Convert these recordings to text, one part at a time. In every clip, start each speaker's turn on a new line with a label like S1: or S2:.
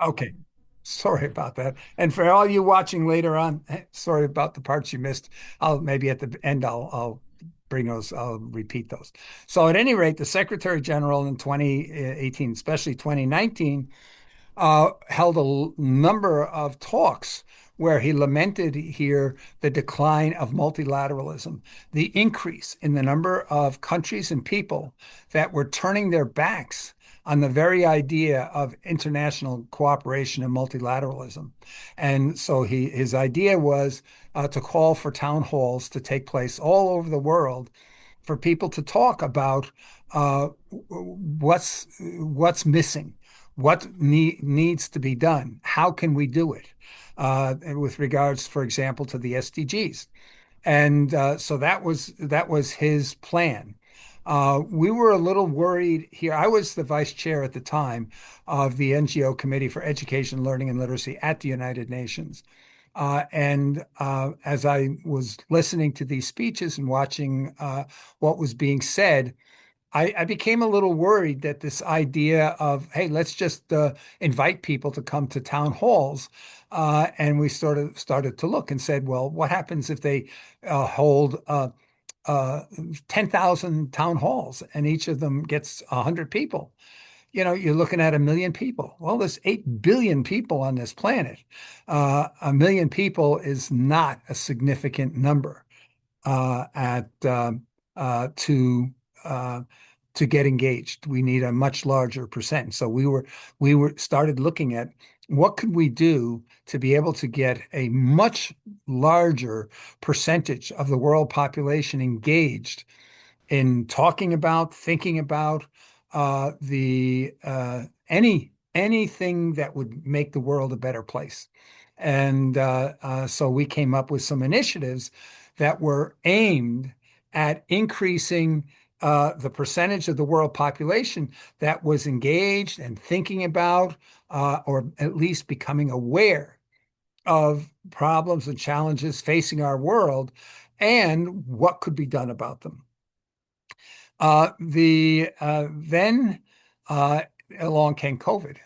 S1: Okay. Sorry about that. And for all you watching later on, sorry about the parts you missed. I'll maybe at the end I'll bring those, I'll repeat those. So at any rate, the Secretary General in 2018, especially 2019, held a number of talks where he lamented here the decline of multilateralism, the increase in the number of countries and people that were turning their backs on the very idea of international cooperation and multilateralism. And so his idea was to call for town halls to take place all over the world for people to talk about what's missing, what needs to be done, how can we do it, with regards, for example, to the SDGs. And so that was his plan. We were a little worried here. I was the vice chair at the time of the NGO Committee for Education, Learning, and Literacy at the United Nations. And as I was listening to these speeches and watching what was being said, I became a little worried that this idea of, hey, let's just invite people to come to town halls. And we sort of started to look and said, well, what happens if they hold uh, 10,000 town halls and each of them gets 100 people? You're looking at 1 million people. Well, there's 8 billion people on this planet. 1 million people is not a significant number at uh, to uh, to get engaged. We need a much larger percent. So we were started looking at what could we do to be able to get a much larger percentage of the world population engaged in talking about, thinking about the anything that would make the world a better place. And so we came up with some initiatives that were aimed at increasing the percentage of the world population that was engaged and thinking about, or at least becoming aware of problems and challenges facing our world and what could be done about them. Then uh, along came COVID.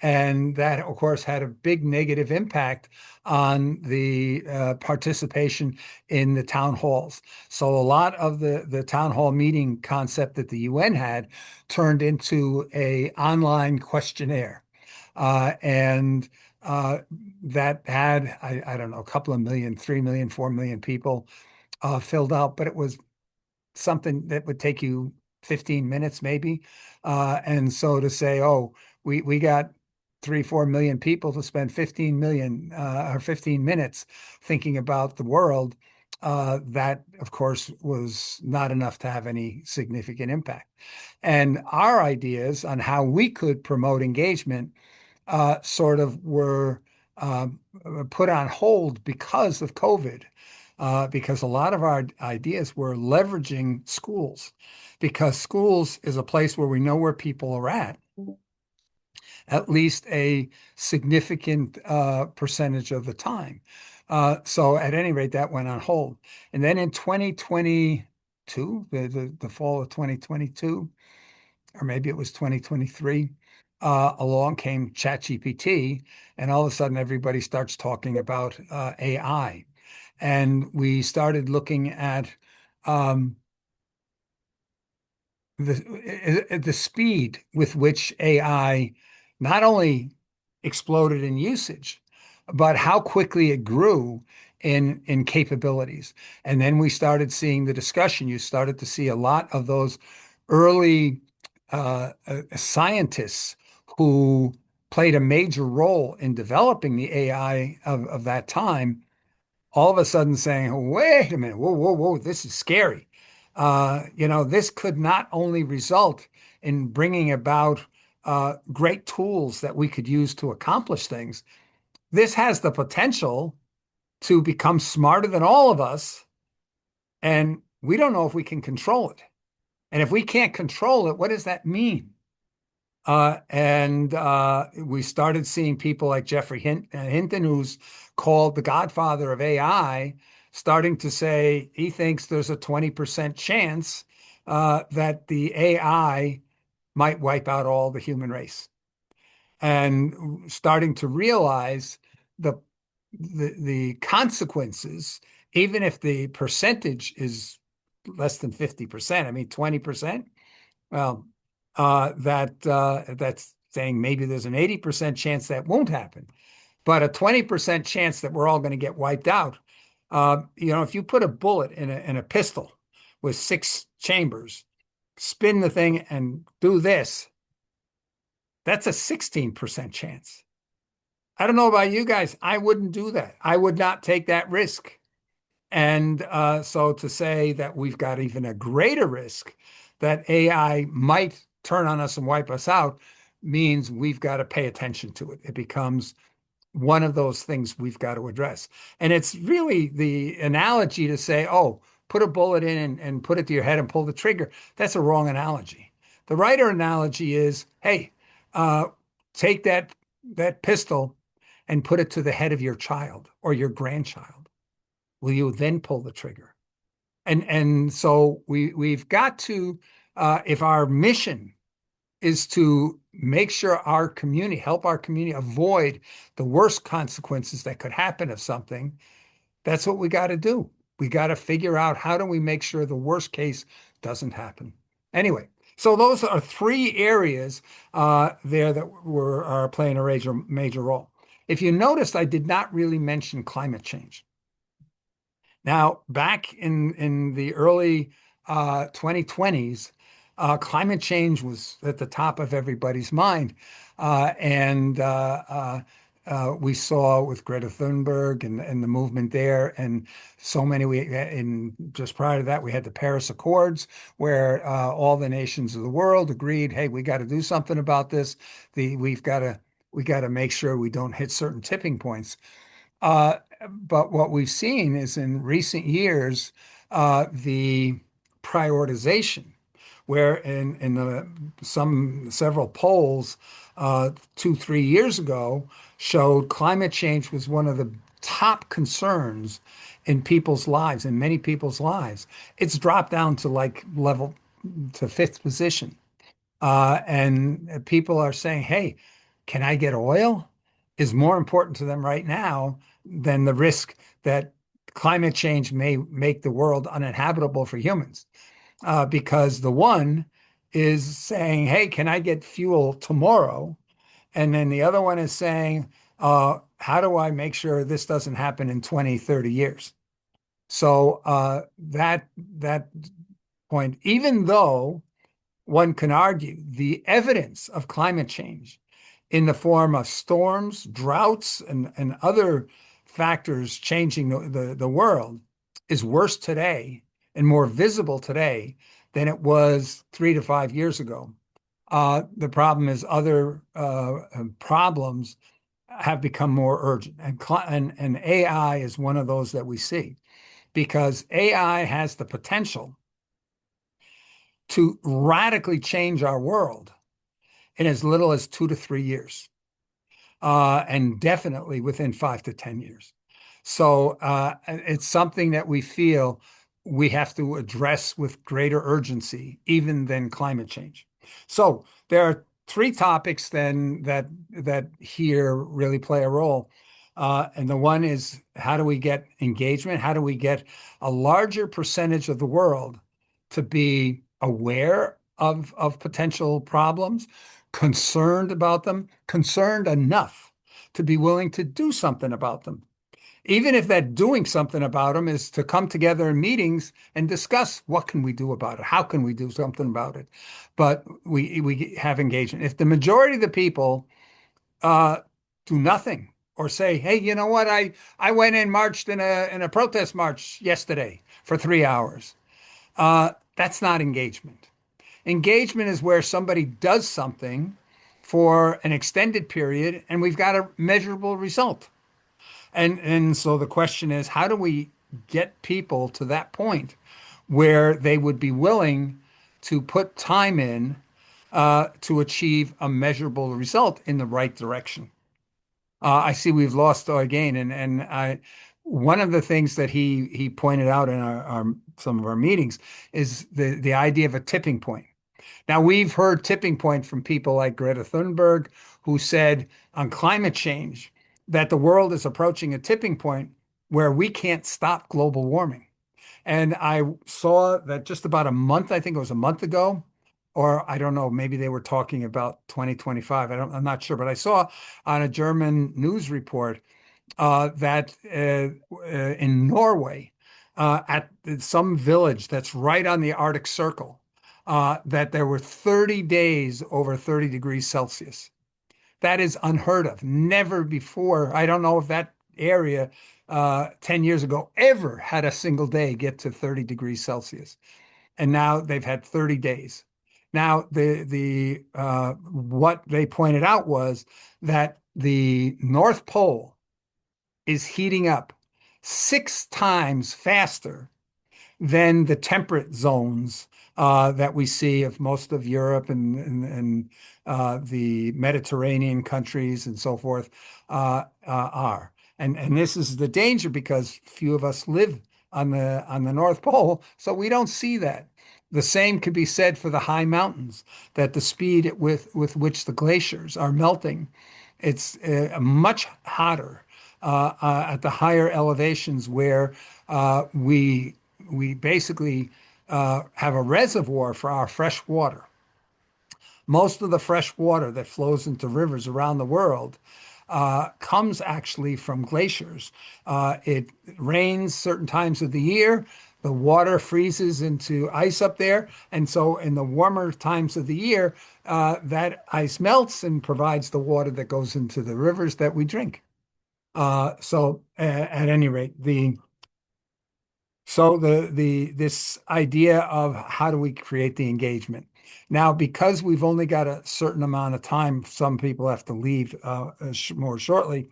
S1: And that, of course, had a big negative impact on the participation in the town halls. So a lot of the town hall meeting concept that the UN had turned into a online questionnaire. And that had, I don't know, a couple of million, 3 million, 4 million people filled out, but it was something that would take you 15 minutes maybe. And so to say, oh, we got 3, 4 million people to spend 15 million or 15 minutes thinking about the world, that of course was not enough to have any significant impact. And our ideas on how we could promote engagement sort of were put on hold because of COVID, because a lot of our ideas were leveraging schools, because schools is a place where we know where people are at least a significant percentage of the time. So at any rate, that went on hold. And then in 2022, the fall of 2022, or maybe it was 2023, along came ChatGPT, and all of a sudden everybody starts talking about AI. And we started looking at um, the speed with which AI not only exploded in usage, but how quickly it grew in capabilities. And then we started seeing the discussion. You started to see a lot of those early scientists who played a major role in developing the AI of that time, all of a sudden saying, wait a minute, whoa, whoa, whoa, this is scary. This could not only result in bringing about great tools that we could use to accomplish things, this has the potential to become smarter than all of us. And we don't know if we can control it. And if we can't control it, what does that mean? And we started seeing people like Jeffrey Hinton, who's called the godfather of AI, starting to say he thinks there's a 20% chance that the AI might wipe out all the human race. and starting to realize the the consequences, even if the percentage is less than 50%, I mean 20%. Well, that's saying maybe there's an 80% chance that won't happen, but a 20% chance that we're all going to get wiped out. If you put a bullet in a pistol with six chambers, spin the thing and do this, that's a 16% chance. I don't know about you guys. I wouldn't do that. I would not take that risk. And so to say that we've got even a greater risk that AI might turn on us and wipe us out means we've got to pay attention to it. It becomes one of those things we've got to address. And it's really the analogy to say, oh, put a bullet in and put it to your head and pull the trigger. That's a wrong analogy. The right analogy is, hey, uh, take that pistol and put it to the head of your child or your grandchild. Will you then pull the trigger? And so we've got to, if our mission is to make sure our community, help our community avoid the worst consequences that could happen of something, that's what we got to do. We got to figure out how do we make sure the worst case doesn't happen. Anyway, so those are three areas there that are playing a major role. If you noticed, I did not really mention climate change. Now, back in the early 2020s, climate change was at the top of everybody's mind. And we saw with Greta Thunberg and the movement there, and so many. Just prior to that, we had the Paris Accords, where all the nations of the world agreed, "Hey, we got to do something about this. We got to make sure we don't hit certain tipping points." But what we've seen is in recent years, the prioritization, where several polls 2, 3 years ago showed climate change was one of the top concerns in people's lives, in many people's lives. It's dropped down to like level to fifth position. And people are saying, hey, can I get oil? Is more important to them right now than the risk that climate change may make the world uninhabitable for humans. Because the one is saying, hey, can I get fuel tomorrow? And then the other one is saying, how do I make sure this doesn't happen in 20, 30 years? So that point, even though one can argue the evidence of climate change in the form of storms, droughts, and other factors changing the world is worse today and more visible today than it was 3 to 5 years ago. The problem is other problems have become more urgent, and AI is one of those that we see because AI has the potential to radically change our world in as little as 2 to 3 years, and definitely within 5 to 10 years. So it's something that we feel we have to address with greater urgency, even than climate change. So there are three topics then that here really play a role. And the one is how do we get engagement? How do we get a larger percentage of the world to be aware of potential problems, concerned about them, concerned enough to be willing to do something about them? Even if that doing something about them is to come together in meetings and discuss what can we do about it? How can we do something about it? But we have engagement. If the majority of the people uh, do nothing or say, "Hey, you know what? I went and marched in a protest march yesterday for 3 hours." That's not engagement. Engagement is where somebody does something for an extended period and we've got a measurable result. And so the question is, how do we get people to that point where they would be willing to put time in to achieve a measurable result in the right direction? I see we've lost again, and one of the things that he pointed out in our some of our meetings is the idea of a tipping point. Now, we've heard tipping point from people like Greta Thunberg, who said on climate change that the world is approaching a tipping point where we can't stop global warming. And I saw that just about a month, I think it was a month ago, or I don't know, maybe they were talking about 2025. I'm not sure, but I saw on a German news report that in Norway, at some village that's right on the Arctic Circle, that there were 30 days over 30 degrees Celsius. That is unheard of. Never before. I don't know if that area 10 years ago ever had a single day get to 30 degrees Celsius. And now they've had 30 days. Now, what they pointed out was that the North Pole is heating up 6 times faster than the temperate zones that we see of most of Europe and the Mediterranean countries and so forth are. And this is the danger because few of us live on the North Pole, so we don't see that. The same could be said for the high mountains, that the speed with which the glaciers are melting, it's much hotter at the higher elevations where we basically have a reservoir for our fresh water. Most of the fresh water that flows into rivers around the world comes actually from glaciers. It rains certain times of the year. The water freezes into ice up there. And so, in the warmer times of the year, that ice melts and provides the water that goes into the rivers that we drink. At any rate, the this idea of how do we create the engagement? Now, because we've only got a certain amount of time, some people have to leave more shortly.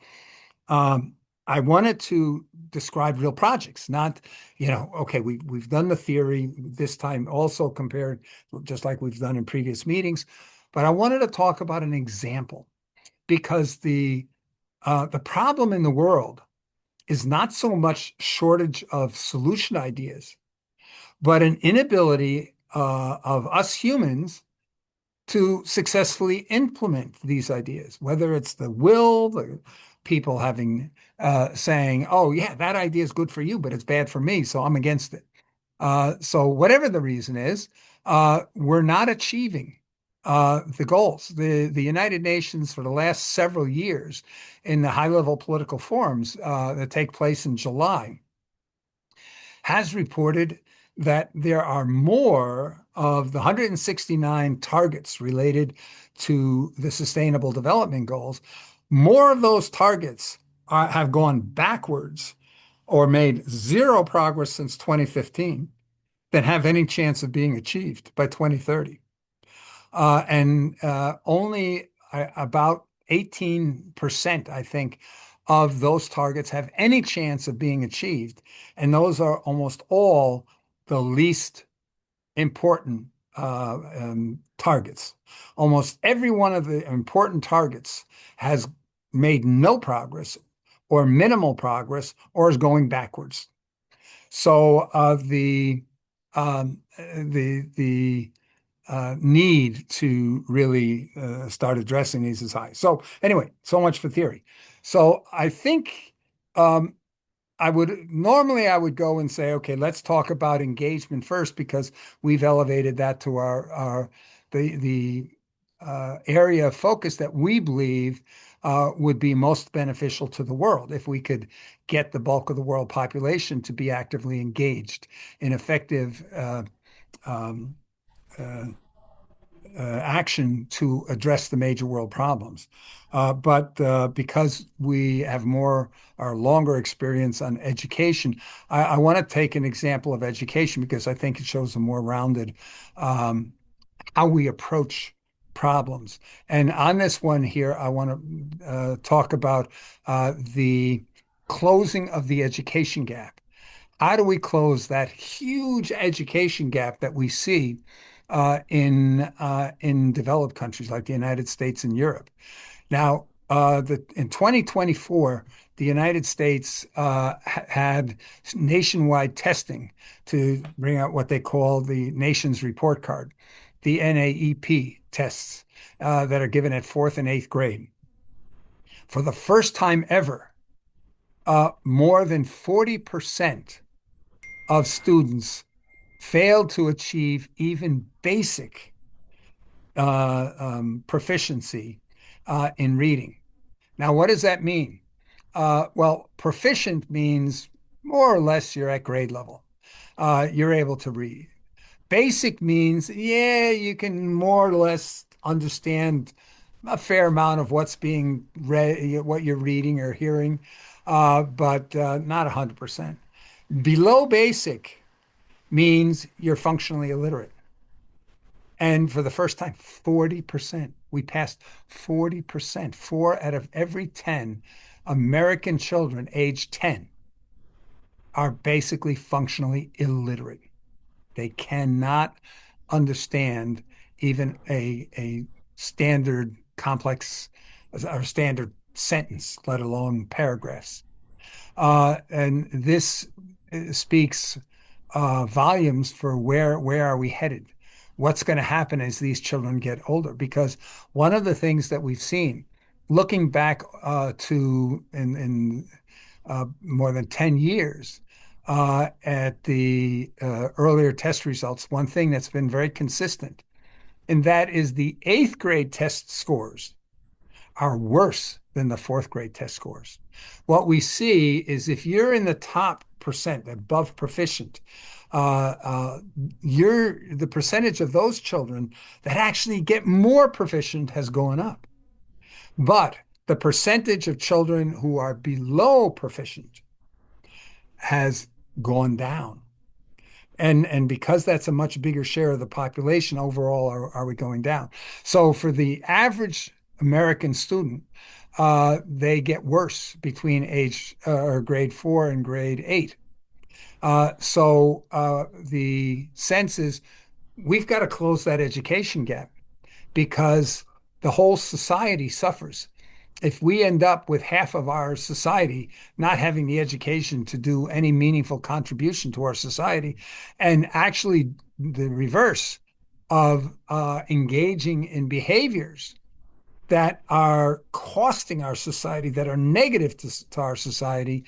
S1: Um, I wanted to describe real projects, not, okay, we've done the theory this time, also compared, just like we've done in previous meetings, but I wanted to talk about an example because the problem in the world is not so much shortage of solution ideas, but an inability of us humans to successfully implement these ideas, whether it's the will, the people having saying, "Oh yeah, that idea is good for you, but it's bad for me, so I'm against it." So whatever the reason is, we're not achieving the goals. The United Nations for the last several years in the high-level political forums that take place in July has reported that there are more of the 169 targets related to the Sustainable Development Goals. More of those targets have gone backwards or made zero progress since 2015 than have any chance of being achieved by 2030. And only about 18%, I think, of those targets have any chance of being achieved. And those are almost all the least important targets. Almost every one of the important targets has made no progress or minimal progress or is going backwards. So the need to really start addressing these is high. So anyway, so much for theory. So I think um, I would go and say, okay, let's talk about engagement first because we've elevated that to our the area of focus that we believe would be most beneficial to the world if we could get the bulk of the world population to be actively engaged in effective um, uh, action to address the major world problems. But because we have more or longer experience on education, I want to take an example of education because I think it shows a more rounded um, how we approach problems. And on this one here, I want to talk about the closing of the education gap. How do we close that huge education gap that we see in developed countries like the United States and Europe? Now, in 2024, the United States had nationwide testing to bring out what they call the nation's report card, the NAEP tests. that are given at fourth and eighth grade. For the first time ever, more than 40% of students failed to achieve even basic proficiency in reading. Now, what does that mean? Well, proficient means more or less you're at grade level. You're able to read. Basic means, yeah, you can more or less understand a fair amount of what's being read, what you're reading or hearing, but not 100%. Below basic means you're functionally illiterate. And for the first time, 40%. We passed 40%. Four out of every 10 American children aged 10 are basically functionally illiterate. They cannot understand even a standard complex or standard sentence, let alone paragraphs. And this speaks volumes for where are we headed? What's going to happen as these children get older? Because one of the things that we've seen, looking back to in more than 10 years at the earlier test results, one thing that's been very consistent, and that is the eighth grade test scores are worse than the fourth grade test scores. What we see is if you're in the top percent above proficient, you're the percentage of those children that actually get more proficient has gone up. But the percentage of children who are below proficient has gone down. And because that's a much bigger share of the population, overall, are we going down? So for the average American student, they get worse between age or grade 4 and grade 8. So the sense is we've got to close that education gap because the whole society suffers. If we end up with half of our society not having the education to do any meaningful contribution to our society, and actually the reverse of engaging in behaviors that are costing our society, that are negative to our society,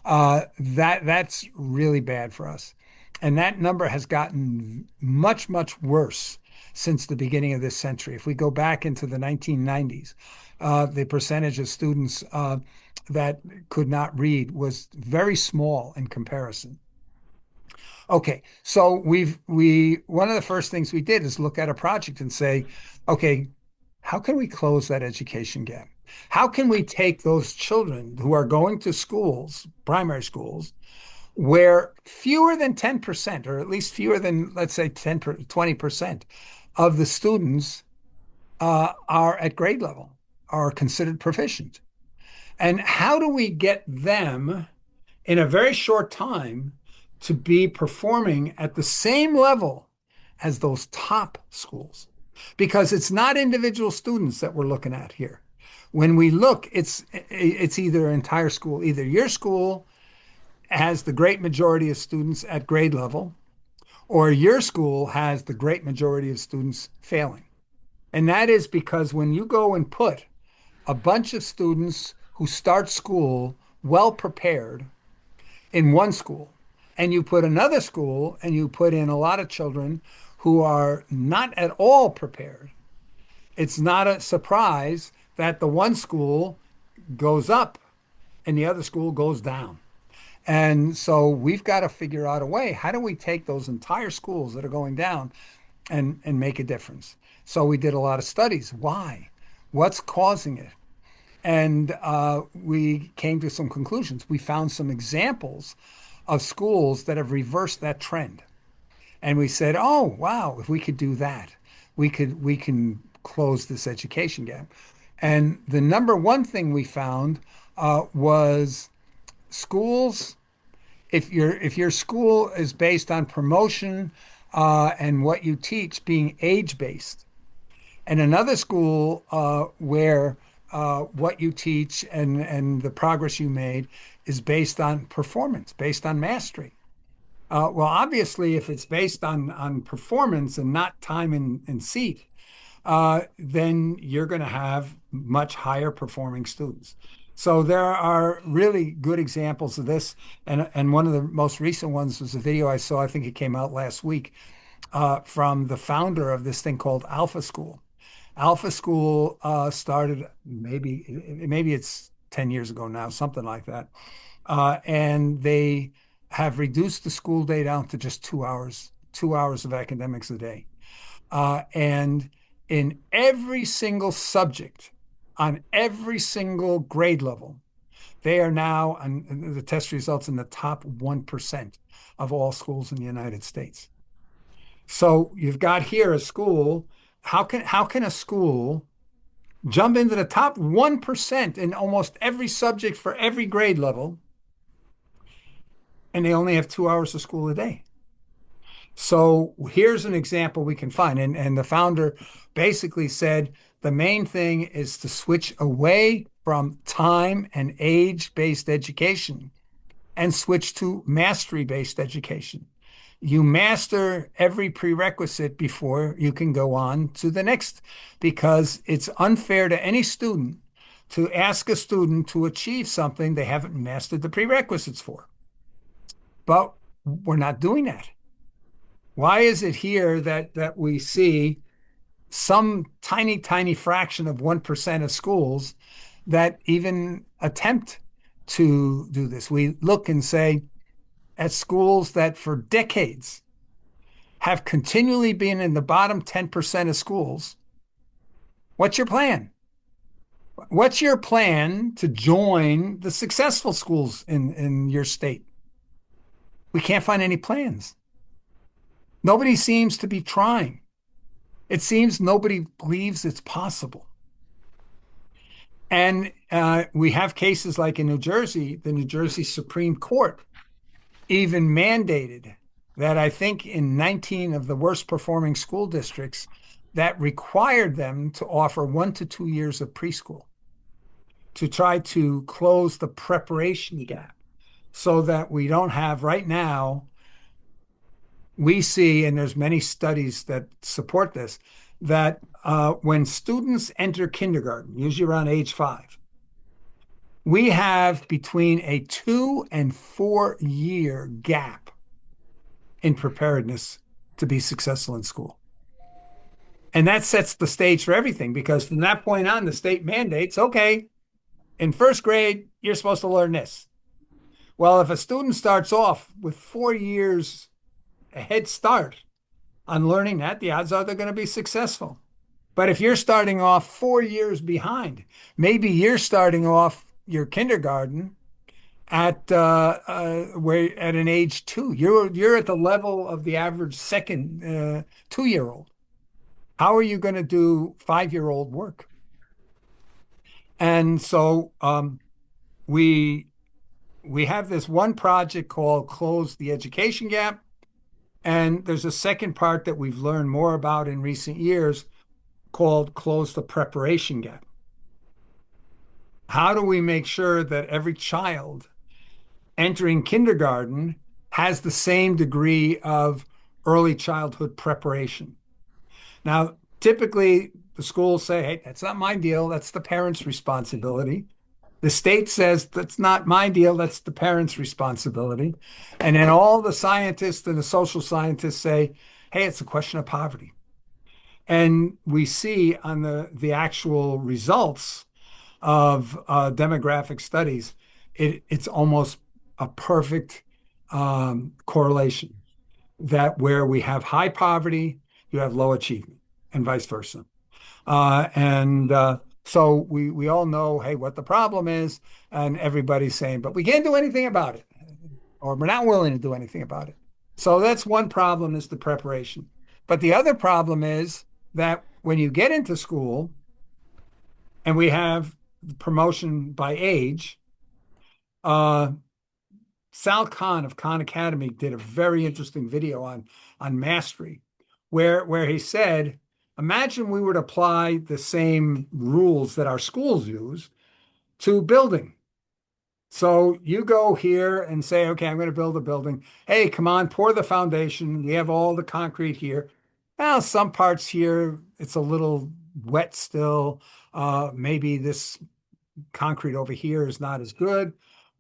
S1: that's really bad for us. And that number has gotten much, much worse since the beginning of this century. If we go back into the 1990s, the percentage of students that could not read was very small in comparison. Okay, so we one of the first things we did is look at a project and say, okay, how can we close that education gap? How can we take those children who are going to schools, primary schools, where fewer than 10%, or at least fewer than, let's say, 10, 20% of the students are at grade level, are considered proficient? And how do we get them in a very short time to be performing at the same level as those top schools? Because it's not individual students that we're looking at here. When we look, it's either entire school, either your school has the great majority of students at grade level, or your school has the great majority of students failing. And that is because when you go and put a bunch of students who start school well prepared in one school, and you put another school and you put in a lot of children who are not at all prepared, it's not a surprise that the one school goes up and the other school goes down. And so we've got to figure out a way. How do we take those entire schools that are going down and make a difference? So we did a lot of studies. Why? What's causing it? And we came to some conclusions. We found some examples of schools that have reversed that trend. And we said, oh, wow, if we could do that, we can close this education gap. And the number one thing we found was schools. If your school is based on promotion and what you teach being age based, and another school where what you teach and the progress you made is based on performance, based on mastery. Well, obviously, if it's based on performance and not time and seat, then you're going to have much higher performing students. So there are really good examples of this. And one of the most recent ones was a video I saw, I think it came out last week, from the founder of this thing called Alpha School. Alpha School started maybe it's 10 years ago now, something like that. And they have reduced the school day down to just 2 hours, 2 hours of academics a day. And in every single subject, on every single grade level, they are now, and the test results in the top 1% of all schools in the United States. So you've got here a school. How can a school jump into the top 1% in almost every subject for every grade level, and they only have 2 hours of school a day? So here's an example we can find. And the founder basically said the main thing is to switch away from time and age-based education and switch to mastery-based education. You master every prerequisite before you can go on to the next, because it's unfair to any student to ask a student to achieve something they haven't mastered the prerequisites for. But we're not doing that. Why is it here that we see some tiny, tiny fraction of 1% of schools that even attempt to do this? We look and say at schools that for decades have continually been in the bottom 10% of schools. What's your plan? What's your plan to join the successful schools in your state? We can't find any plans. Nobody seems to be trying. It seems nobody believes it's possible. And we have cases like in New Jersey, the New Jersey Supreme Court even mandated that, I think in 19 of the worst performing school districts, that required them to offer 1 to 2 years of preschool to try to close the preparation gap, so that we don't have right now, we see, and there's many studies that support this, that when students enter kindergarten, usually around age 5, we have between a 2 and 4 year gap in preparedness to be successful in school. And that sets the stage for everything, because from that point on, the state mandates, okay, in first grade, you're supposed to learn this. Well, if a student starts off with 4 years a head start on learning that, the odds are they're going to be successful. But if you're starting off 4 years behind, maybe you're starting off your kindergarten where at an age 2. You're at the level of the average second 2-year-old. How are you going to do 5-year-old work? And so we we have this one project called Close the Education Gap. And there's a second part that we've learned more about in recent years called Close the Preparation Gap. How do we make sure that every child entering kindergarten has the same degree of early childhood preparation? Now, typically the schools say, hey, that's not my deal. That's the parents' responsibility. The state says that's not my deal. That's the parents' responsibility. And then all the scientists and the social scientists say, hey, it's a question of poverty. And we see on the actual results of demographic studies, it's almost a perfect correlation, that where we have high poverty, you have low achievement, and vice versa. And so we all know, hey, what the problem is, and everybody's saying, but we can't do anything about it, or we're not willing to do anything about it. So that's one problem, is the preparation. But the other problem is that when you get into school and we have promotion by age, uh, Sal Khan of Khan Academy did a very interesting video on mastery, where he said, imagine we would apply the same rules that our schools use to building. So you go here and say, okay, I'm going to build a building. Hey, come on, pour the foundation. We have all the concrete here. Well, some parts here it's a little wet still. Maybe this concrete over here is not as good.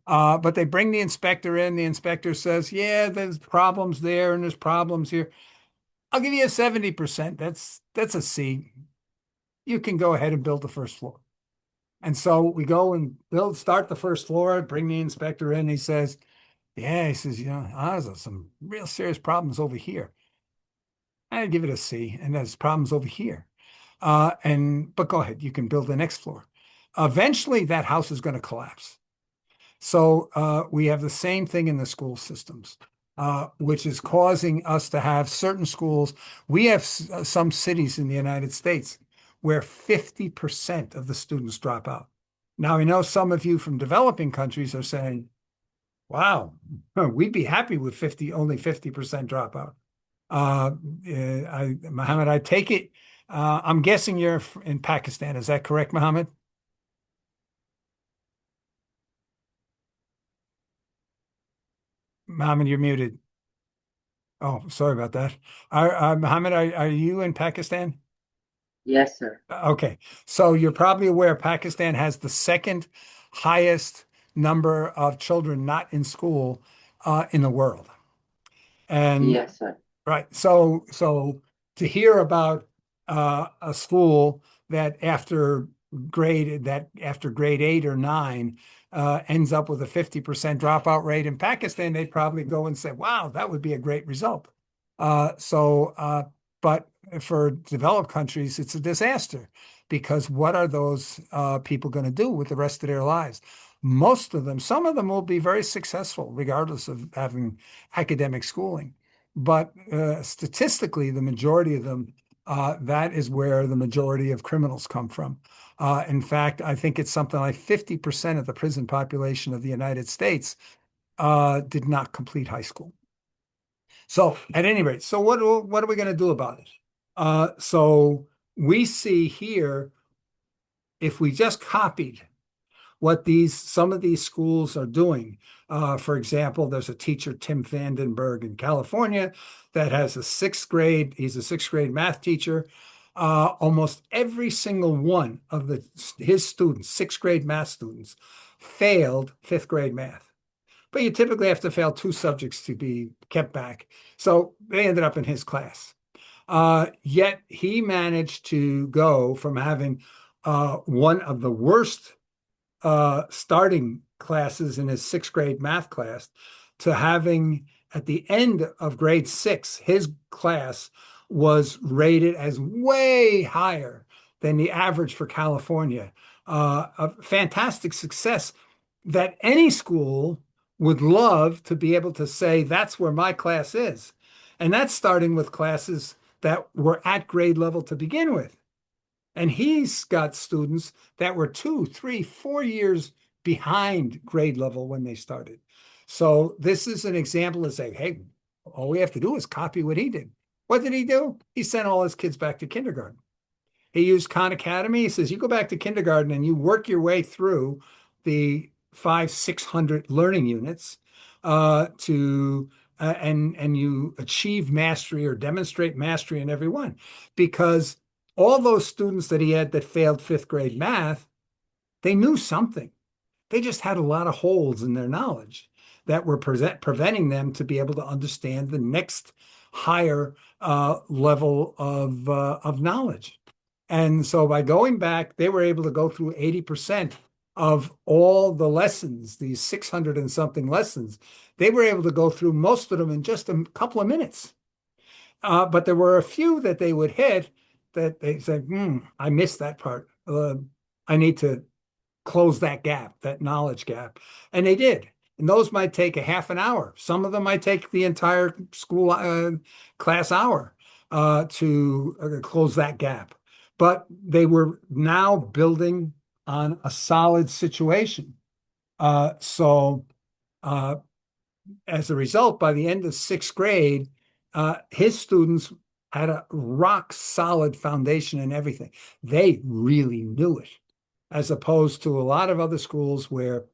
S1: But they bring the inspector in. The inspector says, yeah, there's problems there and there's problems here. I'll give you a 70%. That's a C. You can go ahead and build the first floor. And so we go and start the first floor, bring the inspector in. He says, yeah, he says, there's some real serious problems over here. I give it a C, and there's problems over here. But go ahead, you can build the next floor. Eventually, that house is going to collapse. So we have the same thing in the school systems, which is causing us to have certain schools. We have some cities in the United States where 50% of the students drop out. Now, I know some of you from developing countries are saying, wow, we'd be happy with 50, only 50% dropout. Uh, Mohammed, I take it. I'm guessing you're in Pakistan. Is that correct, Mohammed? Mohammed, you're muted. Oh, sorry about that. Mohammed, are you in Pakistan?
S2: Yes, sir.
S1: Okay. So you're probably aware Pakistan has the second highest number of children not in school in the world. And
S2: Yes, sir.
S1: right. So to hear about a school that after grade 8 or 9 ends up with a 50% dropout rate in Pakistan, they'd probably go and say, "Wow, that would be a great result." But for developed countries, it's a disaster because what are those people going to do with the rest of their lives? Most of them, some of them will be very successful regardless of having academic schooling. But statistically, the majority of them, that is where the majority of criminals come from. In fact, I think it's something like 50% of the prison population of the United States did not complete high school. So, at any rate, so what are we going to do about it? So we see here, if we just copied what these some of these schools are doing. For example, there's a teacher, Tim Vandenberg in California, that has a sixth grade. He's a sixth grade math teacher. Almost every single one of his students, sixth grade math students, failed fifth grade math. But you typically have to fail two subjects to be kept back. So they ended up in his class. Yet he managed to go from having one of the worst starting classes in his sixth grade math class to having at the end of grade 6, his class was rated as way higher than the average for California. A fantastic success that any school would love to be able to say, that's where my class is. And that's starting with classes that were at grade level to begin with. And he's got students that were 2, 3, 4 years behind grade level when they started. So this is an example of saying, hey, all we have to do is copy what he did. What did he do? He sent all his kids back to kindergarten. He used Khan Academy. He says, you go back to kindergarten and you work your way through the 600 learning units and you achieve mastery or demonstrate mastery in every one. Because all those students that he had that failed fifth grade math, they knew something. They just had a lot of holes in their knowledge that were preventing them to be able to understand the next higher level of knowledge. And so by going back, they were able to go through 80% of all the lessons, these 600 and something lessons. They were able to go through most of them in just a couple of minutes. But there were a few that they would hit that they said, I missed that part. I need to close that gap, that knowledge gap. And they did. And those might take a half an hour. Some of them might take the entire school class hour to close that gap. But they were now building on a solid situation. So uh, as a result, by the end of sixth grade, his students had a rock solid foundation in everything. They really knew it, as opposed to a lot of other schools where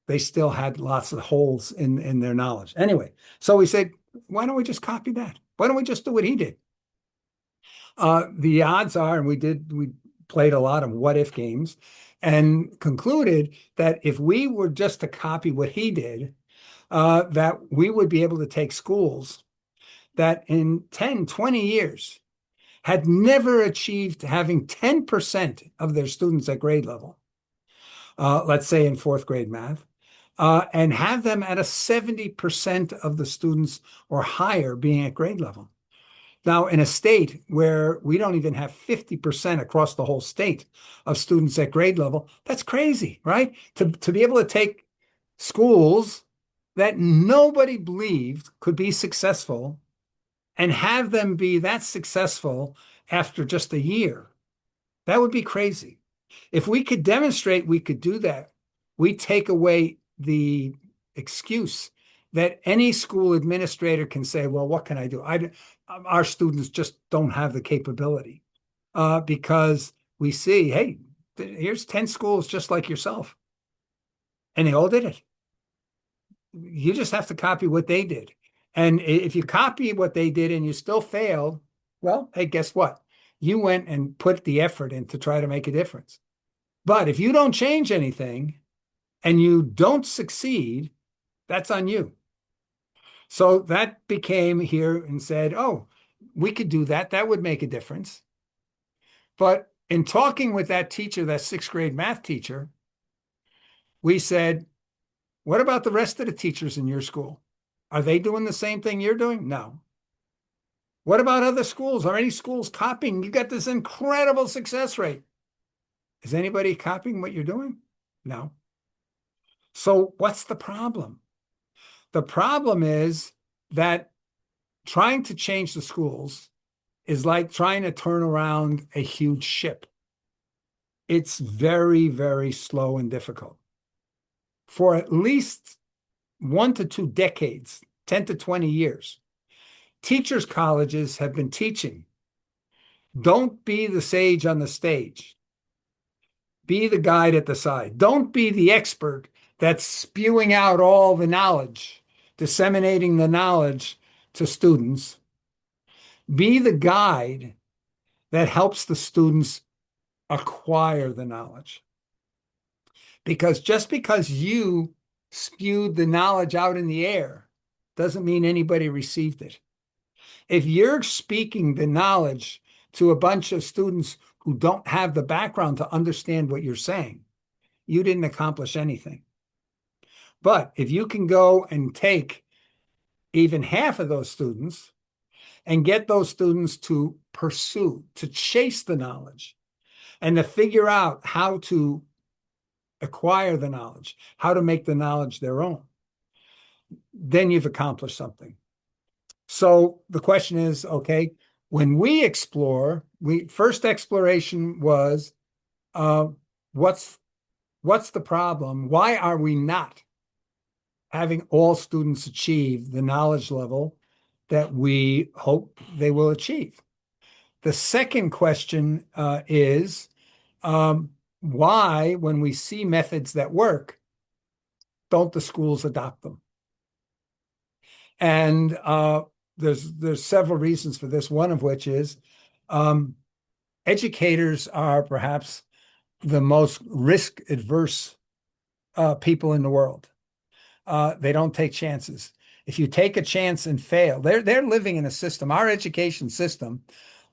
S1: they still had lots of holes in their knowledge. Anyway, so we said, why don't we just copy that? Why don't we just do what he did? The odds are, and we played a lot of what if games and concluded that if we were just to copy what he did, that we would be able to take schools that in 10, 20 years had never achieved having 10% of their students at grade level, let's say in fourth grade math, and have them at a 70% of the students or higher being at grade level. Now, in a state where we don't even have 50% across the whole state of students at grade level, that's crazy, right? To be able to take schools that nobody believed could be successful and have them be that successful after just a year, that would be crazy. If we could demonstrate we could do that, we take away the excuse that any school administrator can say, well, what can I do? Our students just don't have the capability because we see, hey, here's 10 schools just like yourself, and they all did it. You just have to copy what they did. And if you copy what they did and you still failed, well, hey, guess what? You went and put the effort in to try to make a difference. But if you don't change anything and you don't succeed, that's on you. So that became here and said, oh, we could do that. That would make a difference. But in talking with that teacher, that sixth grade math teacher, we said, what about the rest of the teachers in your school? Are they doing the same thing you're doing? No. What about other schools? Are any schools copying? You got this incredible success rate. Is anybody copying what you're doing? No. So what's the problem? The problem is that trying to change the schools is like trying to turn around a huge ship. It's very, very slow and difficult. For at least 1 to 2 decades, 10 to 20 years, teachers' colleges have been teaching, don't be the sage on the stage. Be the guide at the side. Don't be the expert that's spewing out all the knowledge, disseminating the knowledge to students. Be the guide that helps the students acquire the knowledge. Because just because you spewed the knowledge out in the air doesn't mean anybody received it. If you're speaking the knowledge to a bunch of students who don't have the background to understand what you're saying, you didn't accomplish anything. But if you can go and take even half of those students and get those students to pursue, to chase the knowledge, and to figure out how to acquire the knowledge, how to make the knowledge their own, then you've accomplished something. So the question is, okay, when we explore, first exploration was uh, what's the problem? Why are we not having all students achieve the knowledge level that we hope they will achieve? The second question is why, when we see methods that work, don't the schools adopt them? And there's several reasons for this. One of which is um, educators are perhaps the most risk adverse people in the world. They don't take chances. If you take a chance and fail, they're living in a system. Our education system.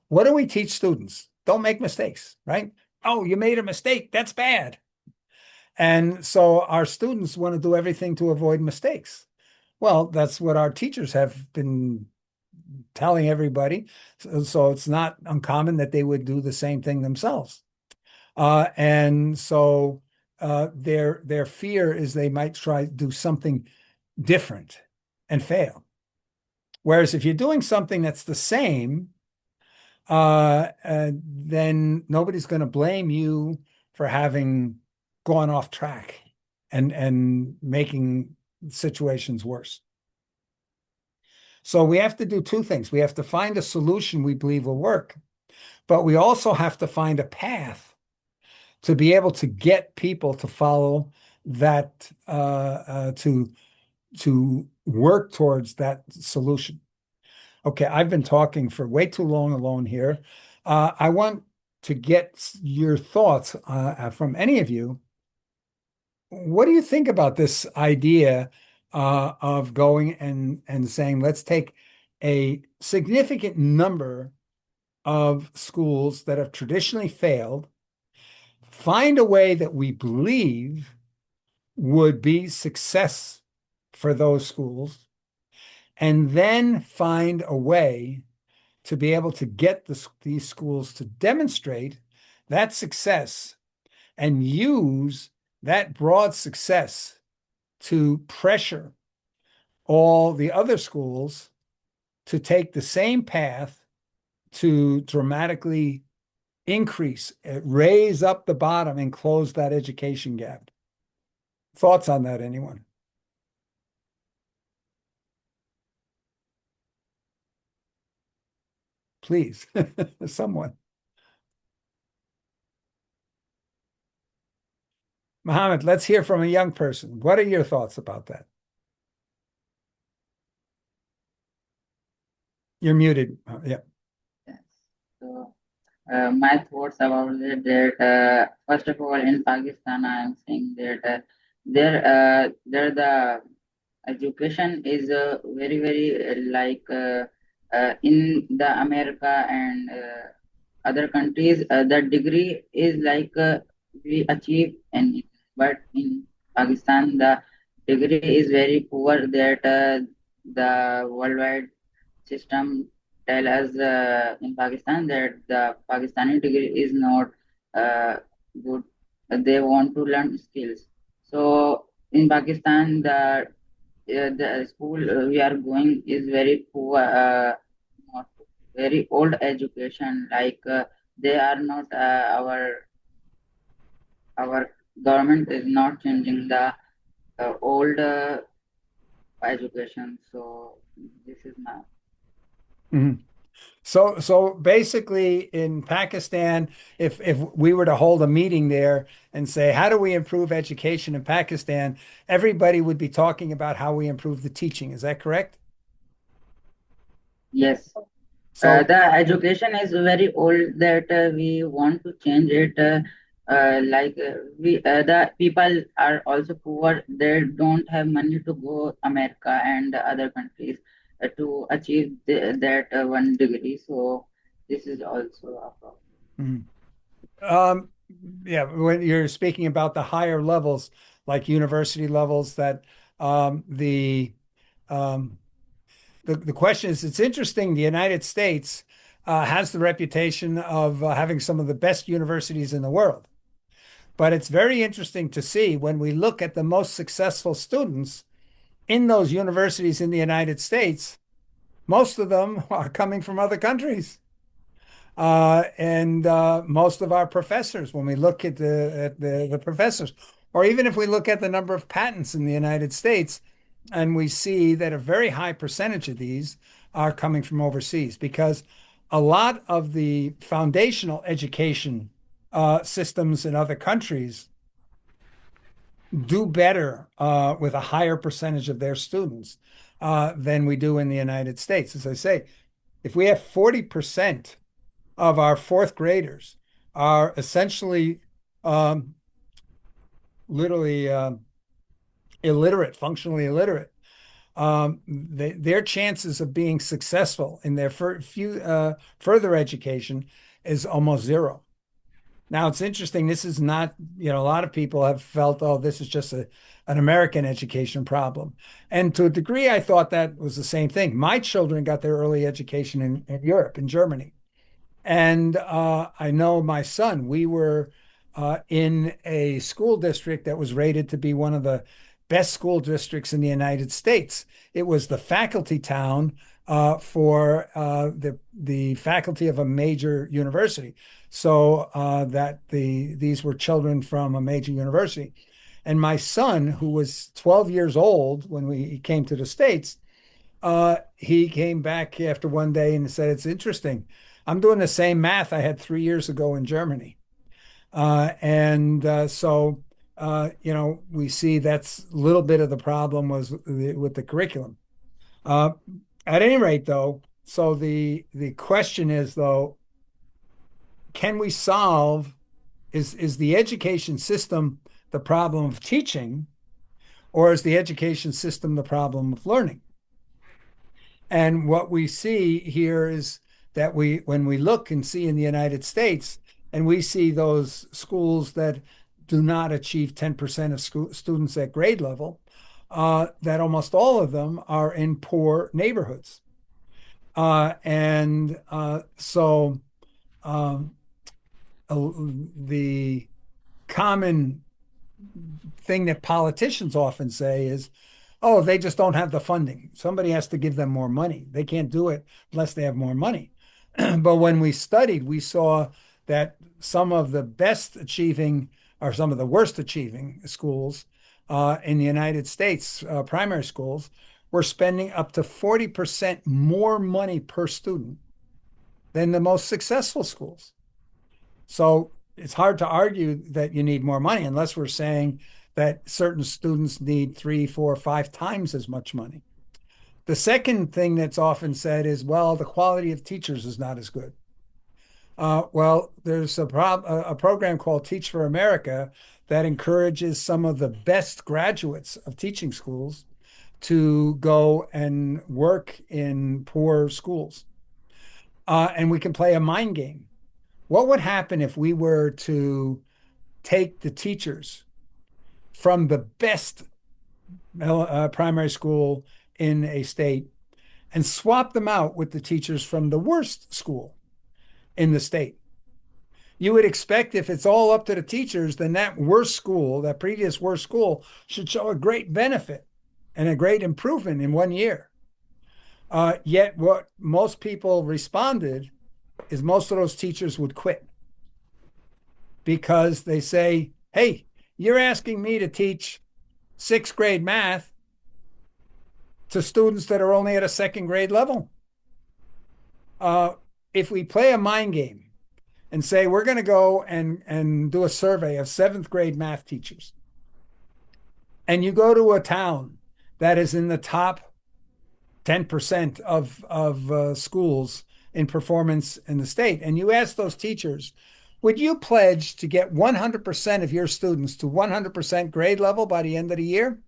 S1: What do we teach students? Don't make mistakes, right? Oh, you made a mistake. That's bad. And so our students want to do everything to avoid mistakes. Well, that's what our teachers have been telling everybody. So it's not uncommon that they would do the same thing themselves. And so their fear is they might try to do something different and fail. Whereas if you're doing something that's the same, then nobody's going to blame you for having gone off track and making situations worse. So we have to do two things. We have to find a solution we believe will work, but we also have to find a path to be able to get people to follow that, to work towards that solution. Okay, I've been talking for way too long alone here. I want to get your thoughts from any of you. What do you think about this idea of going and saying, let's take a significant number of schools that have traditionally failed, find a way that we believe would be success for those schools, and then find a way to be able to get these schools to demonstrate that success and use that broad success to pressure all the other schools to take the same path to dramatically increase, raise up the bottom and close that education gap. Thoughts on that, anyone? Please, someone. Mohammed, let's hear from a young person. What are your thoughts about that? You're muted. Yeah.
S2: Yes. So, my thoughts about it that first of all, in Pakistan, I am saying that there the education is very in the America and other countries, the degree is we achieve anything, but in Pakistan the degree is very poor that the worldwide system tell us in Pakistan that the Pakistani degree is not uh, good. They want to learn skills. So in Pakistan, the school we are going is very poor, not very old education. They are not our government is not changing the old education. So this is my
S1: Mhm. So basically in Pakistan, if we were to hold a meeting there and say, how do we improve education in Pakistan, everybody would be talking about how we improve the teaching. Is that correct?
S2: yes.
S1: So,
S2: The education is very old that we want to change it. We the people are also poor. They don't have money to go America and other countries to achieve that one degree. So this is also a problem.
S1: mhm. Um, yeah, when you're speaking about the higher levels, like university levels, that the um, the question is, it's interesting. The United States has the reputation of having some of the best universities in the world. But it's very interesting to see when we look at the most successful students in those universities in the United States, most of them are coming from other countries. And most of our professors, when we look at the professors, or even if we look at the number of patents in the United States, and we see that a very high percentage of these are coming from overseas, because a lot of the foundational education systems in other countries do better with a higher percentage of their students than we do in the United States. As I say, if we have 40% of our fourth graders are essentially um, literally illiterate, functionally illiterate, their chances of being successful in their further education is almost zero. Now, it's interesting. This is not, a lot of people have felt, oh, this is just an American education problem. And to a degree, I thought that was the same thing. My children got their early education in Europe, in Germany. And I know my son, we were in a school district that was rated to be one of the best school districts in the United States. It was the faculty town for the faculty of a major university. So that these were children from a major university. And my son, who was 12 years old when he came to the States, he came back after one day and said, it's interesting. I'm doing the same math I had 3 years ago in Germany. And so, we see that's a little bit of the problem was with the curriculum. Uh, at any rate, though, so the question is, though, can we solve, is the education system the problem of teaching, or is the education system the problem of learning? And what we see here is that when we look and see in the United States, and we see those schools that do not achieve 10% of students at grade level, that almost all of them are in poor neighborhoods. And so um, the common thing that politicians often say is, oh, they just don't have the funding. Somebody has to give them more money. They can't do it unless they have more money. But when we studied, we saw that some of the best achieving or some of the worst achieving schools in the United States, primary schools, were spending up to 40% more money per student than the most successful schools. So it's hard to argue that you need more money unless we're saying that certain students need three, four, five times as much money. The second thing that's often said is, well, the quality of teachers is not as good. Well, there's a program called Teach for America that encourages some of the best graduates of teaching schools to go and work in poor schools. And we can play a mind game. What would happen if we were to take the teachers from the best primary school in a state and swap them out with the teachers from the worst school in the state? You would expect if it's all up to the teachers, then that worst school, that previous worst school, should show a great benefit and a great improvement in 1 year. Yet, what most people responded is most of those teachers would quit because they say, hey, you're asking me to teach sixth grade math to students that are only at a second grade level. Uh, if we play a mind game and say we're going to go and do a survey of seventh grade math teachers, and you go to a town that is in the top 10% of schools in performance in the state, and you ask those teachers, would you pledge to get 100% of your students to 100% grade level by the end of the year?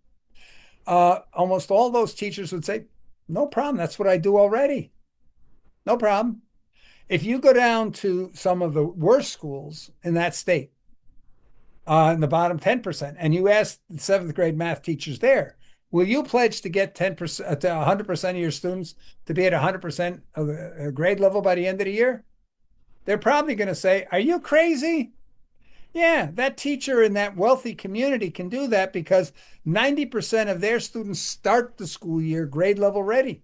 S1: Almost all those teachers would say, no problem. That's what I do already. No problem. If you go down to some of the worst schools in that state, in the bottom 10%, and you ask the seventh grade math teachers there, will you pledge to get 10% to 100% of your students to be at 100% of the grade level by the end of the year? They're probably going to say, are you crazy? Yeah, that teacher in that wealthy community can do that because 90% of their students start the school year grade level ready.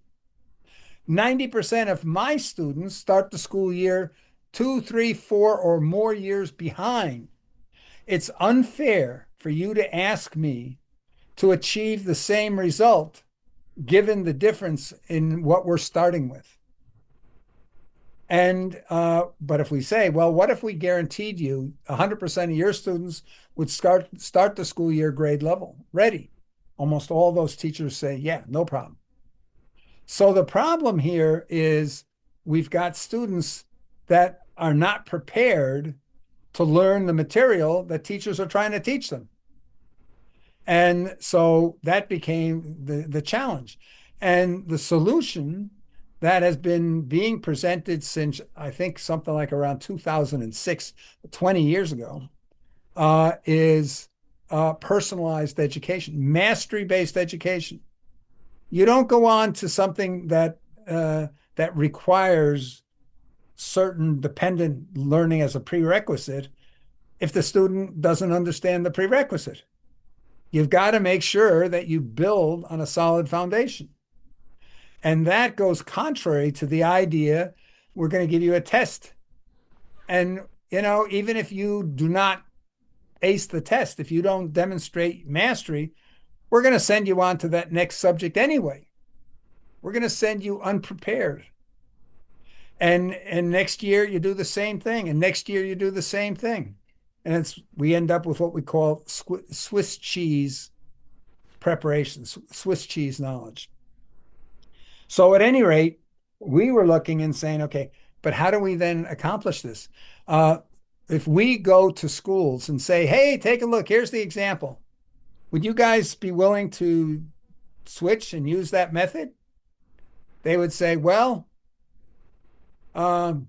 S1: 90% of my students start the school year 2, 3, 4, or more years behind. It's unfair for you to ask me to achieve the same result given the difference in what we're starting with. And but if we say, well, what if we guaranteed you 100% of your students would start the school year grade level ready? Almost all those teachers say, yeah, no problem. So the problem here is we've got students that are not prepared to learn the material that teachers are trying to teach them. And so that became the challenge. And the solution that has been being presented since I think something like around 2006, 20 years ago, is personalized education, mastery-based education. You don't go on to something that requires certain dependent learning as a prerequisite if the student doesn't understand the prerequisite. You've got to make sure that you build on a solid foundation. And that goes contrary to the idea we're going to give you a test. And, even if you do not ace the test, if you don't demonstrate mastery, we're going to send you on to that next subject anyway. We're going to send you unprepared. And next year you do the same thing. And next year you do the same thing. And we end up with what we call Swiss cheese preparation, Swiss cheese knowledge. So at any rate, we were looking and saying, okay, But how do we then accomplish this? Uh, if we go to schools and say, hey, take a look, here's the example. Would you guys be willing to switch and use that method? They would say, well, um,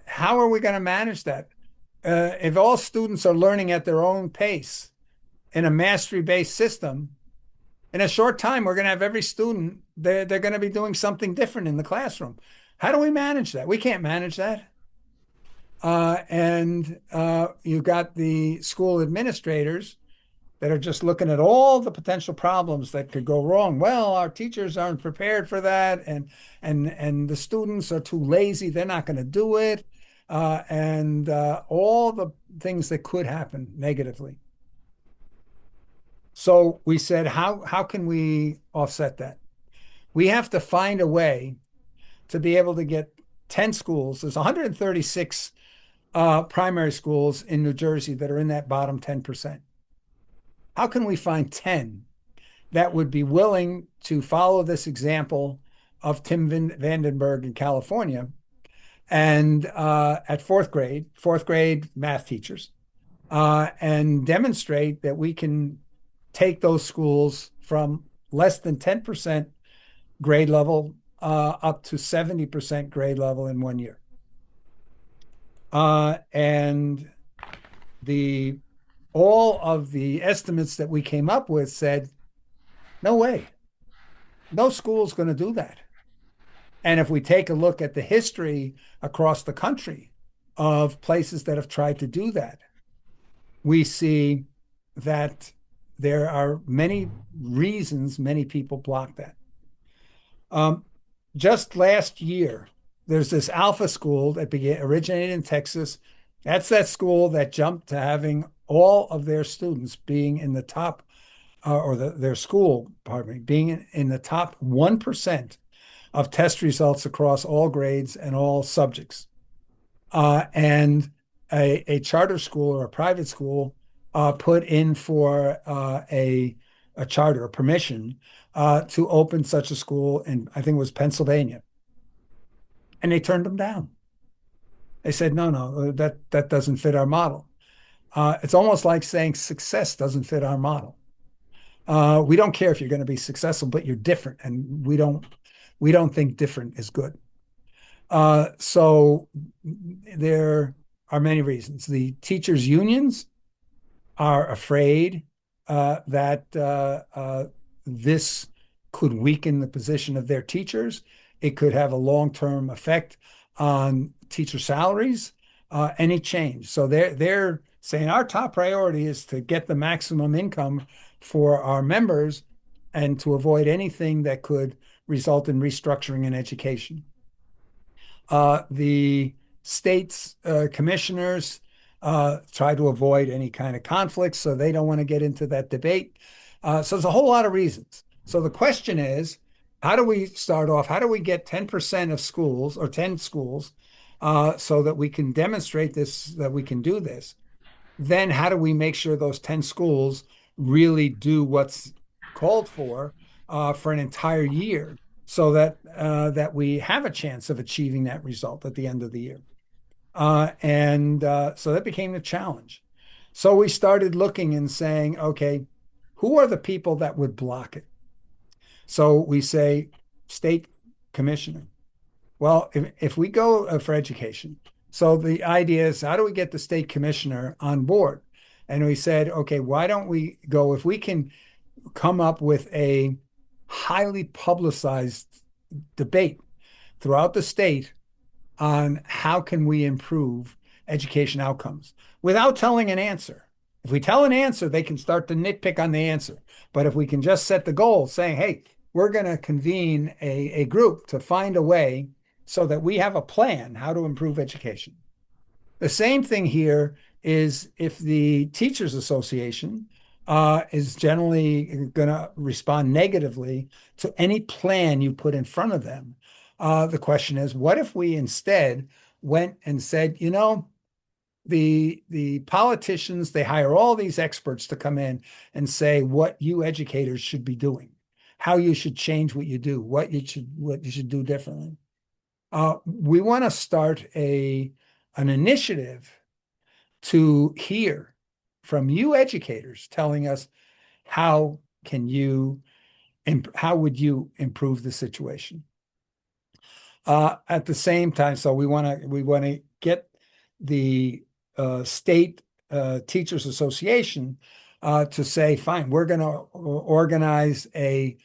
S1: how are we going to manage that? If all students are learning at their own pace in a mastery based system, in a short time, we're going to have every student, they're going to be doing something different in the classroom. How do we manage that? We can't manage that. And you've got the school administrators that are just looking at all the potential problems that could go wrong. Well, our teachers aren't prepared for that, and the students are too lazy; they're not going to do it, and all the things that could happen negatively. So we said, how can we offset that? We have to find a way to be able to get 10 schools. There's 136 primary schools in New Jersey that are in that bottom 10%. How can we find 10 that would be willing to follow this example of Tim Vandenberg in California and at fourth grade math teachers, and demonstrate that we can take those schools from less than 10% grade level up to 70% grade level in 1 year. And the all of the estimates that we came up with said, no way, no school's going to do that. And if we take a look at the history across the country of places that have tried to do that, we see that there are many reasons many people block that. Um, just last year, there's this Alpha school that originated in Texas. That's that school that jumped to having all of their students being in the top, their school, pardon me, being in the top 1% of test results across all grades and all subjects. And a charter school or a private school put in for a charter, a permission to open such a school in, I think it was Pennsylvania. And they turned them down. They said, no, no, that doesn't fit our model. It's almost like saying success doesn't fit our model. We don't care if you're going to be successful, but you're different, and we don't think different is good. So there are many reasons. The teachers' unions are afraid that this could weaken the position of their teachers. It could have a long-term effect on teacher salaries, any change. So they're saying our top priority is to get the maximum income for our members and to avoid anything that could result in restructuring in education. The state's commissioners try to avoid any kind of conflicts, so they don't want to get into that debate. So there's a whole lot of reasons. So the question is, how do we start off? How do we get 10% of schools or 10 schools so that we can demonstrate this, that we can do this? Then how do we make sure those 10 schools really do what's called for an entire year so that we have a chance of achieving that result at the end of the year? And so that became the challenge. So we started looking and saying, okay, who are the people that would block it? So we say state commissioner. Well, if we go for education, so the idea is how do we get the state commissioner on board? And we said, okay, why don't we go if we can come up with a highly publicized debate throughout the state on how can we improve education outcomes without telling an answer. If we tell an answer, they can start to nitpick on the answer. But if we can just set the goal saying, hey, we're going to convene a group to find a way so that we have a plan how to improve education. The same thing here is if the Teachers Association is generally going to respond negatively to any plan you put in front of them. The question is, what if we instead went and said, the politicians, they hire all these experts to come in and say what you educators should be doing. how you should change what you do, what you should do differently. We want to start an initiative to hear from you educators telling us how can you how would you improve the situation? At the same time, so we want to get the state teachers association to say, fine, we're going to organize a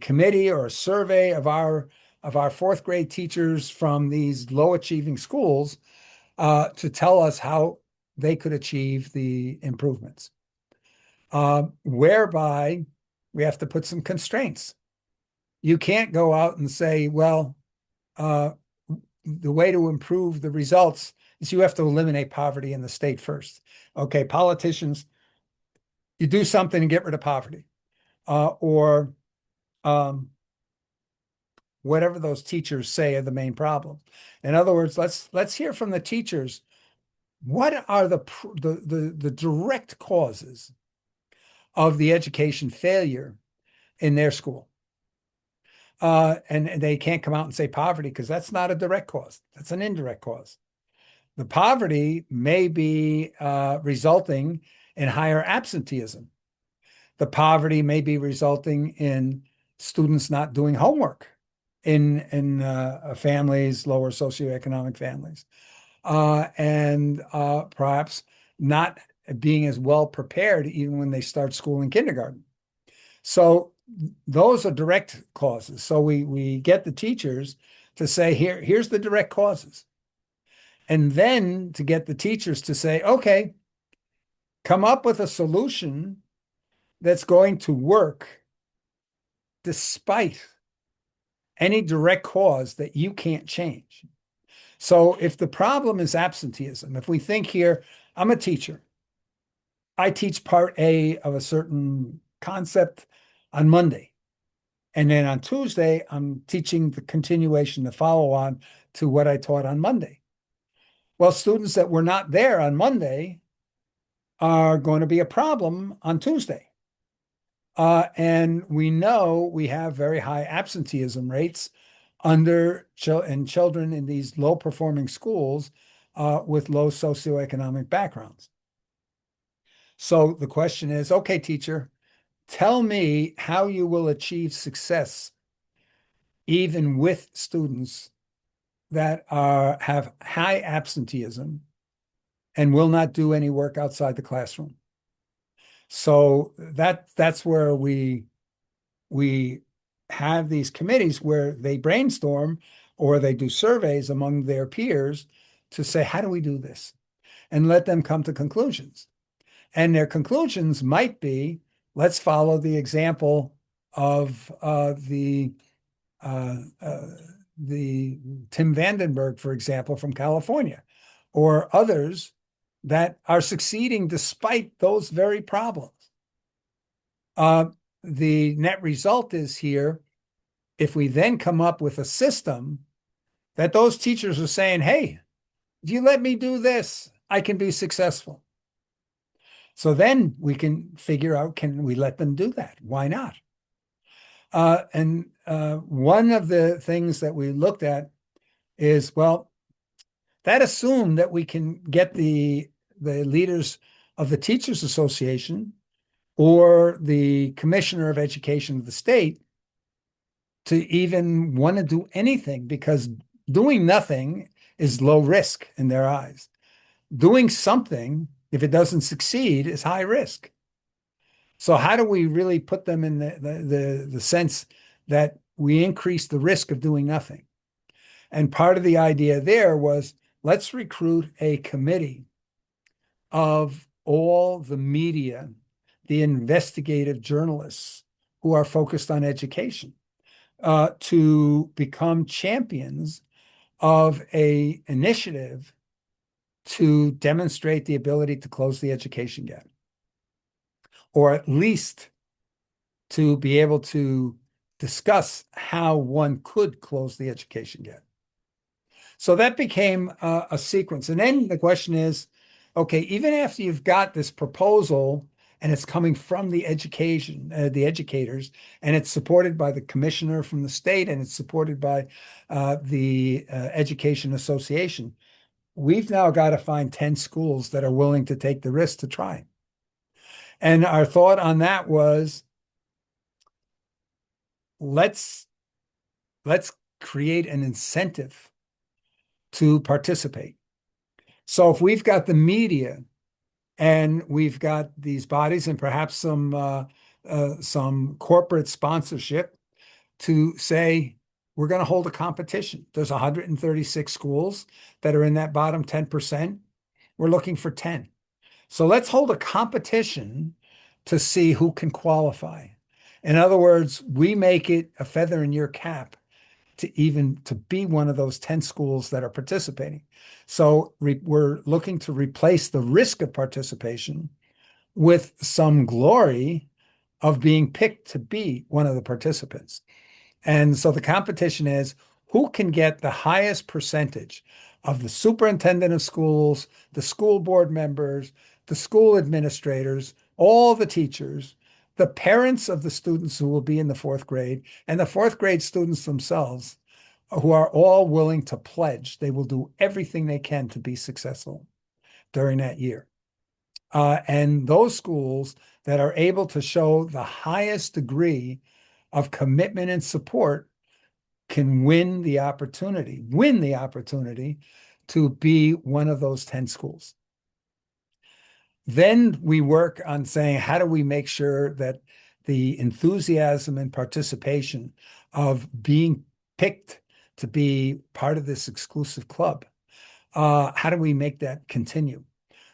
S1: committee or a survey of our fourth grade teachers from these low achieving schools to tell us how they could achieve the improvements. Whereby we have to put some constraints. You can't go out and say, well, uh, the way to improve the results is you have to eliminate poverty in the state first. Okay, politicians, you do something and get rid of poverty, or um, whatever those teachers say are the main problem. In other words, let's hear from the teachers. What are the direct causes of the education failure in their school? And they can't come out and say poverty because that's not a direct cause. That's an indirect cause. The poverty may be resulting in higher absenteeism. The poverty may be resulting in students not doing homework in families, lower socioeconomic families, and perhaps not being as well prepared even when they start school in kindergarten. So those are direct causes. So we get the teachers to say, here's the direct causes. And then to get the teachers to say, okay, come up with a solution that's going to work despite any direct cause that you can't change. So if the problem is absenteeism, if we think here, I'm a teacher, I teach part A of a certain concept on Monday. And then on Tuesday, I'm teaching the continuation, the follow on to what I taught on Monday. Well, students that were not there on Monday are going to be a problem on Tuesday. And we know we have very high absenteeism rates in children in these low performing schools with low socioeconomic backgrounds. So the question is, okay, teacher, tell me how you will achieve success even with students that have high absenteeism and will not do any work outside the classroom. So that's where we have these committees where they brainstorm or they do surveys among their peers to say, how do we do this? And let them come to conclusions. And their conclusions might be, let's follow the example of uh, uh, the Tim Vandenberg, for example, from California, or others that are succeeding despite those very problems. Uh, the net result is here, if we then come up with a system that those teachers are saying, hey, if you let me do this, I can be successful. So then we can figure out, can we let them do that? Why not? And one of the things that we looked at is, well, that assumed that we can get the leaders of the Teachers Association or the Commissioner of Education of the state to even want to do anything, because doing nothing is low risk in their eyes. Doing something, if it doesn't succeed, is high risk. So how do we really put them in the sense that we increase the risk of doing nothing? And part of the idea there was, let's recruit a committee of all the media, the investigative journalists who are focused on education, to become champions of a initiative to demonstrate the ability to close the education gap, or at least to be able to discuss how one could close the education gap. So that became a sequence. And then the question is, okay, even after you've got this proposal and it's coming from the educators, and it's supported by the commissioner from the state, and it's supported by the Education Association. We've now got to find 10 schools that are willing to take the risk to try. And our thought on that was let's let's create an incentive to participate. So if we've got the media and we've got these bodies and perhaps some corporate sponsorship to say we're going to hold a competition. There's 136 schools that are in that bottom 10%. We're looking for 10. So let's hold a competition to see who can qualify. In other words, we make it a feather in your cap to be one of those 10 schools that are participating. So we're looking to replace the risk of participation with some glory of being picked to be one of the participants. And so the competition is who can get the highest percentage of the superintendent of schools, the school board members, the school administrators, all the teachers, the parents of the students who will be in the fourth grade, and the fourth grade students themselves, who are all willing to pledge they will do everything they can to be successful during that year. And those schools that are able to show the highest degree of commitment and support can win the opportunity to be one of those 10 schools. Then we work on saying, how do we make sure that the enthusiasm and participation of being picked to be part of this exclusive club, how do we make that continue?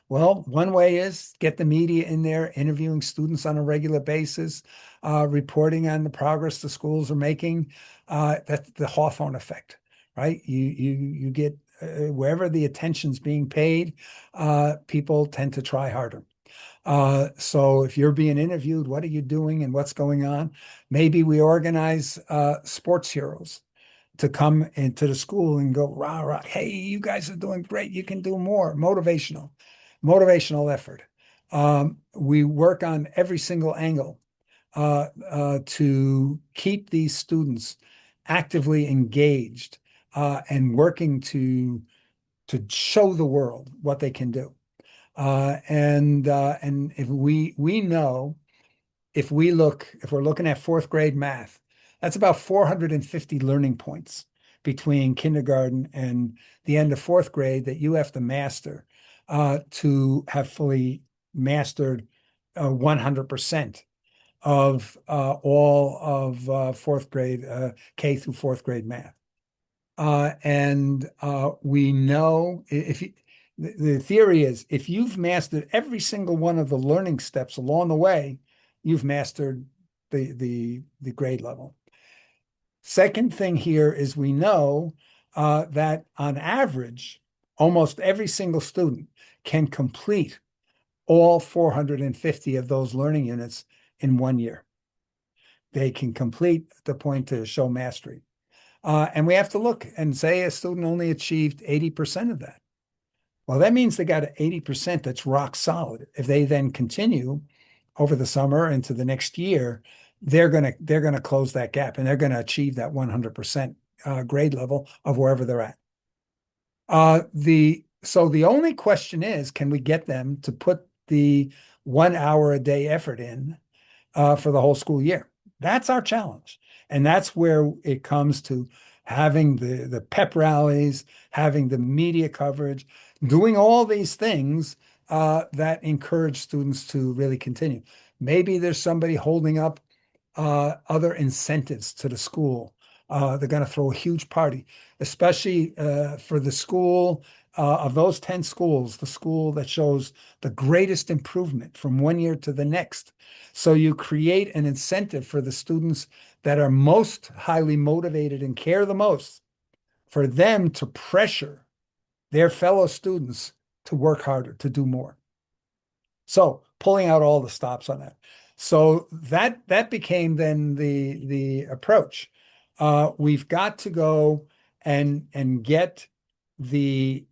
S1: Well, one way is get the media in there, interviewing students on a regular basis, reporting on the progress the schools are making. That's the Hawthorne effect, right? You get wherever the attention's being paid, people tend to try harder. So if you're being interviewed, what are you doing and what's going on? Maybe we organize sports heroes to come into the school and go, rah, rah, hey, you guys are doing great. You can do more. Motivational effort. We work on every single angle to keep these students actively engaged and working to show the world what they can do. And if we know if we're looking at fourth grade math, that's about 450 learning points between kindergarten and the end of fourth grade that you have to master to have fully mastered 100% of all of fourth grade, K through fourth grade math. And we know if you, the theory is if you've mastered every single one of the learning steps along the way, you've mastered the grade level. Second thing here is we know that on average, almost every single student can complete all 450 of those learning units in 1 year. They can complete the point to show mastery. And we have to look and say a student only achieved 80% of that. Well, that means they got 80% that's rock solid. If they then continue over the summer into the next year, they're gonna close that gap and they're gonna achieve that 100% grade level of wherever they're at. So the only question is, can we get them to put the 1 hour a day effort in for the whole school year? That's our challenge. And that's where it comes to having the pep rallies, having the media coverage, doing all these things that encourage students to really continue. Maybe there's somebody holding up other incentives to the school. They're going to throw a huge party, especially for the school of those 10 schools, the school that shows the greatest improvement from 1 year to the next. So you create an incentive for the students that are most highly motivated and care the most for them to pressure their fellow students to work harder, to do more. So pulling out all the stops on that. So that became then the approach. We've got to go and get the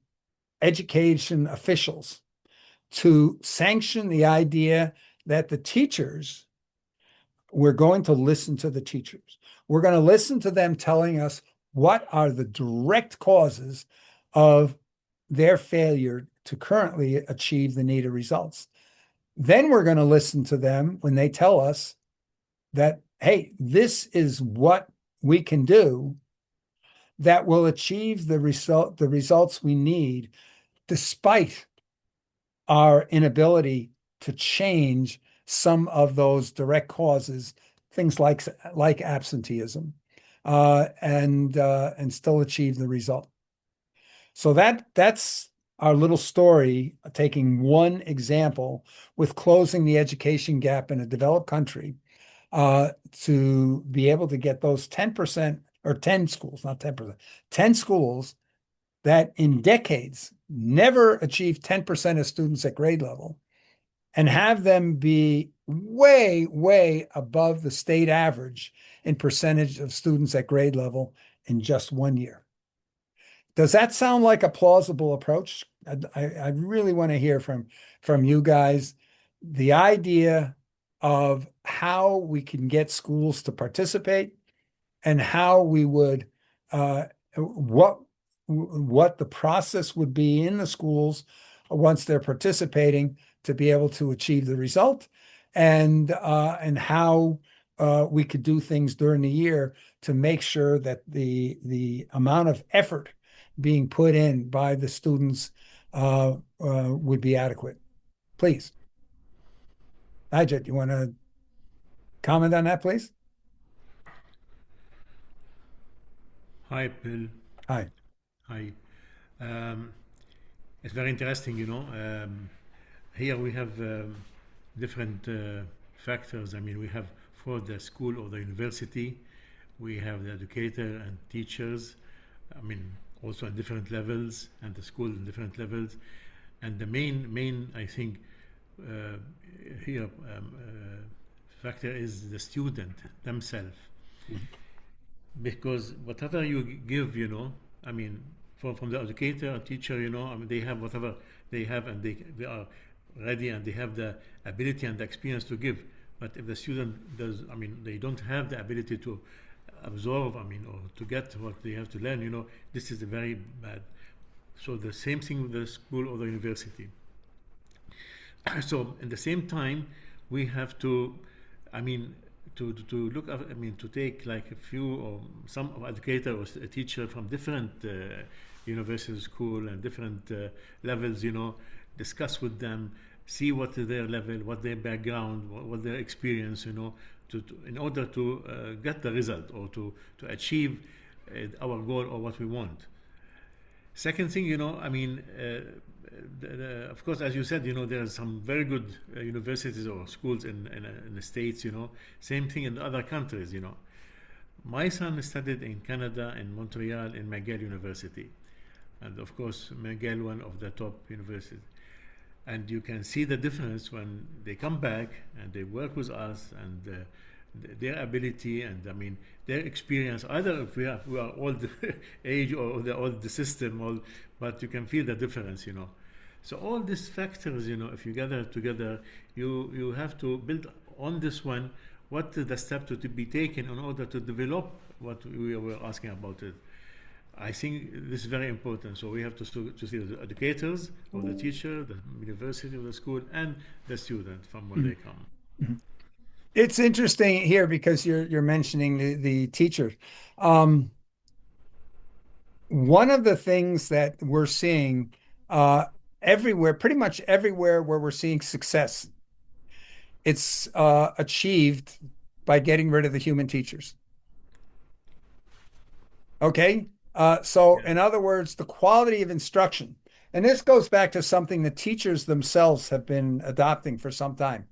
S1: education officials to sanction the idea that the teachers, we're going to listen to the teachers. We're going to listen to them telling us what are the direct causes of their failure to currently achieve the needed results. Then we're going to listen to them when they tell us that, hey, this is what we can do that will achieve the results we need, despite our inability to change some of those direct causes, things like absenteeism, and still achieve the result. So that's our little story, taking one example with closing the education gap in a developed country, to be able to get those 10% or 10 schools, not 10%, 10 schools that in decades never achieved 10% of students at grade level, and have them be way, way above the state average in percentage of students at grade level in just 1 year. Does that sound like a plausible approach? I really want to hear from you guys the idea of how we can get schools to participate, and how we would what the process would be in the schools once they're participating to be able to achieve the result, and how we could do things during the year to make sure that the amount of effort being put in by the students would be adequate. Please, Ajit, you want to comment on that, please?
S3: Hi, Bill.
S1: Hi.
S3: Hi. Um, it's very interesting, you know. Here we have different factors. I mean, we have for the school or the university, we have the educator and teachers. I mean, also at different levels, and the school at different levels. And the main, I think, uh, here factor is the student themselves, because whatever you give, you know, I mean, from the educator or teacher, you know, I mean, they have whatever they have, and they are ready, and they have the ability and the experience to give. But if the student does, I mean, they don't have the ability to absorb, I mean, or to get what they have to learn, you know, this is very bad. So the same thing with the school or the university. So at the same time, we have to, I mean, to look at, I mean, to take like a few or some educator or a teacher from different university, school, and different levels, you know, discuss with them, see what is their level, what their background, what their experience, you know, in order to get the result, or to achieve our goal or what we want. Second thing, you know, I mean, of course, as you said, you know, there are some very good universities or schools in the States, you know. Same thing in the other countries, you know. My son studied in Canada, in Montreal, in McGill University. And of course, McGill, one of the top universities. And you can see the difference when they come back and they work with us, and their ability, and I mean their experience. Either if we are old age, or the old the system, all, but you can feel the difference, you know. So all these factors, you know, if you gather together, you have to build on this one. What is the step to be taken in order to develop what we were asking about it? I think this is very important. So we have to see the educators, or the teacher, the university, or the school, and the student from where they come.
S1: Mhm. It's interesting here because you're mentioning the teachers. Um, One of the things that we're seeing uh, everywhere, pretty much everywhere where we're seeing success, it's achieved by getting rid of the human teachers. Okay. So,
S3: Yeah.
S1: in other words, the quality of instruction, and this goes back to something the teachers themselves have been adopting for some time.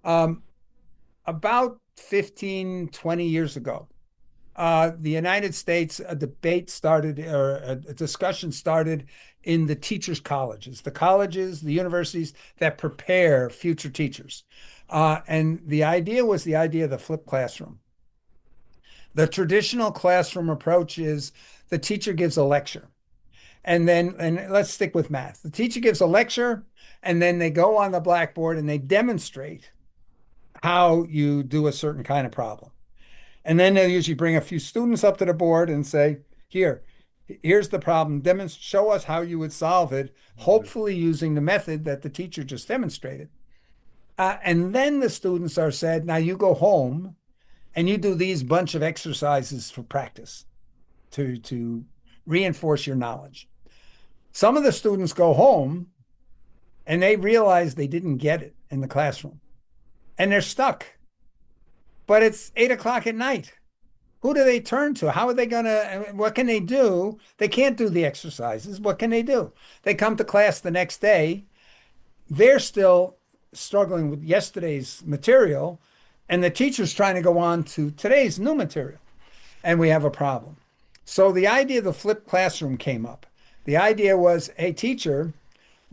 S1: Um, about 15, 20 years ago, the United States, a debate started, or a discussion started in the teachers' colleges, the universities that prepare future teachers. And the idea was the idea of the flipped classroom. The traditional classroom approach is the teacher gives a lecture. And let's stick with math. The teacher gives a lecture, and then they go on the blackboard and they demonstrate. how you do a certain kind of problem. And then they'll usually bring a few students up to the board and say, here, here's the problem. Show us how you would solve it, hopefully using the method that the teacher just demonstrated. And then the students are said, now you go home and you do these bunch of exercises for practice to reinforce your knowledge. Some of the students go home and they realize they didn't get it in the classroom and they're stuck. But it's 8 o'clock at night. Who do they turn to? How are they going to, what can they do? They can't do the exercises. What can they do? They come to class the next day. They're still struggling with yesterday's material, and the teacher's trying to go on to today's new material. And we have a problem. So the idea of the flipped classroom came up. The idea was, hey, teacher,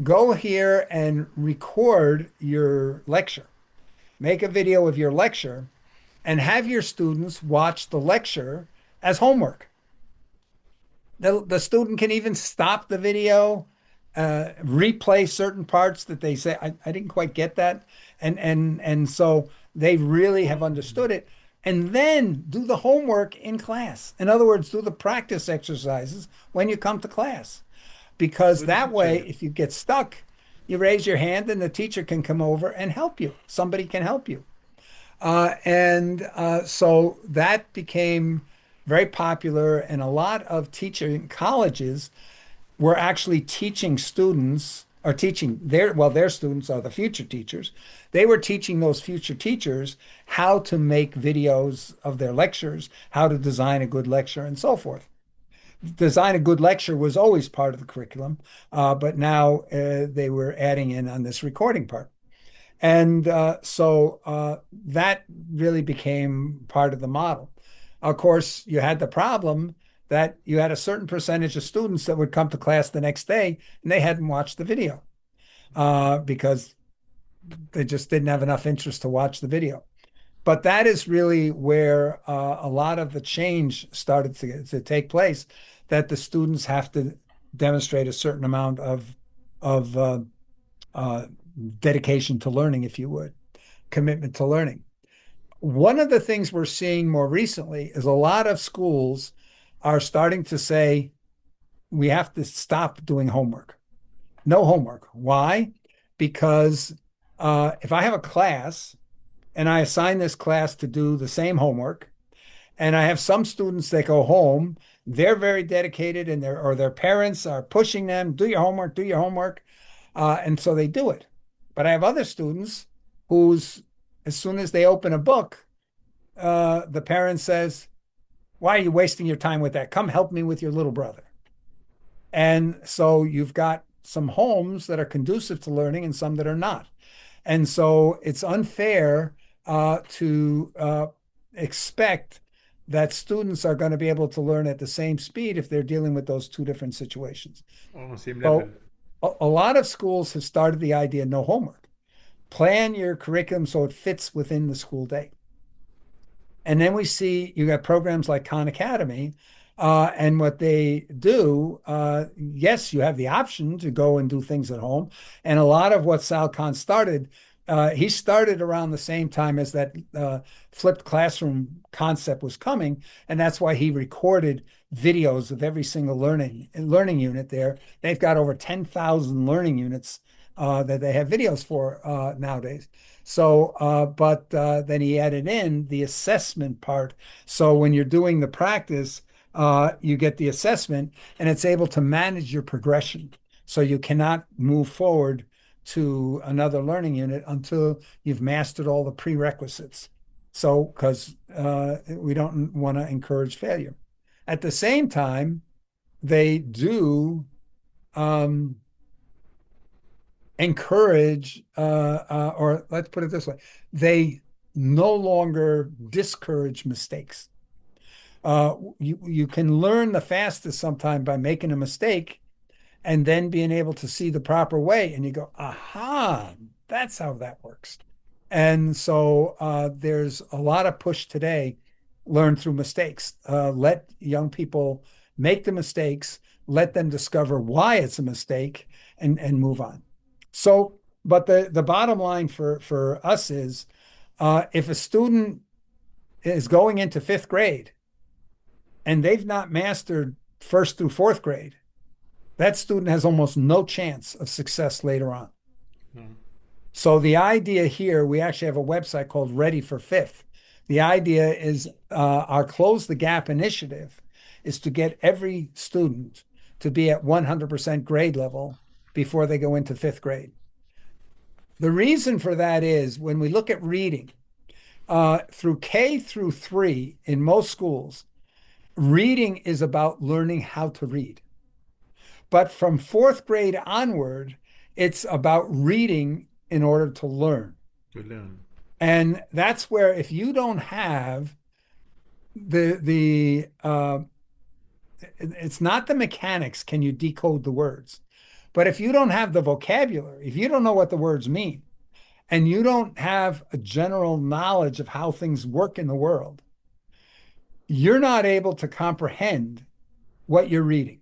S1: go here and record your lecture. Make a video of your lecture and have your students watch the lecture as homework. The student can even stop the video, replay certain parts that they say, I didn't quite get that. And so they really have understood it. And then do the homework in class. In other words, do the practice exercises when you come to class. Because
S3: With the
S1: that way,
S3: teacher.
S1: if you get stuck, you raise your hand and the teacher can come over and help you. Somebody can help you. And so that became very popular, and a lot of teaching colleges were actually teaching students or teaching their students are the future teachers. They were teaching those future teachers how to make videos of their lectures, how to design a good lecture, and so forth. Design a good lecture was always part of the curriculum, but now they were adding in on this recording part. And so that really became part of the model. Of course, you had the problem that you had a certain percentage of students that would come to class the next day and they hadn't watched the video because they just didn't have enough interest to watch the video. But that is really where a lot of the change started to take place, that the students have to demonstrate a certain amount of uh, dedication to learning, if you would, commitment to learning. One of the things we're seeing more recently is a lot of schools are starting to say we have to stop doing homework. No homework. Why? Because if I have a class and I assign this class to do the same homework, and I have some students that go home, they're very dedicated, and their parents are pushing them, do your homework, do your homework. And so they do it. But I have other students whose, as soon as they open a book, the parent says, why are you wasting your time with that? Come help me with your little brother. And so you've got some homes that are conducive to learning and some that are not. And so it's unfair to expect that students are going to be able to learn at the same speed if they're dealing with those two different situations.
S3: On the same level.
S1: So a lot of schools have started the idea no homework. Plan your curriculum so it fits within the school day. And then we see you got programs like Khan Academy, and what they do, yes, you have the option to go and do things at home. And a lot of what Sal Khan started, he started around the same time as that flipped classroom concept was coming, and that's why he recorded videos of every single learning unit there. They've got over 10,000 learning units that they have videos for nowadays. So, but then he added in the assessment part. So when you're doing the practice, you get the assessment and it's able to manage your progression. So you cannot move forward to another learning unit until you've mastered all the prerequisites. So, because we don't want to encourage failure. At the same time, they do encourage, or let's put it this way, they no longer discourage mistakes. You can learn the fastest sometime by making a mistake and then being able to see the proper way. And you go, aha, that's how that works. And so there's a lot of push today, learn through mistakes. Let young people make the mistakes, let them discover why it's a mistake and move on. So, but the bottom line for us is If a student is going into fifth grade and they've not mastered first through fourth grade, that student has almost no chance of success later on.
S3: No.
S1: So the idea here, we actually have a website called Ready for Fifth. The idea is our Close the Gap initiative is to get every student to be at 100% grade level before they go into fifth grade. The reason for that is when we look at reading, through K through 3 in most schools, reading is about learning how to read. But from fourth grade onward, it's about reading in order to learn.
S3: To learn.
S1: And that's where if you don't have the it's not the mechanics, can you decode the words? But if you don't have the vocabulary, if you don't know what the words mean, and you don't have a general knowledge of how things work in the world, you're not able to comprehend what you're reading.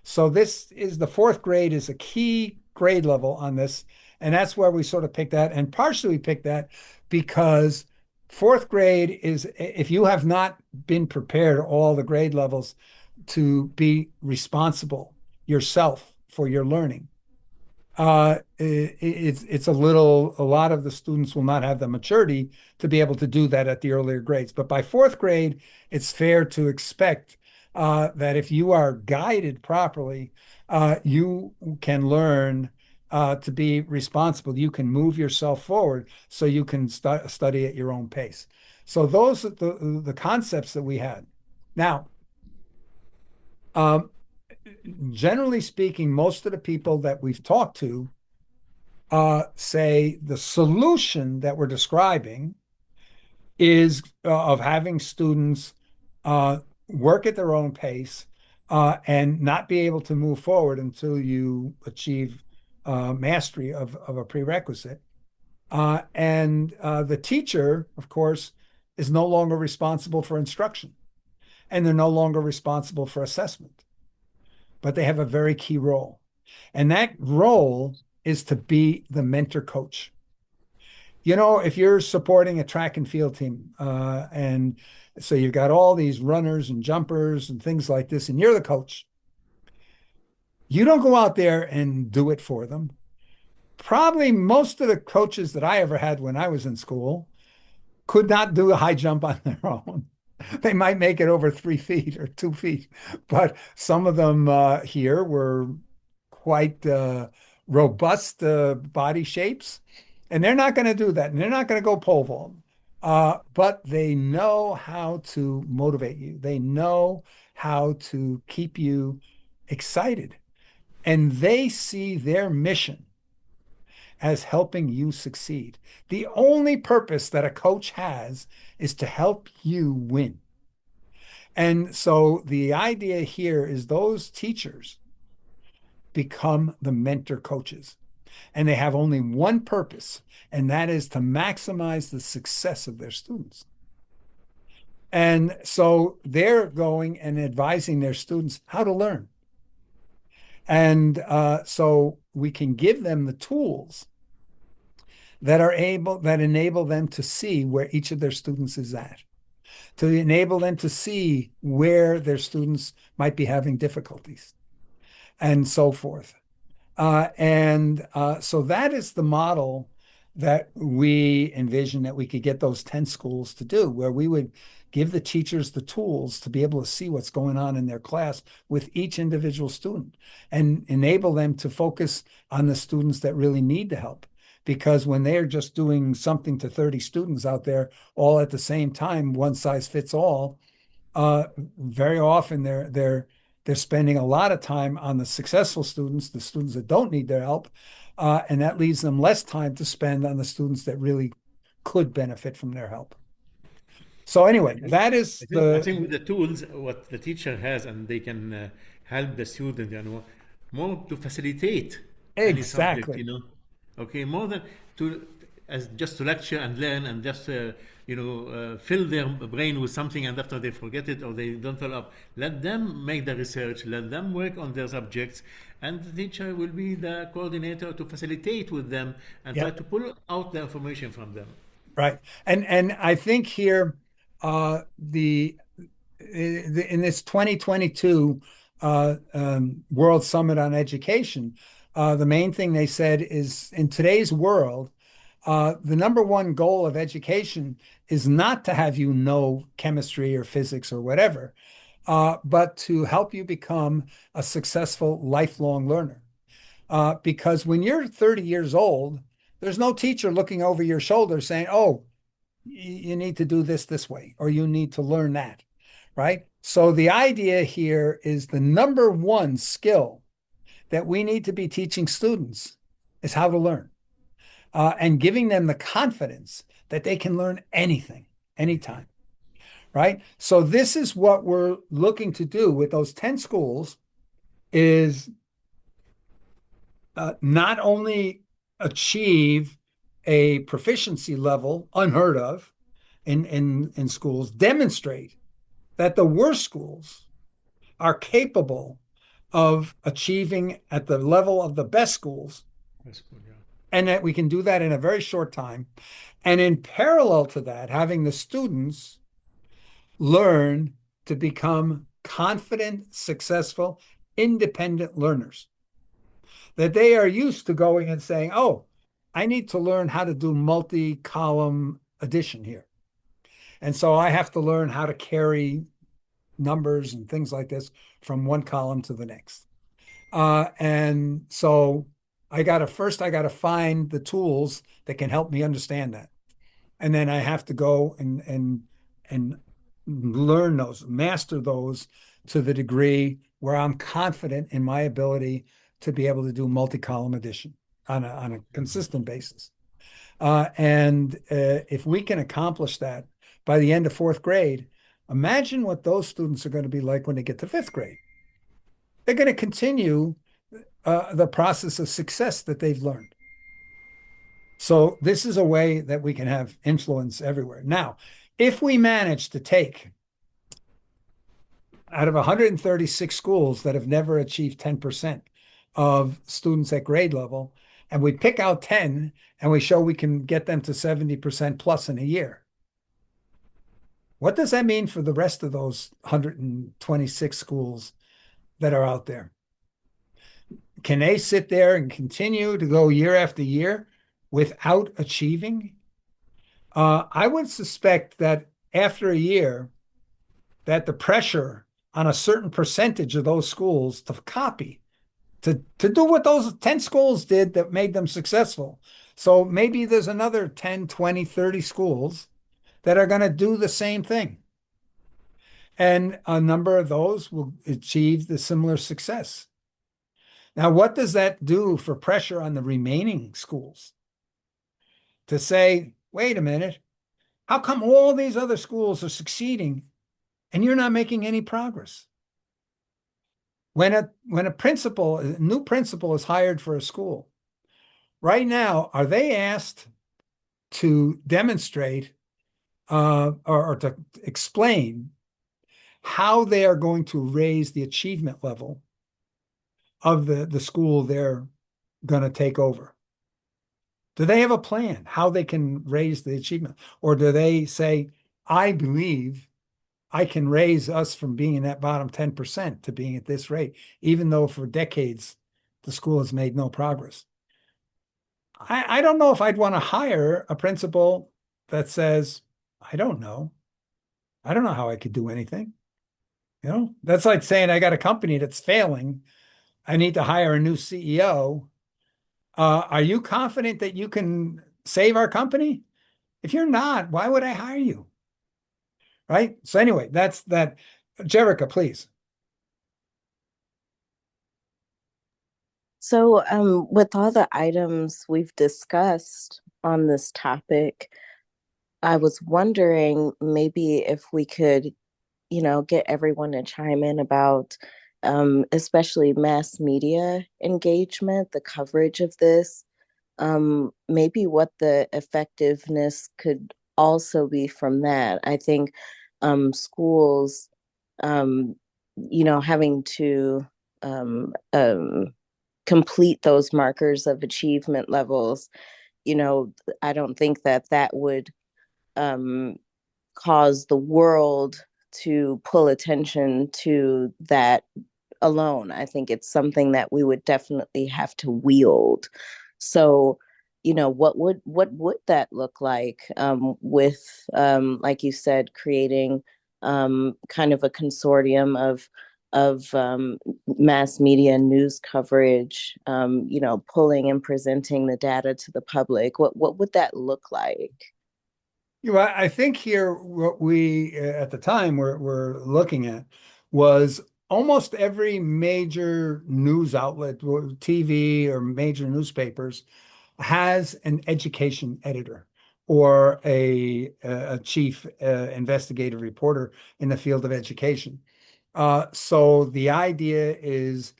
S1: So this is the fourth grade is a key grade level on this. And that's where we sort of picked that. And partially we picked that because fourth grade is, if you have not been prepared all the grade levels to be responsible yourself for your learning, it's a lot of the students will not have the maturity to be able to do that at the earlier grades. But by fourth grade, it's fair to expect that if you are guided properly, you can learn to be responsible. You can move yourself forward so you can study at your own pace. So those are the concepts that we had. Now, um, generally speaking, most of the people that we've talked to say the solution that we're describing is of having students work at their own pace and not be able to move forward until you achieve mastery of a prerequisite. And the teacher, of course, is no longer responsible for instruction, and they're no longer responsible for assessment, but they have a very key role. And that role is to be the mentor coach. You know, if you're supporting a track and field team, and so you've got all these runners and jumpers and things like this, and you're the coach, you don't go out there and do it for them. Probably most of the coaches that I ever had when I was in school could not do a high jump on their own. They might make it over 3 feet or 2 feet, but some of them here were quite robust body shapes, and they're not going to do that, and they're not going to go pole vault. But they know how to motivate you. They know how to keep you excited, and they see their mission as helping you succeed. The only purpose that a coach has is to help you win. And so the idea here is those teachers become the mentor coaches, and they have only one purpose, and that is to maximize the success of their students. And so they're going and advising their students how to learn. And so we can give them the tools that enable them to see where each of their students is at, to enable them to see where their students might be having difficulties, and so forth. So that is the model that we envision that we could get those 10 schools to do, where we would give the teachers the tools to be able to see what's going on in their class with each individual student and enable them to focus on the students that really need the help. Because when they're just doing something to 30 students out there all at the same time, one size fits all, very often they're spending a lot of time on the successful students, the students that don't need their help, and that leaves them less time to spend on the students that really could benefit from their help. So anyway, that is
S3: I think with the tools, what the teacher has, and they can help the student, more to facilitate any subject,
S1: exactly.
S3: Okay, more than to as just to lecture and learn and just fill their brain with something, and after they forget it or they don't follow up. Let them make the research. Let them work on their subjects, and the teacher will be the coordinator to facilitate with them and try
S1: Yep.
S3: to pull out the information from them.
S1: Right. And I think here in this 2022 World Summit on Education, the main thing they said is in today's world, the number one goal of education is not to have you know chemistry or physics or whatever, but to help you become a successful lifelong learner. Because when you're 30 years old, there's no teacher looking over your shoulder saying, oh, you need to do this way, or you need to learn that, right? So the idea here is the number one skill that we need to be teaching students is how to learn, and giving them the confidence that they can learn anything, anytime, right? So this is what we're looking to do with those 10 schools is not only achieve a proficiency level unheard of in schools, demonstrate that the worst schools are capable of achieving at the level of the best schools,
S3: That's good, yeah.
S1: and that we can do that in a very short time. And in parallel to that, having the students learn to become confident, successful, independent learners, that they are used to going and saying, oh, I need to learn how to do multi-column addition here. And so I have to learn how to carry numbers and things like this from one column to the next. And so I got to find the tools that can help me understand that. And then I have to go and learn those, master those to the degree where I'm confident in my ability to be able to do multi-column addition on a consistent basis. And if we can accomplish that by the end of fourth grade, imagine what those students are going to be like when they get to fifth grade. They're going to continue the process of success that they've learned. So this is a way that we can have influence everywhere. Now, if we manage to take out of 136 schools that have never achieved 10% of students at grade level, and we pick out 10 and we show we can get them to 70% plus in a year, what does that mean for the rest of those 126 schools that are out there? Can they sit there and continue to go year after year without achieving? I would suspect that after a year, that the pressure on a certain percentage of those schools to copy, to do what those 10 schools did that made them successful. So maybe there's another 10, 20, 30 schools that are going to do the same thing. And a number of those will achieve the similar success. Now, what does that do for pressure on the remaining schools? To say, wait a minute, how come all these other schools are succeeding and you're not making any progress? When a new principal is hired for a school, right now, are they asked to demonstrate or to explain how they are going to raise the achievement level of the school they're going to take over? Do they have a plan how they can raise the achievement? Or do they say, I believe I can raise us from being in that bottom 10% to being at this rate, even though for decades the school has made no progress? I don't know if I'd want to hire a principal that says, I don't know. I don't know how I could do anything. You know, that's like saying I got a company that's failing. I need to hire a new CEO. Are you confident that you can save our company? If you're not, why would I hire you? Right? So anyway, that's that. Jerica, please.
S4: So, with all the items we've discussed on this topic, I was wondering maybe if we could, get everyone to chime in about, especially mass media engagement, the coverage of this, maybe what the effectiveness could also be from that. I think schools, um, having to um, um, complete those markers of achievement levels, I don't think that would um, cause the world to pull attention to that alone. I think it's something that we would definitely have to wield. So, what would that look like, with, like you said, creating kind of a consortium of mass media and news coverage, pulling and presenting the data to the public. What would that look like?
S1: I think here what we at the time were looking at was almost every major news outlet, TV or major newspapers, has an education editor or a chief investigative reporter in the field of education. So the idea is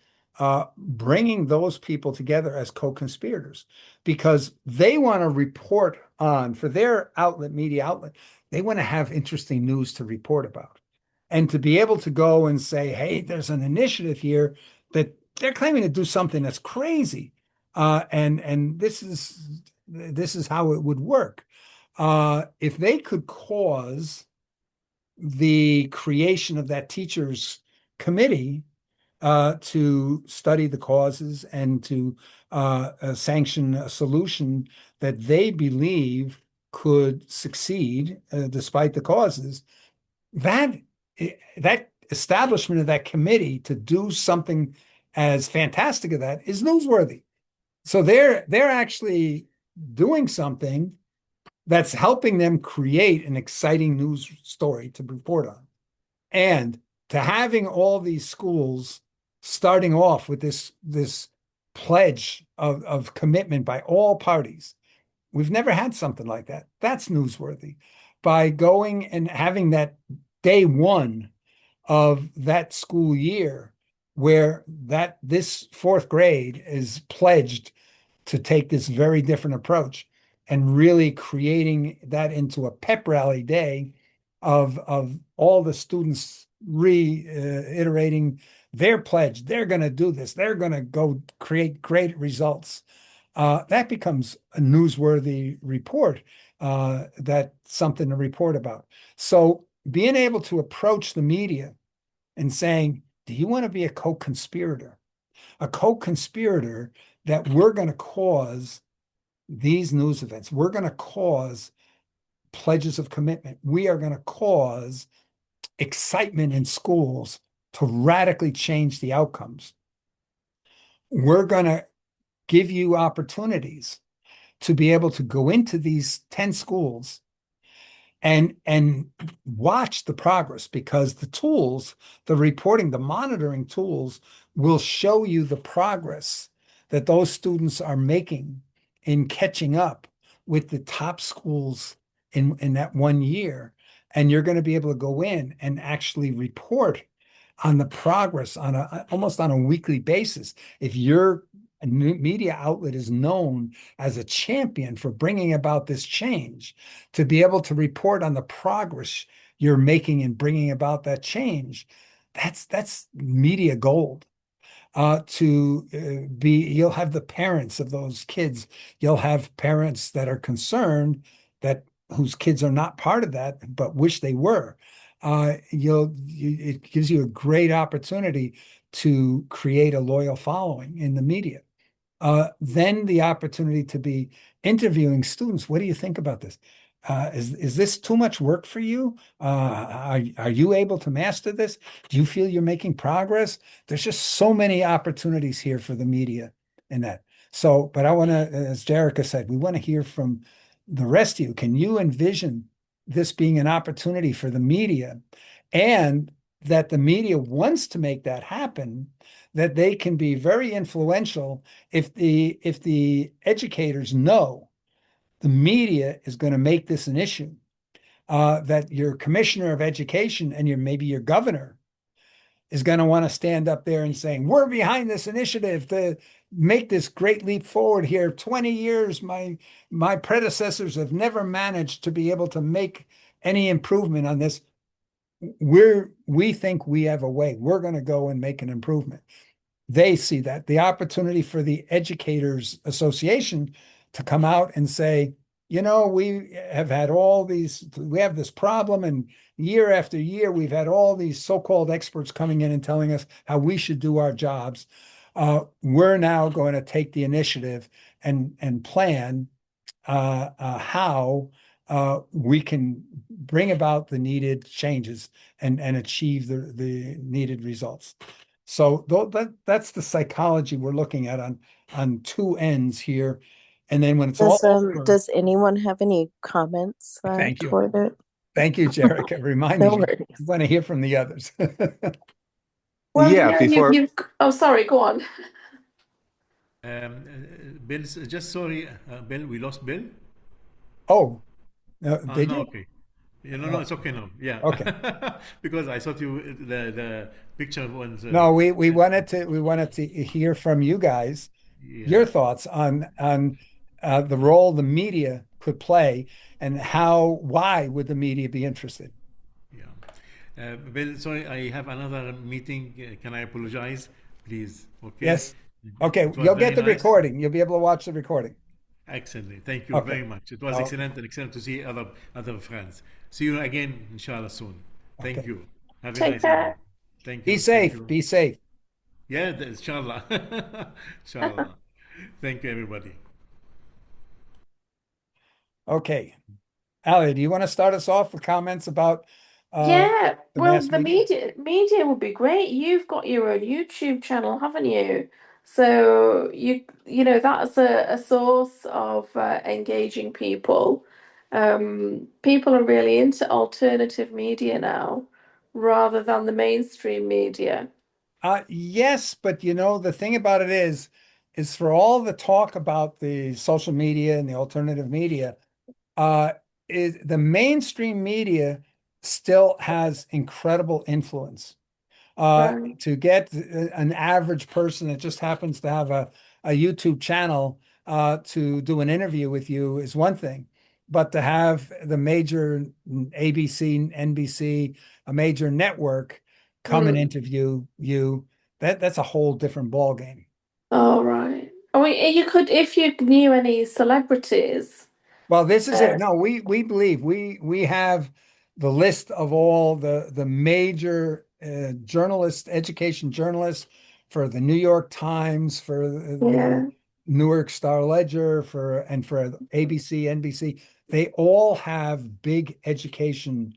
S1: bringing those people together as co-conspirators because they want to report on, for their outlet, media outlet, they want to have interesting news to report about. And to be able to go and say, hey, there's an initiative here that they're claiming to do something that's crazy. And this is how it would work. If they could cause the creation of that teachers committee to study the causes and to sanction a solution that they believe could succeed despite the causes. That that establishment of that committee to do something as fantastic as that is newsworthy. So they're actually doing something that's helping them create an exciting news story to report on. And to having all these schools starting off with this pledge of commitment by all parties. We've never had something like that. That's newsworthy. By going and having that day one of that school year where this fourth grade is pledged to take this very different approach and really creating that into a pep rally day of all the students reiterating their pledge. They're going to do this. They're going to go create great results. That becomes a newsworthy report. That's something to report about. So being able to approach the media and saying, do you want to be a co-conspirator? A co-conspirator that we're going to cause these news events. We're going to cause pledges of commitment. We are going to cause excitement in schools to radically change the outcomes. We're going to give you opportunities to be able to go into these 10 schools and watch the progress because the tools, the reporting, the monitoring tools will show you the progress that those students are making in catching up with the top schools in that one year. And you're going to be able to go in and actually report on the progress on almost on a weekly basis. If your media outlet is known as a champion for bringing about this change, to be able to report on the progress you're making in bringing about that change, that's media gold. You'll have the parents of those kids. You'll have parents that are concerned that whose kids are not part of that, but wish they were. It gives you a great opportunity to create a loyal following in the media. Then the opportunity to be interviewing students. What do you think about this? Is this too much work for you? Are you able to master this? Do you feel you're making progress? There's just so many opportunities here for the media in that. So, but I want to, as Jerica said, we want to hear from the rest of you. Can you envision this being an opportunity for the media and that the media wants to make that happen, that they can be very influential if the educators know the media is going to make this an issue, that your commissioner of education and maybe your governor is going to want to stand up there and saying, we're behind this initiative to make this great leap forward here. 20 years, my predecessors have never managed to be able to make any improvement on this. We think we have a way. We're going to go and make an improvement. They see that the opportunity for the Educators Association to come out and say, we have had we have this problem, and year after year, we've had all these so-called experts coming in and telling us how we should do our jobs. We're now going to take the initiative and plan how we can bring about the needed changes and achieve the needed results. So that's the psychology we're looking at on two ends here. And then when it's all over,
S4: Does anyone have any comments
S1: thank you.
S4: toward it?
S1: Thank you, Jerica. Reminding
S4: No
S1: me.
S4: worries.
S1: I want to hear from the others.
S5: Well,
S6: Yeah, before
S5: oh, sorry, go on.
S3: Bill, just sorry, Bill, we lost Bill.
S1: Oh, did
S3: No,
S1: you?
S3: okay. Yeah, no, it's okay now. Yeah,
S1: Okay.
S3: because I thought the picture was
S1: No, we wanted to hear from you guys
S3: yeah,
S1: your thoughts on the role the media could play and why would the media be interested?
S3: yeah. Bill, sorry, I have another meeting. Can I apologize, please? Okay.
S1: Yes. Okay,
S3: It was
S1: you'll get
S3: very
S1: the
S3: nice.
S1: recording. You'll be able to watch the recording.
S3: Excellent. Thank you
S1: Okay.
S3: very much. It was
S1: Okay.
S3: excellent and excellent to see other friends. See you again, inshallah, soon. Thank
S1: Okay.
S3: you. Have a
S5: Take
S3: nice evening.
S5: care.
S3: Thank
S1: Be
S3: you. Thank
S1: safe.
S3: you.
S1: Be safe.
S3: Yeah, inshallah. Inshallah. Thank you, everybody.
S1: Okay. Ali, do you want to start us off with comments about
S5: Yeah,
S1: the
S5: well,
S1: mass
S5: the
S1: media?
S5: media would be great. You've got your own YouTube channel, haven't you? So that's a source of engaging people. People are really into alternative media now, rather than the mainstream media.
S1: Yes, but the thing about it is for all the talk about the social media and the alternative media, uh, is the mainstream media still has incredible influence.
S5: Right.
S1: To get an average person that just happens to have a YouTube channel to do an interview with you is one thing, but to have the major ABC, NBC, a major network come and
S5: Mm.
S1: interview you, that's a whole different ball game.
S5: All right. I mean, you could, if you knew any celebrities.
S1: Well, this is it.
S5: Uh,
S1: No, we believe we have the list of all the major journalists, education journalists for the New York Times, for the
S5: yeah.
S1: Newark Star Ledger, for ABC, NBC. They all have big education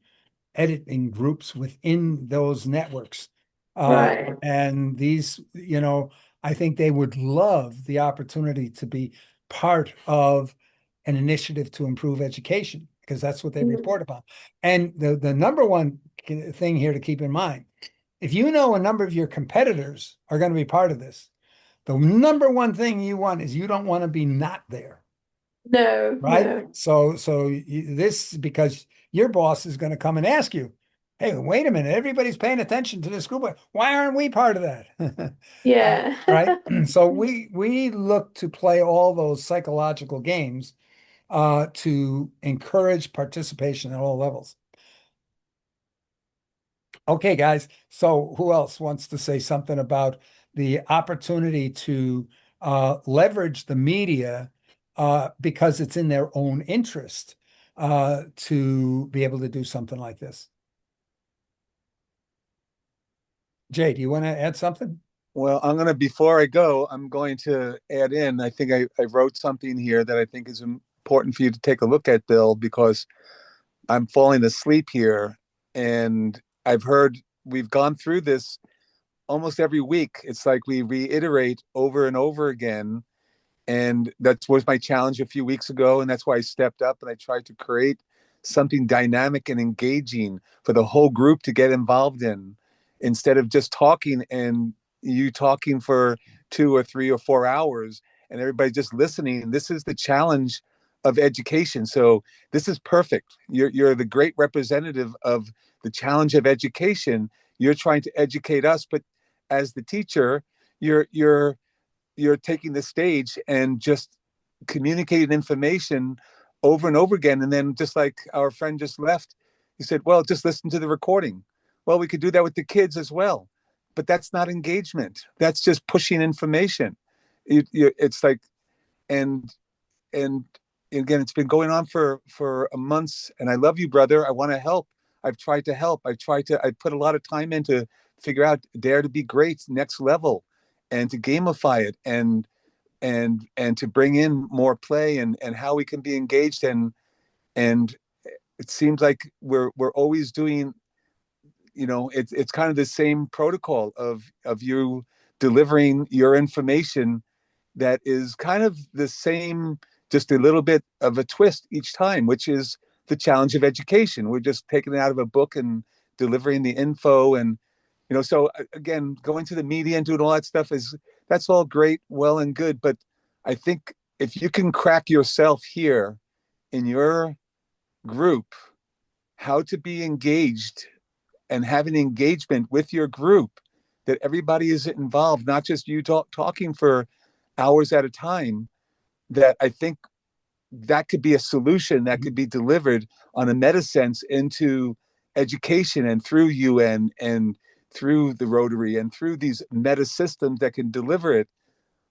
S1: editing groups within those networks.
S5: Right.
S1: And these, I think they would love the opportunity to be part of an initiative to improve education because that's what they
S5: Mm.
S1: report about. And the number one thing here to keep in mind, if you know a number of your competitors are going to be part of this, the number one thing you want is you don't want to be not there.
S5: No,
S1: Right.
S5: no.
S1: So this because your boss is going to come and ask you, hey, wait a minute, everybody's paying attention to this group. Why aren't we part of that?
S5: Yeah.
S1: Right. So we look to play all those psychological games to encourage participation at all levels. Okay, guys. So who else wants to say something about the opportunity to leverage the media because it's in their own interest to be able to do something like this? Jay, do you want to add something?
S6: Well, before I go, I'm going to add in, I think I wrote something here that I think is important for you to take a look at, Bill, because I'm falling asleep here. And we've gone through this almost every week. It's like we reiterate over and over again. And that was my challenge a few weeks ago. And that's why I stepped up and I tried to create something dynamic and engaging for the whole group to get involved in instead of just talking and you talking for 2 or 3 or 4 hours and everybody just listening. This is the challenge of education. So this is perfect. You're the great representative of the challenge of education. You're trying to educate us, but as the teacher, you're taking the stage and just communicating information over and over again. And then just like our friend just left, he said, well, just listen to the recording. Well, we could do that with the kids as well. But that's not engagement. That's just pushing information. It's like, and and again, it's been going on for months, and I love you, brother. I want to help. I've tried to help. I put a lot of time into figure out dare to be great next level, and to gamify it, and to bring in more play, and how we can be engaged, and it seems like we're always doing, it's kind of the same protocol of you delivering your information that is kind of the same, just a little bit of a twist each time, which is the challenge of education. We're just taking it out of a book and delivering the info. And, so again, going to the media and doing all that stuff that's all great, well and good. But I think if you can crack yourself here in your group, how to be engaged and have an engagement with your group, that everybody is involved, not just you talking for hours at a time, that I think that could be a solution that could be delivered on a meta sense into education, and through UN and through the Rotary and through these meta systems that can deliver it.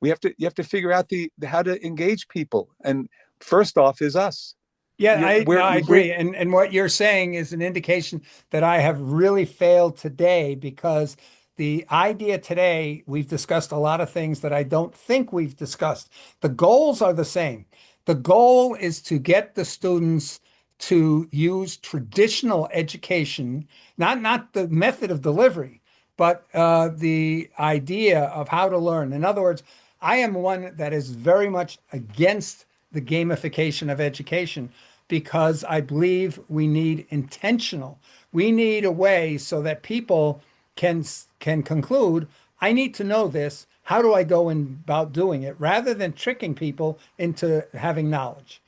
S6: You have to figure out the how to engage people. And first off is us.
S1: Yeah, no, I
S6: We're
S1: agree. And what you're saying is an indication that I have really failed today, because the idea today, we've discussed a lot of things that I don't think we've discussed. The goals are the same. The goal is to get the students to use traditional education, not the method of delivery, but the idea of how to learn. In other words, I am one that is very much against the gamification of education, because I believe we need intentional. We need a way so that people can conclude, I need to know this. How do I go about doing it, rather than tricking people into having knowledge?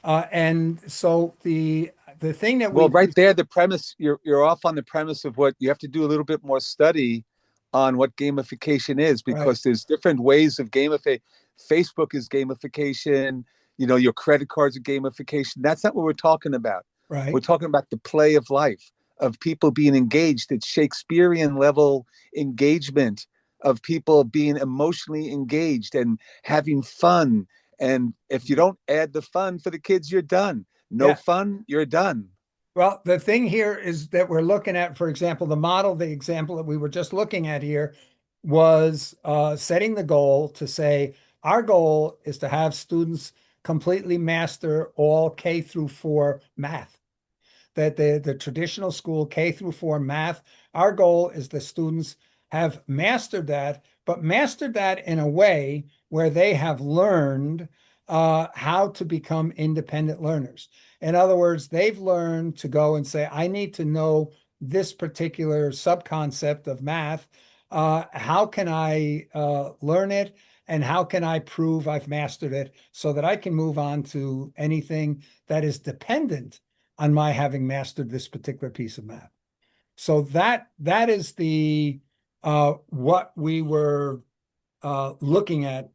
S1: And so the thing that
S6: Well,
S1: we
S6: right there, the premise, you're off on the premise of what you have to do a little bit more study on what gamification is,
S1: right,
S6: because there's different ways of gamify. Facebook is gamification, your credit cards are gamification. That's not what we're talking about. We're
S1: right.
S6: talking about the play of life, of people being engaged. It's Shakespearean level engagement, of people being emotionally engaged and having fun. And if you don't add the fun for the kids, you're done. No
S1: Yeah.
S6: fun, you're done.
S1: Well, the thing here is that we're looking at, for example, the example that we were just looking at here was setting the goal to say, our goal is to have students completely master all K through 4 math. That the traditional school K through 4 math, our goal is the students have mastered that, but mastered that in a way where they have learned how to become independent learners. In other words, they've learned to go and say, I need to know this particular subconcept of math. How can I learn it? And how can I prove I've mastered it so that I can move on to anything that is dependent on my having mastered this particular piece of math? So that is the what we were looking at.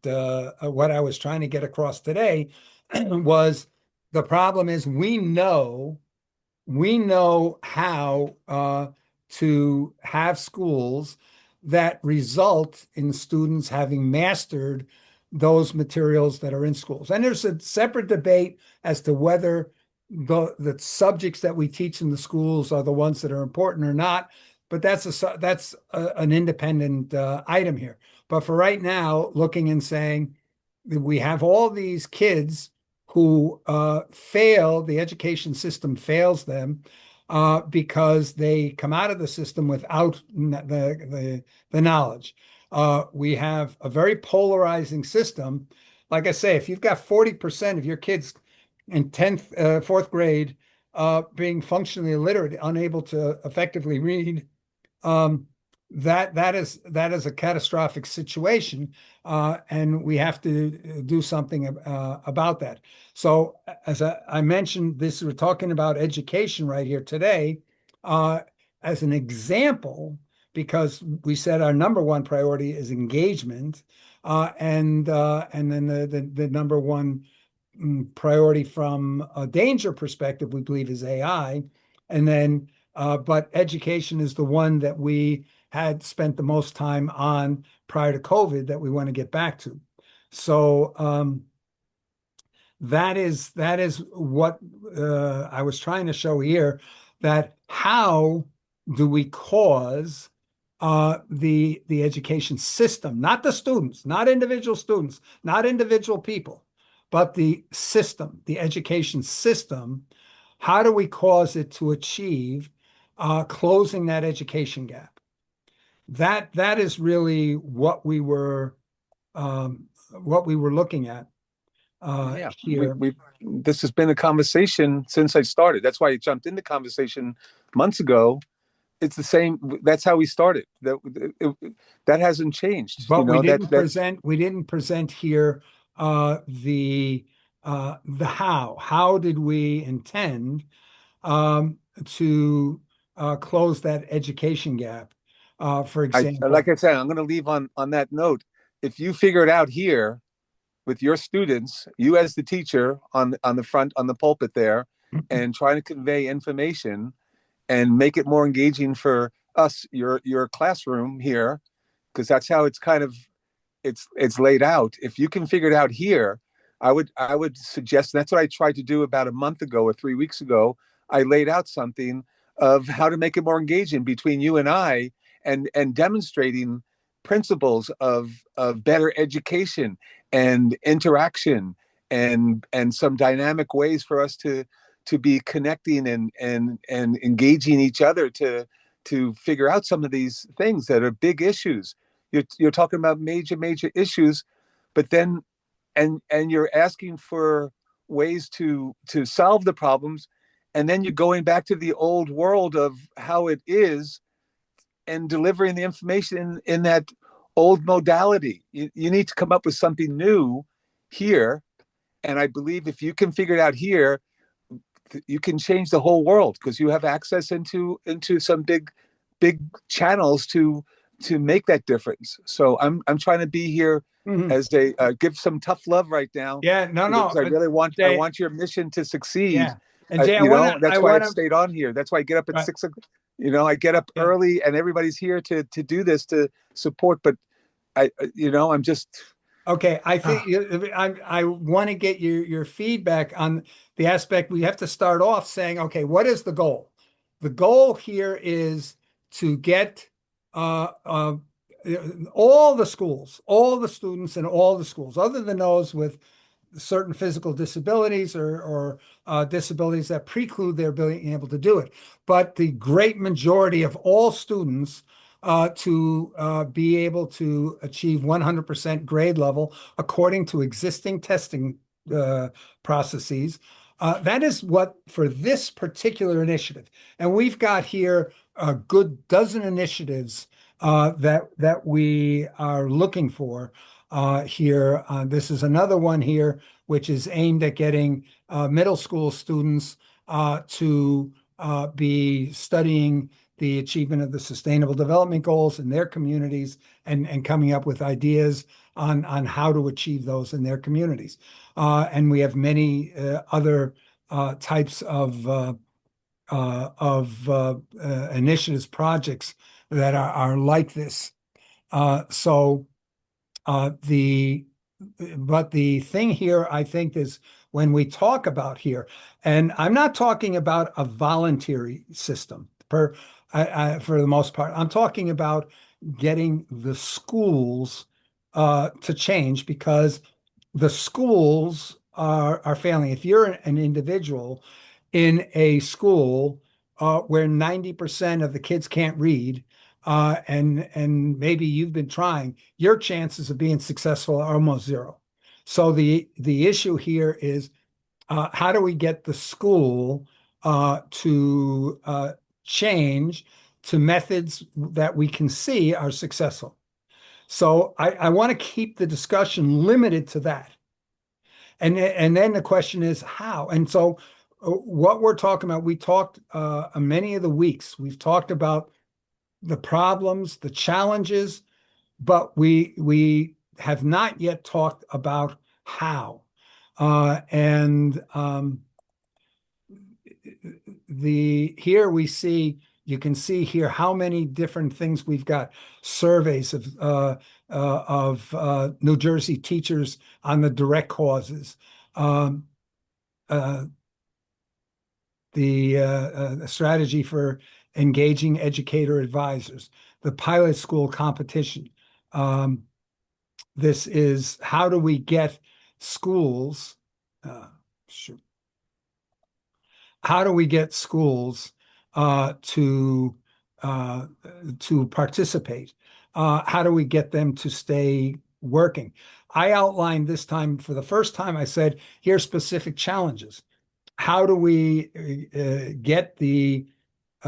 S1: What I was trying to get across today was, the problem is we know how to have schools that result in students having mastered those materials that are in schools. And there's a separate debate as to whether the subjects that we teach in the schools are the ones that are important or not. But an independent item here. But for right now, looking and saying that we have all these kids who fail, the education system fails them because they come out of the system without the knowledge. We have a very polarizing system. Like I say, if you've got 40% of your kids in 10th, fourth grade being functionally illiterate, unable to effectively read, um, that is a catastrophic situation, and we have to do something about that. So, as I mentioned, we're talking about education right here today, uh, as an example, because we said our number one priority is engagement, and then the number one priority from a danger perspective, we believe, is AI. And then, but education is the one that we had spent the most time on prior to COVID that we want to get back to. So that is what I was trying to show here, that how do we cause the education system, not the students, not individual students, not individual people, but the system, the education system, how do we cause it to achieve closing that education gap? That is really what we were looking at
S6: Yeah,
S1: here.
S6: we this has been a conversation since I started. That's why I jumped into conversation months ago. It's the same. That's how we started. That hasn't changed. You
S1: But
S6: know that
S1: we didn't present here uh, the the how. How did we intend to close that education gap? For
S6: I
S1: example,
S6: like I said, I'm going to leave on that note. If you figure it out here with your students, you as the teacher on the front on the pulpit there, and trying to convey information and make it more engaging for us, your classroom here, because that's how it's kind of it's laid out. If you can figure it out here, I would suggest, and that's what I tried to do about a month ago or 3 weeks ago. I laid out something of how to make it more engaging between you and I, and demonstrating principles of better education and interaction, and some dynamic ways for us to be connecting and engaging each other to figure out some of these things that are big issues. You're talking about major issues, but then and you're asking for ways to solve the problems, and then you're going back to the old world of how it is and delivering the information in that old modality. You need to come up with something new here, and I believe if you can figure it out here, you can change the whole world, because you have access into some big channels to make that difference. So I'm trying to be here
S1: mhm.
S6: as a give some tough love right now,
S1: Yeah, no,
S6: because
S1: no,
S6: I really want I
S1: Jay,
S6: want your mission to succeed.
S1: yeah, and Jay, I
S6: That's why I've
S1: wanna,
S6: stayed on here. That's why I get up at
S1: right,
S6: 6 o'clock. I get up
S1: yeah.
S6: early, and everybody's here to do this, to support. But I'm just
S1: Okay, I think
S6: ah,
S1: I want to get your feedback on the aspect. We have to start off saying, okay, what is the goal? The goal here is to get uh, uh, all the schools, all the students in all the schools, other than those with certain physical disabilities or disabilities that preclude their being able to do it. But the great majority of all students to be able to achieve 100% grade level according to existing testing uh, processes. That is what for this particular initiative. And we've got here a good dozen initiatives that we are looking for here. This is another one here, which is aimed at getting middle school students to be studying the achievement of the Sustainable Development Goals in their communities, and coming up with ideas on how to achieve those in their communities. And we have many other types of initiatives, projects that are like this. So the but the thing here, I think, is when we talk about here, and I'm not talking about a voluntary system for the most part. I'm talking about getting the schools to change, because the schools are failing. If you're an individual in a school where 90% of the kids can't read, and maybe you've been trying, your chances of being successful are almost zero. So the issue here is how do we get the school to change to methods that we can see are successful? So I want to keep the discussion limited to that. And then the question is how. And so what we're talking about, we talked many of the weeks, we've talked about the problems, the challenges, but we have not yet talked about how. And the here we see you can see here how many different things we've got. Surveys of New Jersey teachers on the direct causes. strategy for engaging educator advisors, the pilot school competition. This is how do we get schools, uh, shoot, how do we get schools uh, to uh, to participate? How do we get them to stay working? I outlined this time for the first time. I said, here's specific challenges. How do we get the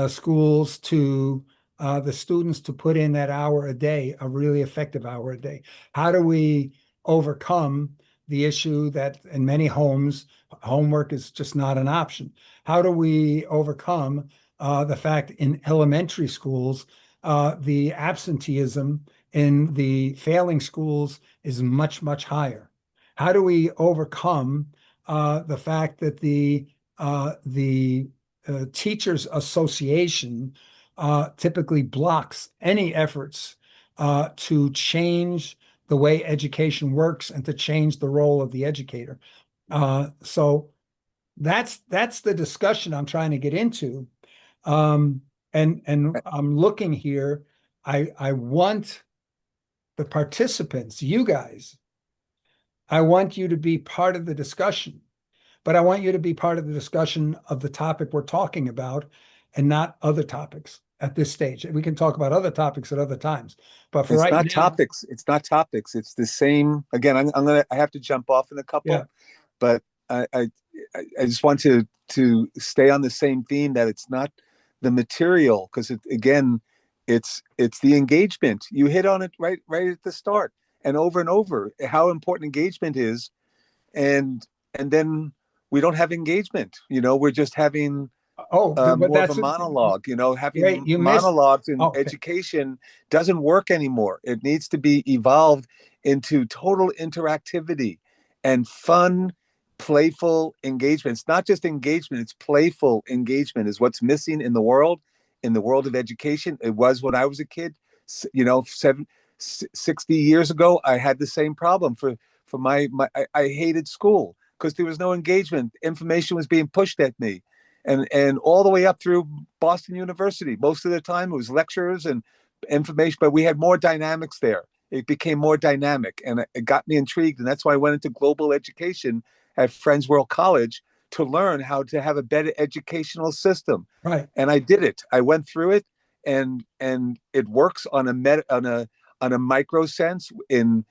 S1: schools to the students to put in that hour a day, a really effective hour a day? How do we overcome the issue that in many homes, homework is just not an option? How do we overcome the fact in elementary schools, the absenteeism in the failing schools is much, much higher? How do we overcome the fact that the Teachers Association typically blocks any efforts to change the way education works and to change the role of the educator. So that's the discussion I'm trying to get into. Um, and I'm looking here. I want the participants, you guys, I want you to be part of the discussion. But I want you to be part of the discussion of the topic we're talking about and not other topics at this stage. We can talk about other topics at other times. But for
S6: It's
S1: right
S6: not
S1: now,
S6: topics. It's not topics. It's the same. Again, I have to jump off in a
S1: yeah.
S6: couple, but I just want to stay on the same theme that it's not the material because again, it's the engagement. You hit on it right at the start and over how important engagement is, and then we don't have engagement. We're just having
S1: Oh, but
S6: more of a
S1: that's
S6: monologue.
S1: great.
S6: Having
S1: You missed.
S6: monologues in
S1: Oh, okay.
S6: education doesn't work anymore. It needs to be evolved into total interactivity and fun, playful engagement. It's not just engagement, it's playful engagement is what's missing in the world of education. It was when I was a kid, 60 years ago, I had the same problem for I hated school because there was no engagement. Information was being pushed at me and all the way up through Boston University. Most of the time it was lectures and information, but we had more dynamics there. It became more dynamic and it got me intrigued. And that's why I went into global education at Friends World College to learn how to have a better educational system.
S1: Right.
S6: And I did it. I went through it and it works on a micro sense in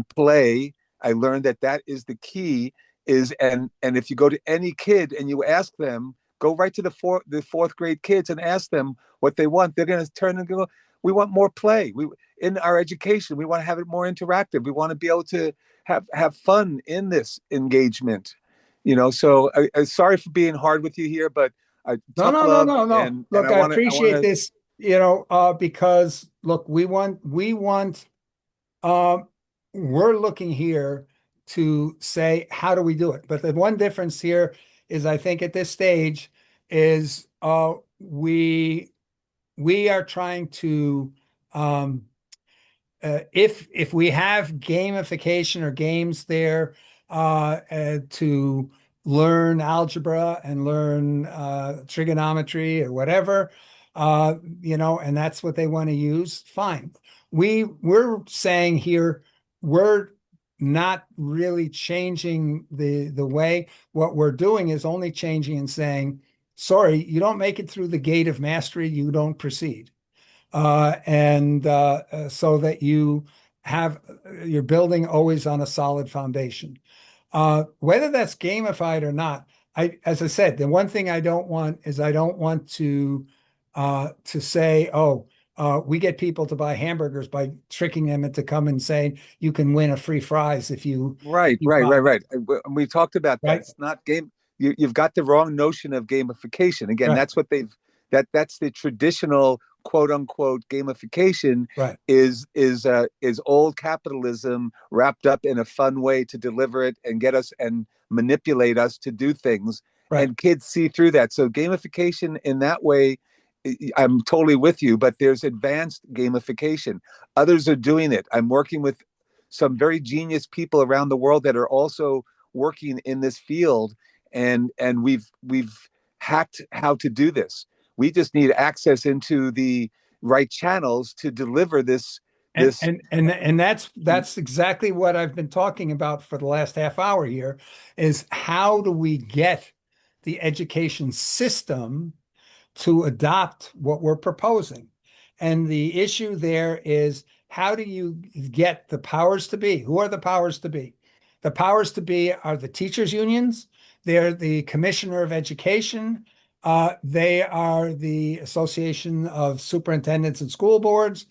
S6: play. I learned that is the key is and if you go to any kid and you ask them, go right to the fourth grade kids and ask them what they want. They're going to turn and go, we want more play. We in our education, we want to have it more interactive. We want to be able to have fun in this engagement. So I sorry for being hard with you here, but
S1: No,
S6: tough
S1: no, no,
S6: love
S1: no, no.
S6: and
S1: Look, I
S6: I want
S1: appreciate
S6: to
S1: this, because look, we want um we're looking here to say how do we do it? But the one difference here is I think at this stage is we are trying to if we have gamification or games there to learn algebra and learn trigonometry or whatever, and that's what they want to use, fine. We're saying here we're not really changing the way. What we're doing is only changing and saying, sorry, you don't make it through the gate of mastery, you don't proceed and so that you're building always on a solid foundation. Whether that's gamified or not, as I said, the one thing I don't want is I don't want to say, oh, we get people to buy hamburgers by tricking them into come and saying you can win a free fries if
S6: right,
S1: you
S6: right,
S1: buy
S6: right,
S1: this,
S6: right. We talked about that.
S1: right?
S6: It's not game. You've got the wrong notion of gamification. Again,
S1: Right,
S6: that's what that's the traditional quote unquote gamification
S1: right,
S6: is old capitalism wrapped up in a fun way to deliver it and get us and manipulate us to do things.
S1: right,
S6: And kids see through that. So gamification in that way, I'm totally with you, but there's advanced gamification. Others are doing it. I'm working with some very genius people around the world that are also working in this field. and we've hacked how to do this. We just need access into the right channels to deliver this.
S1: And that's exactly what I've been talking about for the last half hour here is how do we get the education system to adopt what we're proposing? And the issue there is how do you get the powers to be? Who are the powers to be? The powers to be are the teachers' unions, they're the commissioner of education, they are the Association of Superintendents and School Boards.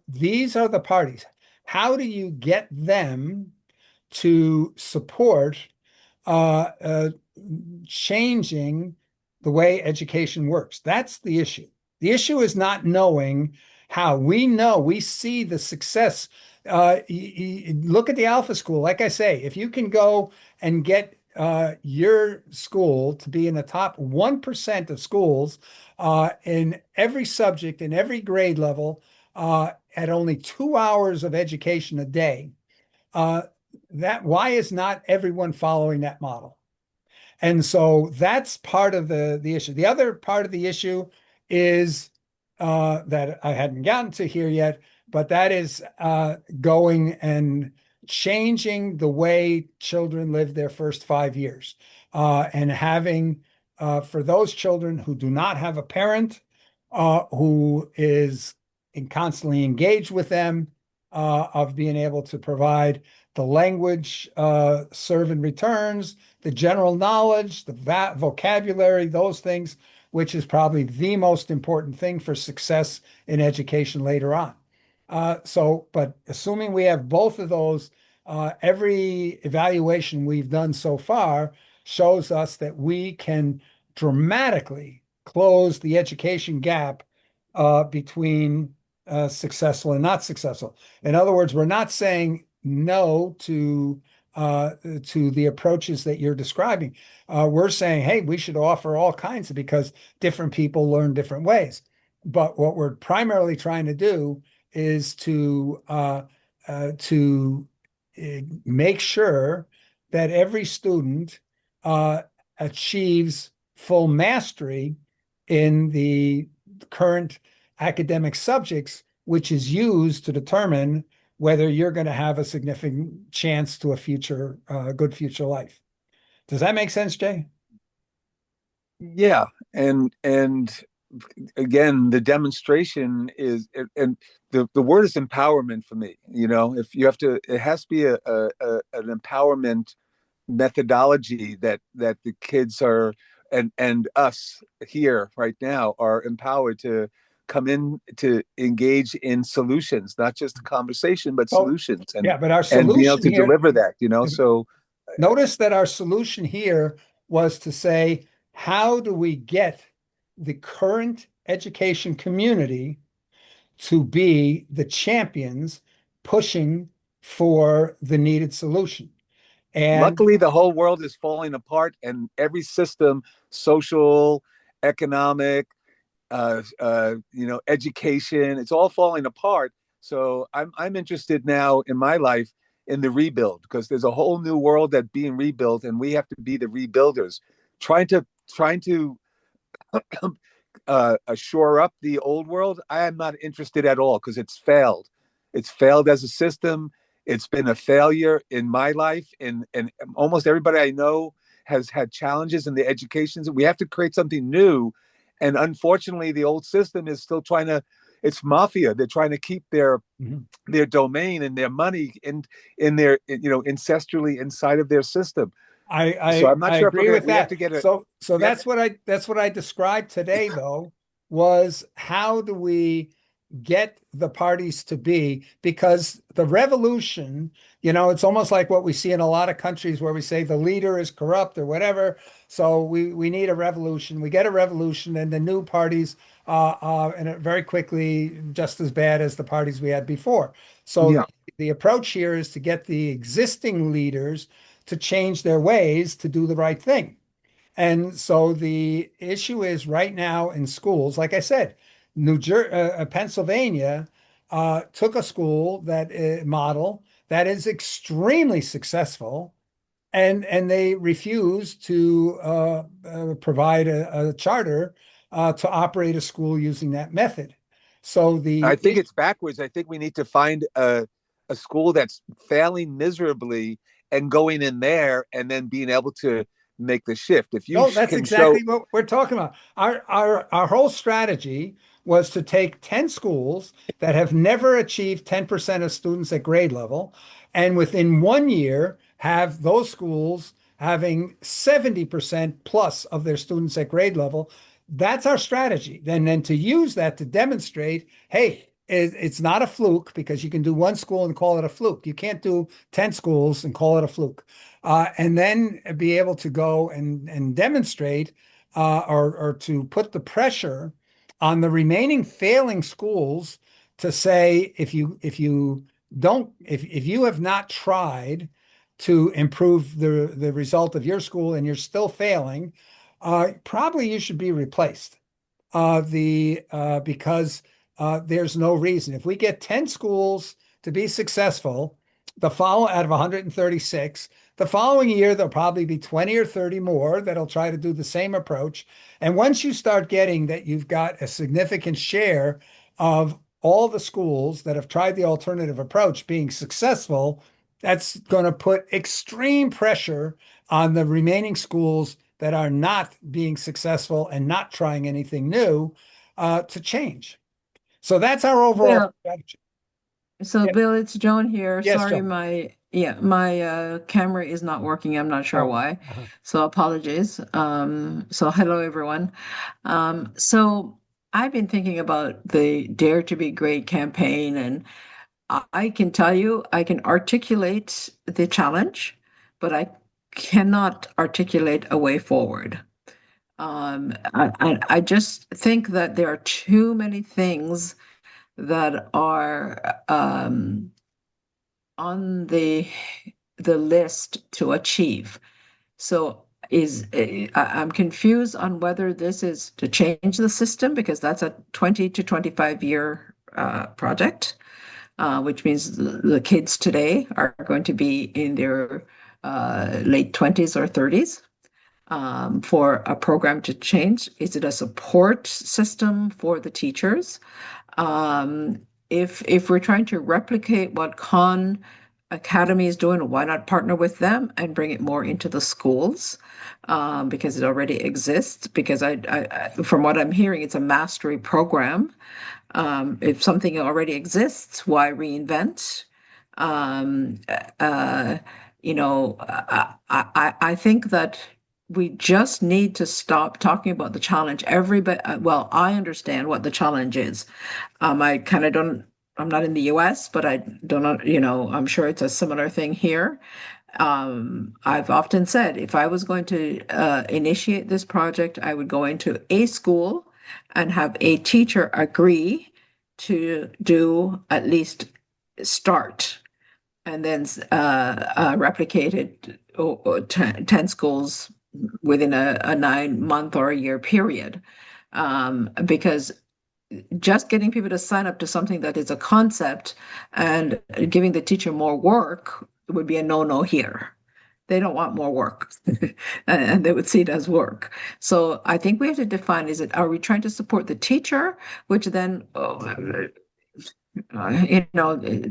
S1: These are the parties. How do you get them to support uh, uh, changing the way education works? That's the issue. The issue is not knowing how. We know, we see the success. Look at the Alpha School. Like I say, if you can go and get your school to be in the top 1% of schools in every subject, in every grade level, at only 2 hours of education a day, uh, that why is not everyone following that model? And so that's part of the issue. The other part of the issue is that I hadn't gotten to here yet, but that is going and changing the way children live their first 5 years and having for those children who do not have a parent who is constantly engaged with them, of being able to provide the language serve and returns, the general knowledge, the vocabulary, those things, which is probably the most important thing for success in education later on. But assuming we have both of those, every evaluation we've done so far shows us that we can dramatically close the education gap between successful and not successful. In other words, we're not saying no to the approaches that you're describing. We're saying, hey, we should offer all kinds of because different people learn different ways. But what we're primarily trying to do is to make sure that every student uh, achieves full mastery in the current academic subjects, which is used to determine whether you're going to have a significant chance to a future, good future life. Does that make sense, Jay?
S6: Yeah, and again, the demonstration is, and the word is empowerment for me. You know, if you have to, it has to be an empowerment methodology that the kids are, and us here right now are empowered to come in to engage in solutions, not just a conversation, but
S1: So,
S6: solutions,
S1: yeah, but our
S6: and being able
S1: solution
S6: to
S1: here,
S6: deliver that. You know, so
S1: notice that our solution here was to say, how do we get the current education community to be the champions pushing for the needed solution? And
S6: luckily the whole world is falling apart, and every system, social, economic, education, it's all falling apart. So I'm interested now in my life in the rebuild, because there's a whole new world that being rebuilt, and we have to be the rebuilders, trying to shore up the old world. I am not interested at all because it's failed as a system. It's been a failure in my life, and almost everybody I know has had challenges in the education. We have to create something new, and unfortunately, the old system is still trying to. It's mafia. They're trying to keep
S1: Mhm.
S6: their domain and their money in their, ancestrally inside of their system.
S1: I,
S6: So
S1: I
S6: I'm not
S1: I
S6: sure if we're
S1: agree
S6: gonna.
S1: with
S6: We have
S1: that.
S6: to get a.
S1: So
S6: We have.
S1: that's what I described today, though, was how do we get the parties to be, because the revolution, it's almost like what we see in a lot of countries where we say the leader is corrupt or whatever. So we need a revolution. We get a revolution, and the new parties and very quickly just as bad as the parties we had before. So
S6: Yeah.
S1: the approach here is to get the existing leaders to change their ways to do the right thing. And so the issue is right now in schools, like I said, Pennsylvania took a school that model that is extremely successful, and they refuse to provide a charter to operate a school using that method. So
S6: I
S1: the
S6: think it's backwards. I think we need to find a school that's failing miserably and going in there and then being able to make the shift. If you
S1: No, that's
S6: can show,
S1: exactly what we're talking about. Our whole strategy was to take 10 schools that have never achieved 10% of students at grade level, and within 1 year have those schools having 70% plus of their students at grade level. That's our strategy. Then to use that to demonstrate, hey, it's not a fluke, because you can do one school and call it a fluke. You can't do 10 schools and call it a fluke. And then be able to go and demonstrate or to put the pressure on the remaining failing schools to say, if you don't, if you have not tried to improve the result of your school and you're still failing, probably you should be replaced. The Because there's no reason. If we get 10 schools to be successful, the follow out of 136, the following year there'll probably be 20 or 30 more that'll try to do the same approach. And once you start getting that, you've got a significant share of all the schools that have tried the alternative approach being successful, that's going to put extreme pressure on the remaining schools that are not being successful and not trying anything new to change. So that's our overall
S7: Bill,
S1: strategy.
S7: so
S1: Yeah.
S7: Bill, it's Joan here.
S1: Yes,
S7: Sorry,
S1: John.
S7: my camera is not working. I'm not sure
S1: Oh,
S7: why.
S1: uh-huh.
S7: So apologies. So hello everyone. So I've been thinking about the Dare to Be Great campaign, and I can tell you I can articulate the challenge, but I cannot articulate a way forward. I just think that there are too many things that are on the list to achieve. So I'm confused on whether this is to change the system, because that's a 20 to 25 year project, which means the kids today are going to be in their late 20s or 30s, for a program to change. Is it a support system for the teachers? Um, if we're trying to replicate what Khan Academy is doing, why not partner with them and bring it more into the schools? Because it already exists. Because from what I'm hearing, it's a mastery program. If something already exists, why reinvent? Um, uh, I think that we just need to stop talking about the challenge. Everybody, well, I understand what the challenge is. I kind of don't, I'm not in the US, but I don't know, I'm sure it's a similar thing here. I've often said if I was going to initiate this project, I would go into a school and have a teacher agree to do at least start, and then replicate it 10 schools within a 9 month or a year period. Because just getting people to sign up to something that is a concept and giving the teacher more work would be a no-no here. They don't want more work, and they would see it as work. So I think we have to define, are we trying to support the teacher, which then,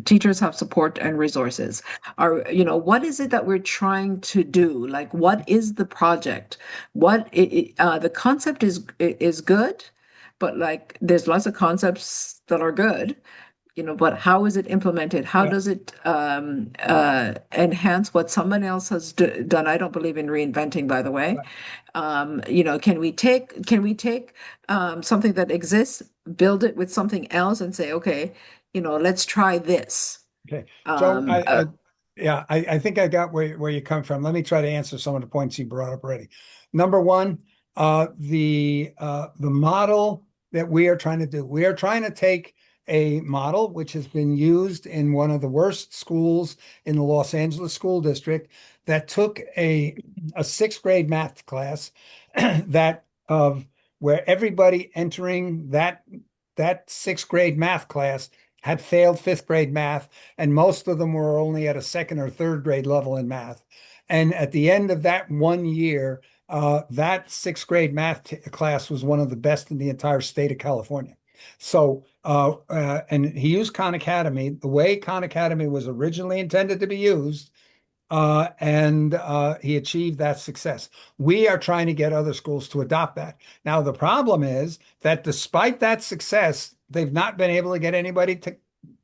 S7: teachers have support and resources. What is it that we're trying to do? Like, what is the project? The concept is good, but like, there's lots of concepts that are good, but how is it implemented? How
S1: Yeah.
S7: does it enhance what someone else has done? I don't believe in reinventing, by the way.
S1: Right.
S7: Can we take something that exists, build it with something else, and say, okay, let's try this.
S1: Okay. Joe,
S7: Um, uh,
S1: yeah, I think I got where you come from. Let me try to answer some of the points you brought up already. Number one, the model that we are trying to do. We are trying to take a model which has been used in one of the worst schools in the Los Angeles school district, that took a sixth grade math class that of where everybody entering that sixth grade math class had failed fifth grade math, and most of them were only at a second or third grade level in math. And at the end of that 1 year, that sixth grade math class was one of the best in the entire state of California. So, and he used Khan Academy the way Khan Academy was originally intended to be used, and he achieved that success. We are trying to get other schools to adopt that. Now, the problem is that despite that success, they've not been able to get anybody to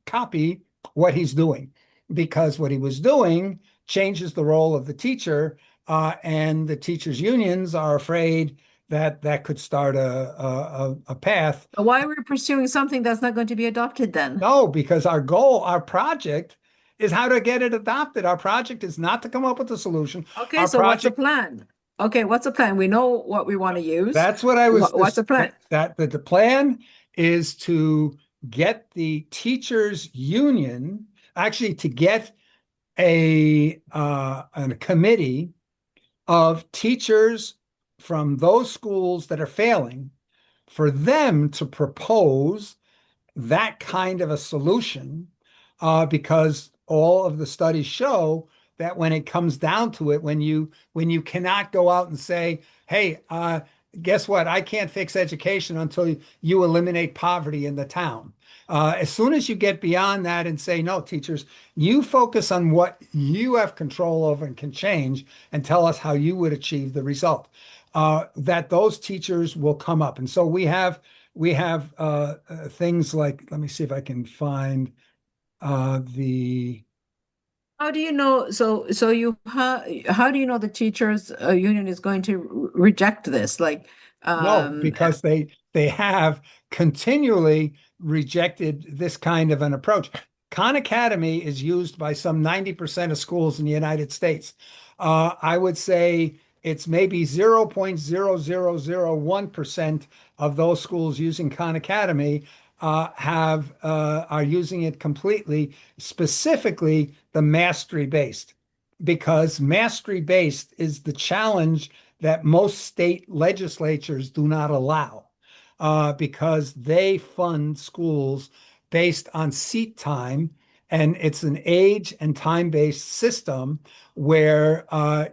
S1: copy what he's doing because what he was doing changes the role of the teacher, and the teachers' unions are afraid that that could start a path.
S7: Why are we pursuing something that's not going to be adopted then?
S1: No, because our goal, our project is how to get it adopted. Our project is not to come up with a solution.
S7: Okay,
S1: Our
S7: so what's the
S1: project,
S7: plan? Okay, what's the plan? We know what we want to use.
S1: that's what I was,
S7: What's the plan?
S1: the plan is to get the teachers union, actually to get a committee of teachers from those schools that are failing for them to propose that kind of a solution, because all of the studies show that when it comes down to it, when you cannot go out and say, "Hey, guess what? I can't fix education until you eliminate poverty in the town." As soon as you get beyond that and say, "No, teachers, you focus on what you have control over and can change, and tell us how you would achieve the result," that those teachers will come up. And so we have things like, let me see if I can find the
S7: How do you know? So how do you know the teachers union is going to reject this? Like,
S1: no,
S7: um,
S1: because they have continually rejected this kind of an approach. Khan Academy is used by some 90% of schools in the United States. I would say it's maybe 0.0001% of those schools using Khan Academy have are using it completely, specifically the mastery based, because mastery based is the challenge that most state legislatures do not allow, because they fund schools based on seat time. And it's an age and time-based system where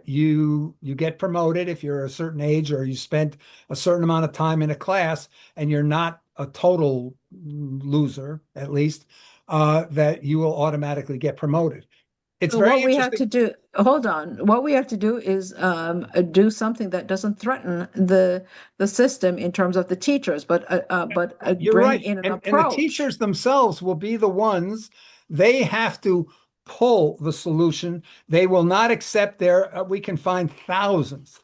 S1: you get promoted if you're a certain age or you spent a certain amount of time in a class, and you're not a total loser, at least, that you will automatically get promoted. It's
S7: so
S1: very
S7: what we have
S1: interesting.
S7: to do, hold on. What we have to do is do something that doesn't threaten the system in terms of the teachers, but
S1: You're
S7: bring
S1: right.
S7: in an
S1: And the
S7: approach.
S1: teachers themselves will be the ones, they have to pull the solution. They will not accept we can find thousands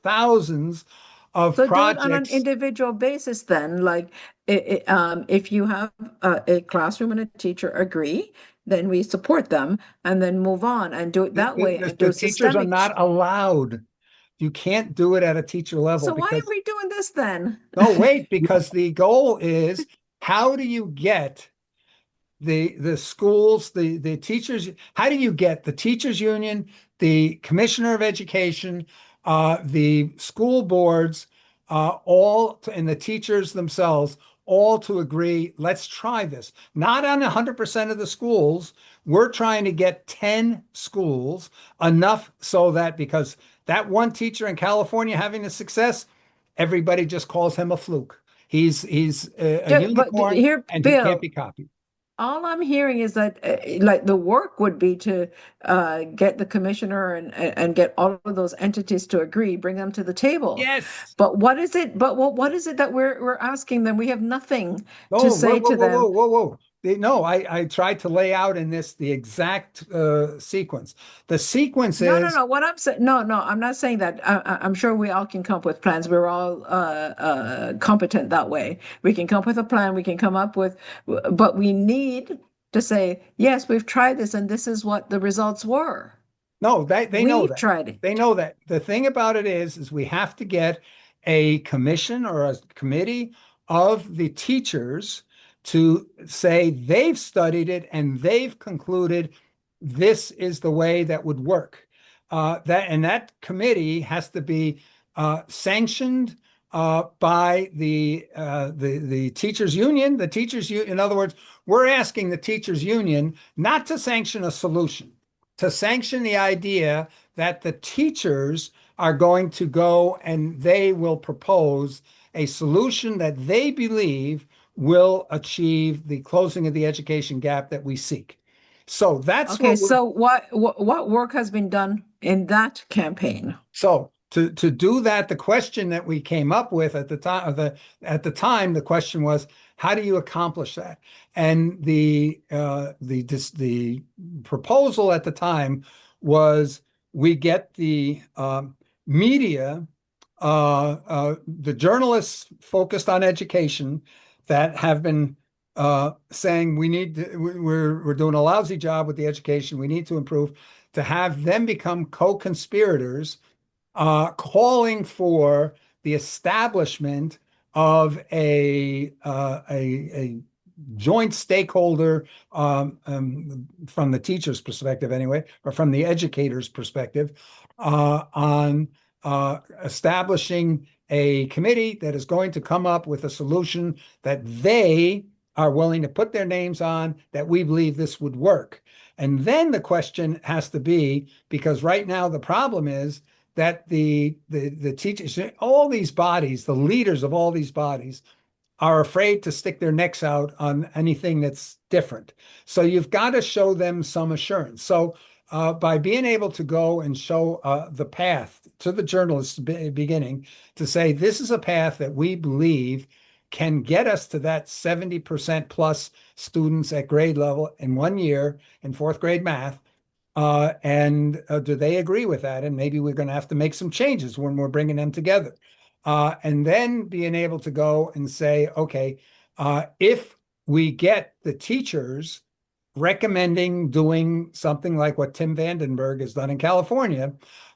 S1: of
S7: So do it on an
S1: projects.
S7: individual basis then, like if you have a classroom and a teacher agree, then we support them and then move on and do it
S1: The,
S7: that
S1: the,
S7: way
S1: the
S7: and
S1: the
S7: do
S1: teachers are
S7: systemic.
S1: not allowed. You can't do it at a teacher level
S7: So why are
S1: because,
S7: we doing this then?
S1: no, wait, because the goal is, how do you get the schools, the teachers, how do you get the teachers union, the commissioner of education, the school boards, and the teachers themselves, all to agree, let's try this. Not on 100% of the schools. We're trying to get 10 schools, enough so that, because that one teacher in California having a success, everybody just calls him a fluke. He's a
S7: But
S1: unicorn
S7: here,
S1: and he can't
S7: Bill,
S1: be copied.
S7: all I'm hearing is that like the work would be to get the commissioner and get all of those entities to agree, bring them to the table.
S1: Yes.
S7: But what is it? But what is it that we're asking them? We have nothing to
S1: Oh, whoa,
S7: say
S1: whoa,
S7: to
S1: whoa,
S7: them.
S1: whoa, whoa, whoa. No, I tried to lay out in this the exact sequence. The sequence
S7: No, no,
S1: is,
S7: no. What I'm saying, no, no, I'm not saying that. I'm sure we all can come up with plans. We're all competent that way. We can come up with a plan. We can come up with, but we need to say, yes, we've tried this, and this is what the results were.
S1: no, they know
S7: We've
S1: that.
S7: tried
S1: They
S7: it.
S1: know that. The thing about it is we have to get a commission or a committee of the teachers to say they've studied it and they've concluded this is the way that would work. That committee has to be sanctioned by the teachers union. The teachers union, in other words, we're asking the teachers union not to sanction a solution, to sanction the idea that the teachers are going to go and they will propose a solution that they believe will achieve the closing of the education gap that we seek. So that's
S7: Okay,
S1: what we're
S7: so what work has been done in that campaign?
S1: So to do that, the question that we came up with at the time the question was, how do you accomplish that? And the proposal at the time was we get the media, the journalists focused on education that have been saying we're doing a lousy job with the education. We need to improve, to have them become co-conspirators, calling for the establishment of a joint stakeholder, from the teacher's perspective anyway, or from the educator's perspective, on establishing a committee that is going to come up with a solution that they are willing to put their names on, that we believe this would work. And then the question has to be, because right now the problem is that the teachers, all these bodies, the leaders of all these bodies, are afraid to stick their necks out on anything that's different. So you've got to show them some assurance. So by being able to go and show the path to the journalists beginning, to say this is a path that we believe can get us to that 70% plus students at grade level in 1 year in fourth grade math. And do they agree with that? And maybe we're going to have to make some changes when we're bringing them together. And then being able to go and say, okay, if we get the teachers recommending doing something like what Tim Vandenberg has done in California,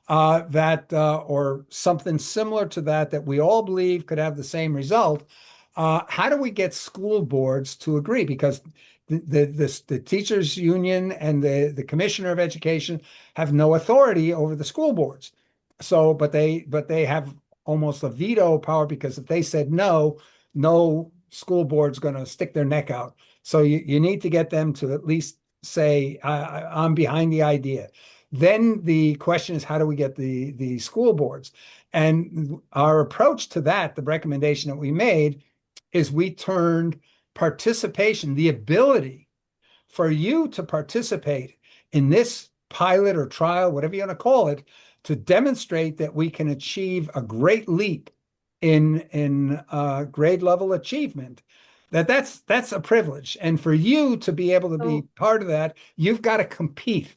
S1: or something similar to that, that we all believe could have the same result. How do we get school boards to agree? Because the teachers union and the commissioner of education have no authority over the school boards. So, but they have almost a veto power, because if they said no, no school board's going to stick their neck out. So you need to get them to at least say, I'm behind the idea. Then the question is, how do we get the school boards? And our approach to that, the recommendation that we made, is we turned participation, the ability for you to participate in this pilot or trial, whatever you want to call it, to demonstrate that we can achieve a great leap in grade level achievement. That's a privilege, and for you to be able to be
S7: So,
S1: part of that, you've got to compete,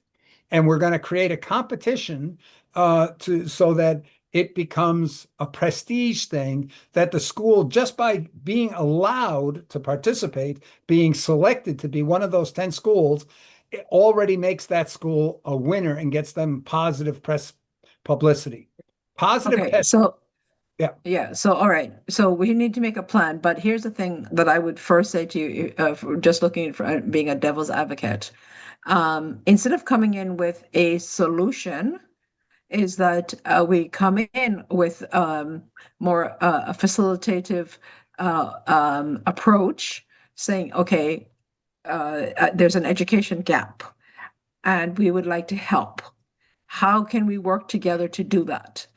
S1: and we're going to create a competition to so that it becomes a prestige thing, that the school, just by being allowed to participate, being selected to be one of those 10 schools, it already makes that school a winner and gets them positive press publicity. Positive
S7: okay,
S1: press,
S7: so
S1: yeah.
S7: yeah, so all right, so we need to make a plan. But here's the thing that I would first say to you, for just looking for being a devil's advocate. Instead of coming in with a solution, is that we come in with more a facilitative approach, saying, okay, there's an education gap, and we would like to help. How can we work together to do that?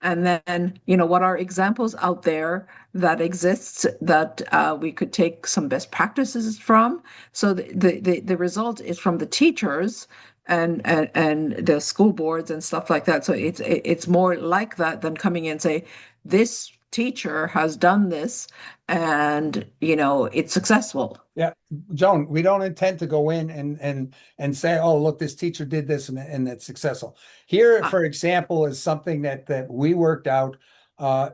S7: And then, what are examples out there that exists that we could take some best practices from? So the result is from the teachers and the school boards and stuff like that. So it's more like that than coming in and say, this teacher has done this, and it's successful.
S1: Yeah, Joan, we don't intend to go in and say, oh, look, this teacher did this and it's successful. Here,
S7: Uh,
S1: for example, is something that we worked out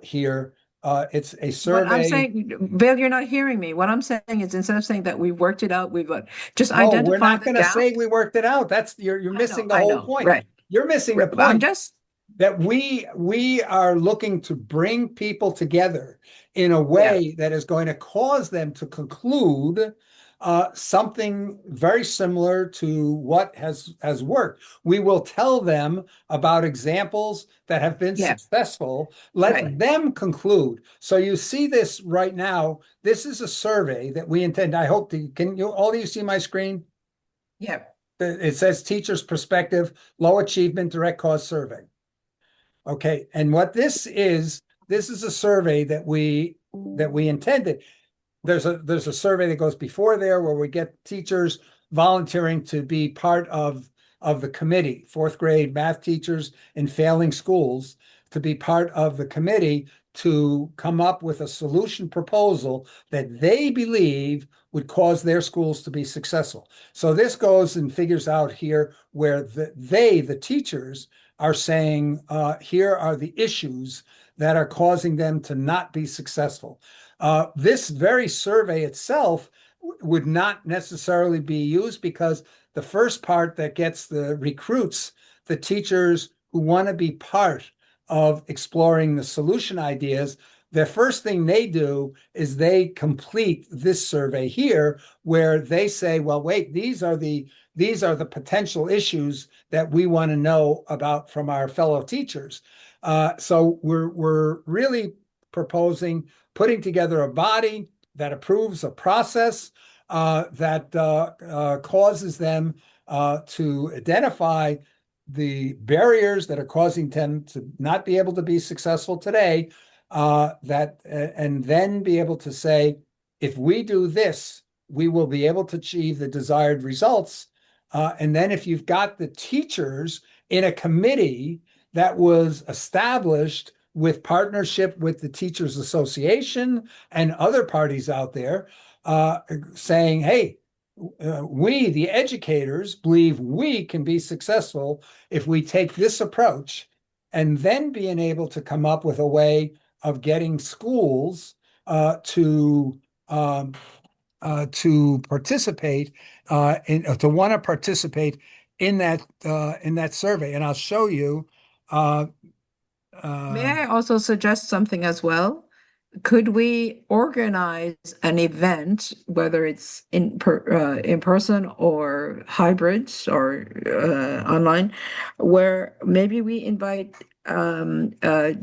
S1: here. It's a
S7: What I'm
S1: survey.
S7: saying, Bill, you're not hearing me. What I'm saying is, instead of saying that we worked it out, we've just
S1: No, we're
S7: identify
S1: not
S7: the
S1: going to
S7: gap.
S1: say we worked it out. That's you're missing the
S7: I
S1: whole
S7: know,
S1: point.
S7: right.
S1: You're missing the
S7: I'm
S1: point
S7: just,
S1: that we are looking to bring people together in a
S7: yeah,
S1: way that is going to cause them to conclude something very similar to what has worked. We will tell them about examples that have been
S7: yeah,
S1: successful.
S7: right.
S1: Let them conclude. So you see this right now. This is a survey that we intend. I hope can you all of you see my screen?
S7: Yeah,
S1: it says teacher's perspective, low achievement direct cause survey. Okay, and what this is a survey that we intended. There's a survey that goes before there where we get teachers volunteering to be part of the committee, fourth grade math teachers in failing schools, to be part of the committee to come up with a solution proposal that they believe would cause their schools to be successful. So this goes and figures out here where the teachers, are saying, here are the issues that are causing them to not be successful. This very survey itself would not necessarily be used because the first part that gets the recruits, the teachers who want to be part of exploring the solution ideas, the first thing they do is they complete this survey here where they say, well, wait, these are the potential issues that we want to know about from our fellow teachers. So we're really proposing putting together a body that approves a process that causes them to identify the barriers that are causing them to not be able to be successful today, and then be able to say, if we do this, we will be able to achieve the desired results. And then if you've got the teachers in a committee that was established with partnership with the Teachers Association and other parties out there, saying, hey, we, the educators, believe we can be successful if we take this approach, and then being able to come up with a way of getting schools to participate to want to participate in that survey. And I'll show you.
S7: May I also suggest something as well? Could we organize an event, whether it's in person or hybrids or online, where maybe we invite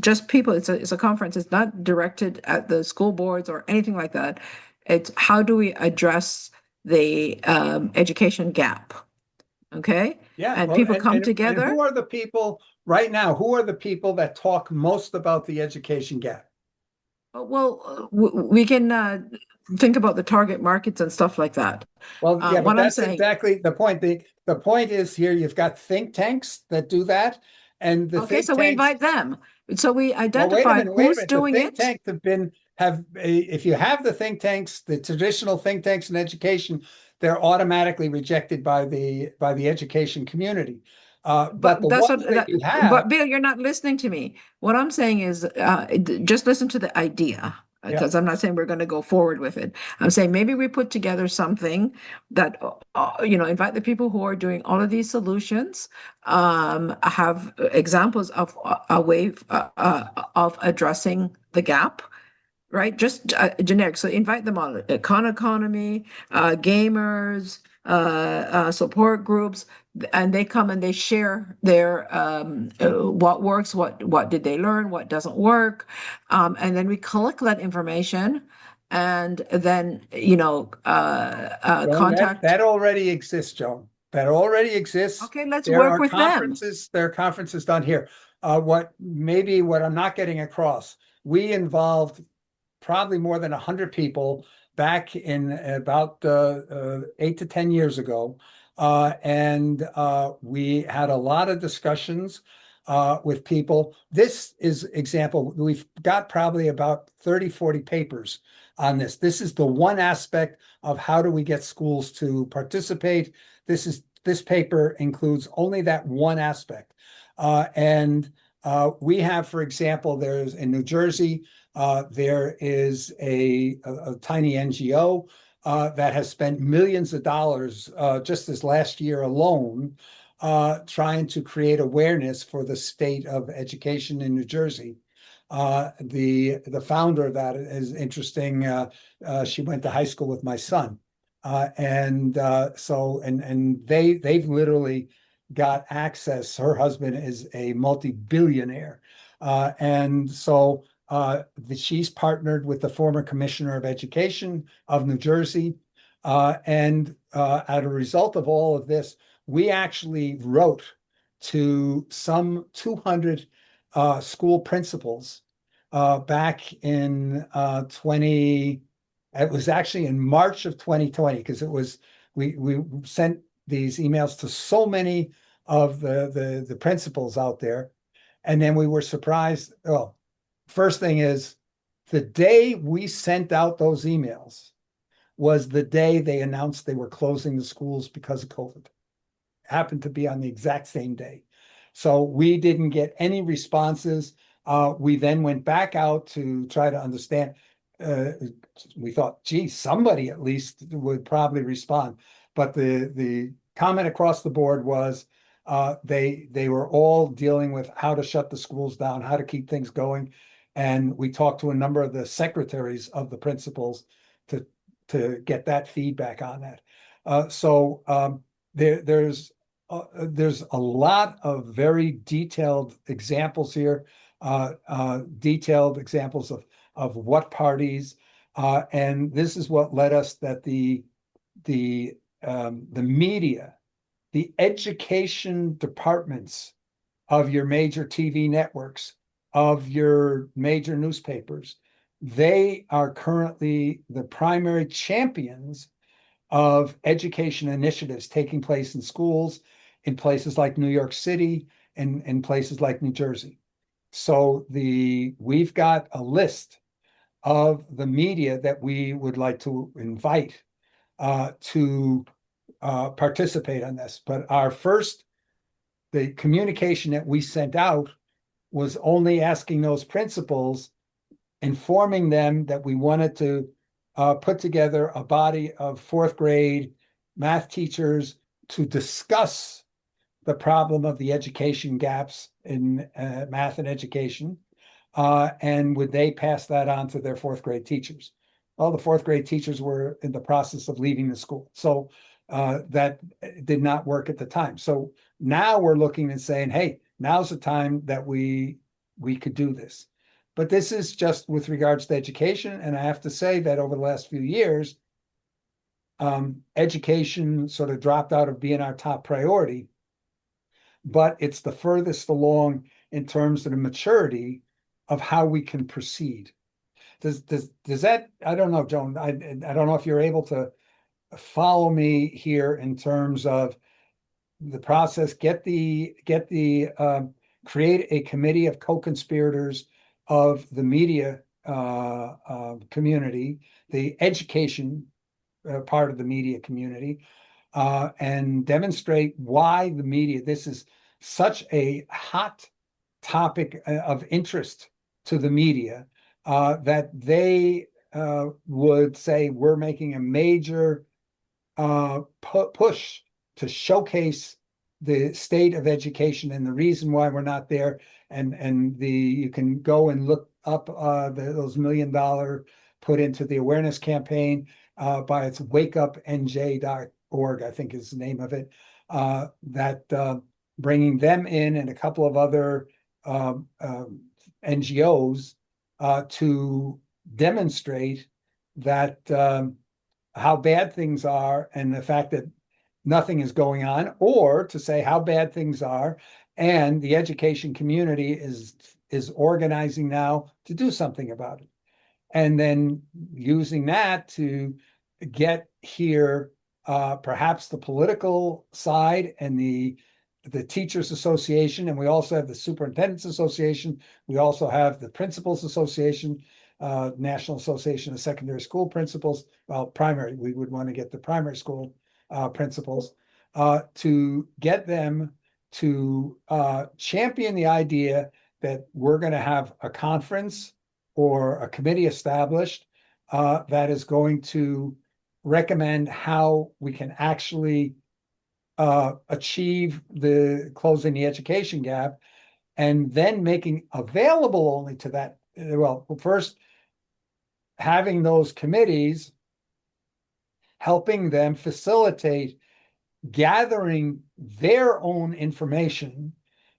S7: just people? It's a conference. It's not directed at the school boards or anything like that. It's how do we address the education gap? Okay,
S1: Yeah,
S7: and
S1: well,
S7: people
S1: and,
S7: come
S1: and
S7: together.
S1: who are the people right now? Who are the people that talk most about the education gap?
S7: Well, we can think about the target markets and stuff like that.
S1: Well, yeah, but
S7: What I'm
S1: that's
S7: saying,
S1: exactly the point. The point is here you've got think tanks that do that, and the
S7: okay,
S1: think
S7: so we
S1: tanks.
S7: invite them. So we
S1: Well,
S7: identify
S1: wait a
S7: who's
S1: minute. The
S7: doing
S1: think
S7: it.
S1: tanks if you have the think tanks, the traditional think tanks in education, they're automatically rejected by the education community. But
S7: But
S1: the
S7: that's
S1: ones
S7: what
S1: that
S7: that.
S1: you have,
S7: But Bill, you're not listening to me. What I'm saying is, just listen to the idea,
S1: yeah,
S7: because I'm not saying we're going to go forward with it. I'm saying maybe we put together something that, invite the people who are doing all of these solutions, have examples of a way of addressing the gap, right? Just generic. So invite them all. Khan Economy, gamers, support groups, and they come and they share their what works, what did they learn, what doesn't work, and then we collect that information, and then
S1: Joan,
S7: contact.
S1: that already exists, Joan. That already exists.
S7: Okay, let's work with them.
S1: There are conferences done here. What I'm not getting across, we involved probably more than 100 people back in about 8 to 10 years ago. And we had a lot of discussions with people. This is example, we've got probably about 30, 40 papers on this. This is the one aspect of how do we get schools to participate. This paper includes only that one aspect. And we have, for example, there's in New Jersey, there is a tiny NGO that has spent millions of dollars just this last year alone trying to create awareness for the state of education in New Jersey. The founder of that is interesting. She went to high school with my son, and they've literally got access. Her husband is a multi-billionaire, and so she's partnered with the former commissioner of education of New Jersey. And as a result of all of this, we actually wrote to some 200 school principals back in 20, it was actually in March of 2020, because it was, we sent these emails to so many of the principals out there. And then we were surprised. Well, first thing is, the day we sent out those emails was the day they announced they were closing the schools because of COVID. Happened to be on the exact same day. So we didn't get any responses. We then went back out to try to understand. We thought, gee, somebody at least would probably respond. But the comment across the board was they were all dealing with how to shut the schools down, how to keep things going. And we talked to a number of the secretaries of the principals to get that feedback on that. There's a lot of very detailed examples here, detailed examples of what parties, and this is what led us that the media, the education departments of your major TV networks, of your major newspapers, they are currently the primary champions of education initiatives taking place in schools in places like New York City and in places like New Jersey. So we've got a list of the media that we would like to invite to participate on this. But the communication that we sent out was only asking those principals, informing them that we wanted to put together a body of fourth grade math teachers to discuss the problem of the education gaps in math and education. And would they pass that on to their fourth grade teachers? Well, the fourth grade teachers were in the process of leaving the school. So that did not work at the time. So now we're looking and saying, hey, now's the time that we could do this. But this is just with regards to education. And I have to say that over the last few years, education sort of dropped out of being our top priority, but it's the furthest along in terms of the maturity of how we can proceed. Does that, I don't know, Joan, I don't know if you're able to follow me here in terms of the process, create a committee of co-conspirators of the media community, the education part of the media community, and demonstrate why the media, this is such a hot topic of interest to the media, that they would say we're making a major push to showcase the state of education and the reason why we're not there. And you can go and look up those $1 million put into the awareness campaign by its wakeupnj.org, I think is the name of it, that bringing them in and a couple of other NGOs to demonstrate that how bad things are and the fact that nothing is going on, or to say how bad things are and the education community is organizing now to do something about it. And then using that to get here perhaps the political side and the Teachers Association, and we also have the Superintendents Association. We also have the Principals Association, National Association of Secondary School Principals. Well, primary, we would want to get the primary school principals to get them to champion the idea that we're going to have a conference or a committee established that is going to recommend how we can actually achieve the closing the education gap, and then making available only to that. Well, first having those committees, helping them facilitate gathering their own information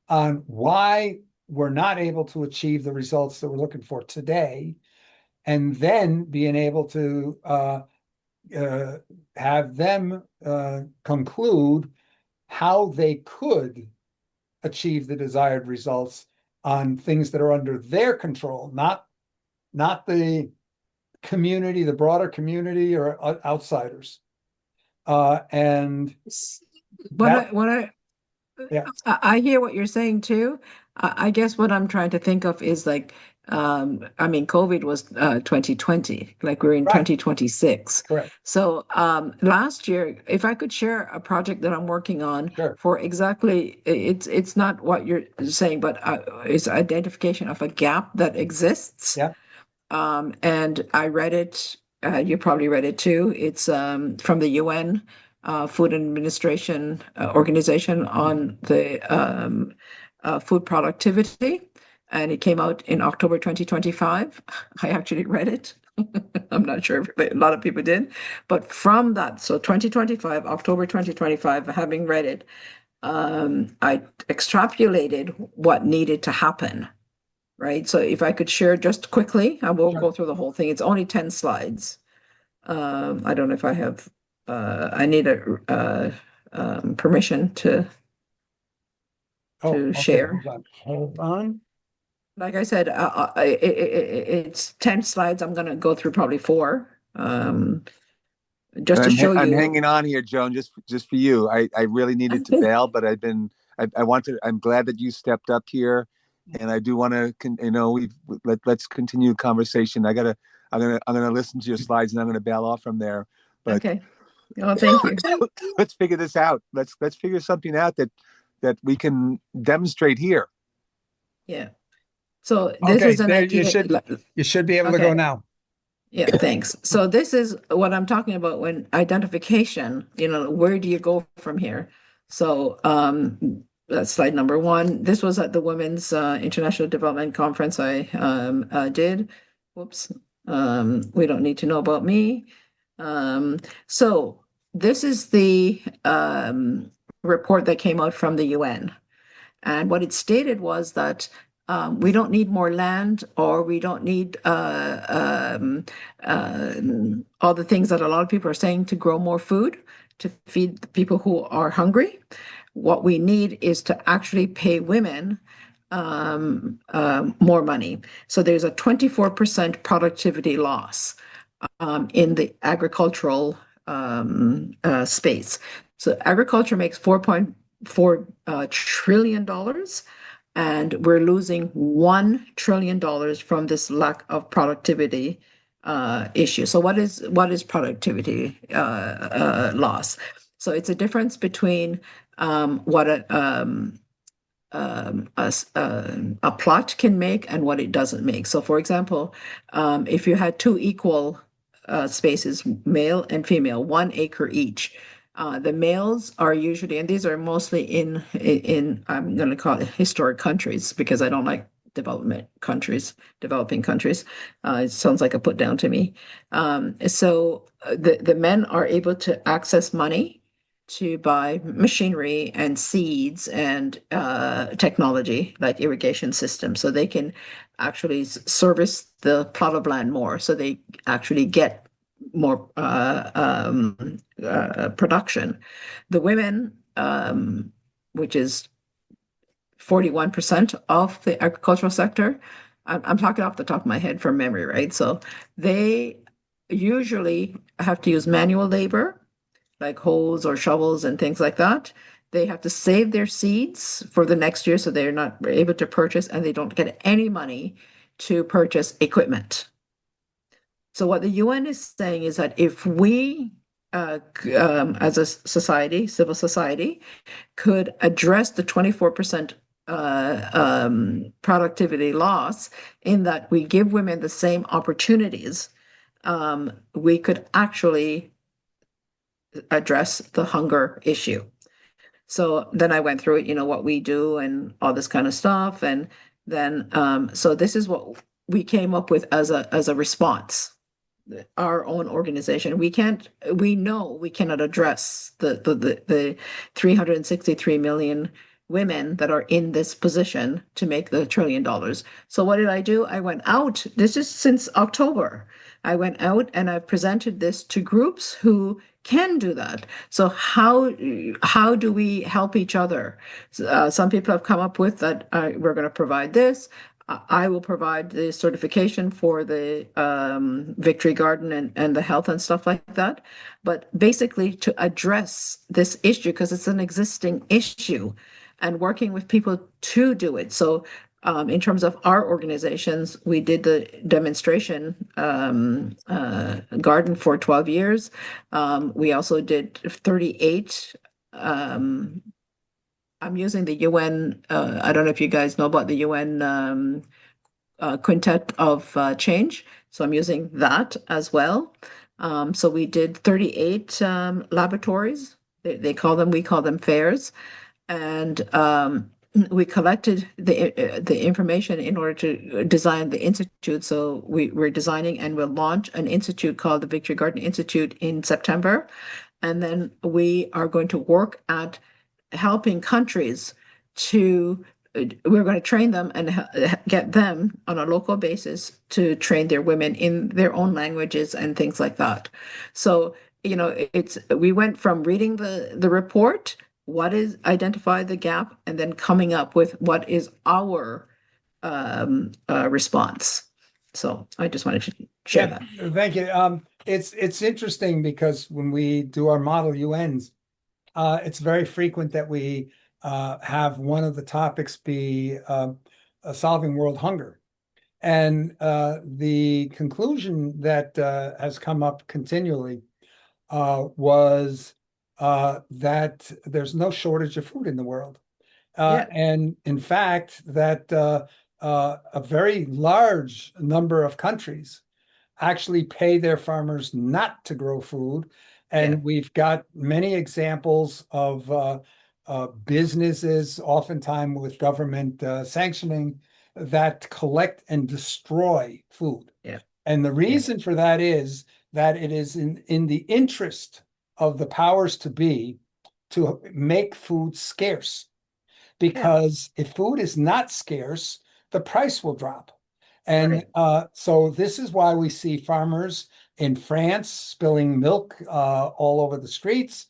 S1: on why we're not able to achieve the results that we're looking for today, and then being able to have them conclude how they could achieve the desired results on things that are under their control, not the community, the broader community or outsiders. And
S7: What
S1: that,
S7: I
S1: yeah,
S7: I hear what you're saying too. I guess what I'm trying to think of is like, I mean, COVID was 2020, like we're in
S1: right,
S7: 2026.
S1: correct,
S7: So last year, if I could share a project that I'm working on
S1: sure,
S7: for exactly, it's not what you're saying, but it's identification of a gap that exists.
S1: yeah,
S7: And I read it, you probably read it too. It's from the UN Food Administration Organization on the food productivity. And it came out in October 2025. I actually read it. I'm not sure if a lot of people did. But from that, so 2025, October 2025, having read it, I extrapolated what needed to happen, right? So if I could share just quickly, I won't
S1: sure.
S7: go through the whole thing. It's only 10 slides. I don't know if I have, I need a permission
S1: Oh,
S7: to
S1: okay,
S7: share.
S1: hold on.
S7: Like I said, it's 10 slides. I'm going to go through probably four, just
S6: And
S7: to show
S6: I'm
S7: you.
S6: hanging on here, Joan, just for you. I really needed to bail, but I want to. I'm glad that you stepped up here, and I do want to. Let's continue conversation. I'm gonna listen to your slides, and I'm gonna bail off from there. But
S7: Okay. Oh, thank you.
S6: let's figure this out. Let's figure something out that we can demonstrate here.
S7: Yeah. So this
S1: Okay,
S7: is an
S1: there
S7: idea.
S1: you should be able to go
S7: Okay.
S1: now.
S7: Yeah, thanks. So this is what I'm talking about when identification, where do you go from here? So that's slide number one. This was at the Women's International Development Conference I did. Whoops. We don't need to know about me. So this is the report that came out from the UN. And what it stated was that we don't need more land, or we don't need all the things that a lot of people are saying to grow more food to feed the people who are hungry. What we need is to actually pay women more money. So there's a 24% productivity loss in the agricultural space. So agriculture makes $4.4 trillion, and we're losing $1 trillion from this lack of productivity issue. So what is productivity loss? So it's a difference between what a plot can make and what it doesn't make. So, for example, if you had two equal spaces, male and female, 1 acre each. The males are usually, and these are mostly in I'm going to call it historic countries because I don't like developing countries. It sounds like a put down to me. So the men are able to access money to buy machinery and seeds and technology like irrigation systems, so they can actually service the plot of land more. So they actually get more production. The women, which is 41% of the agricultural sector, I'm talking off the top of my head from memory, right? So they usually have to use manual labor like hoes or shovels and things like that. They have to save their seeds for the next year, so they're not able to purchase, and they don't get any money to purchase equipment. So what the UN is saying is that if we, as a society, civil society, could address the 24% productivity loss in that we give women the same opportunities, we could actually address the hunger issue. So then I went through it, what we do and all this kind of stuff. And then, so this is what we came up with as a response. Our own organization. We know we cannot address the 363 million women that are in this position to make the $1 trillion. So what did I do? I went out. This is since October. I went out and I presented this to groups who can do that. So how do we help each other? Some people have come up with that we're going to provide this. I will provide the certification for the Victory Garden and the health and stuff like that. But basically, to address this issue, because it's an existing issue, and working with people to do it. So, in terms of our organizations, we did the demonstration garden for 12 years. We also did 38. I'm using the UN. I don't know if you guys know about the UN Quintet of Change. So I'm using that as well. So we did 38 laboratories. They call them, we call them fairs. And we collected the information in order to design the institute. So we're designing and we'll launch an institute called the Victory Garden Institute in September. And then we are going to work at helping countries to we're going to train them and get them on a local basis to train their women in their own languages and things like that. So, it's we went from reading the report, what is identify the gap, and then coming up with what is our response. So I just wanted to share
S1: Yeah,
S7: that.
S1: thank you. It's interesting because when we do our model UNs, it's very frequent that we have one of the topics be solving world hunger. And the conclusion that has come up continually was that there's no shortage of food in the world.
S7: Yeah,
S1: And in fact, that a very large number of countries actually pay their farmers not to grow food.
S7: yeah,
S1: And we've got many examples of businesses, oftentimes with government sanctioning, that collect and destroy food.
S7: yeah,
S1: And the
S7: yeah,
S1: reason for that is that it is in the interest of the powers to be to make food scarce.
S7: yeah.
S1: Because if food is not scarce, the price will drop. And
S7: Right.
S1: so this is why we see farmers in France spilling milk all over the streets.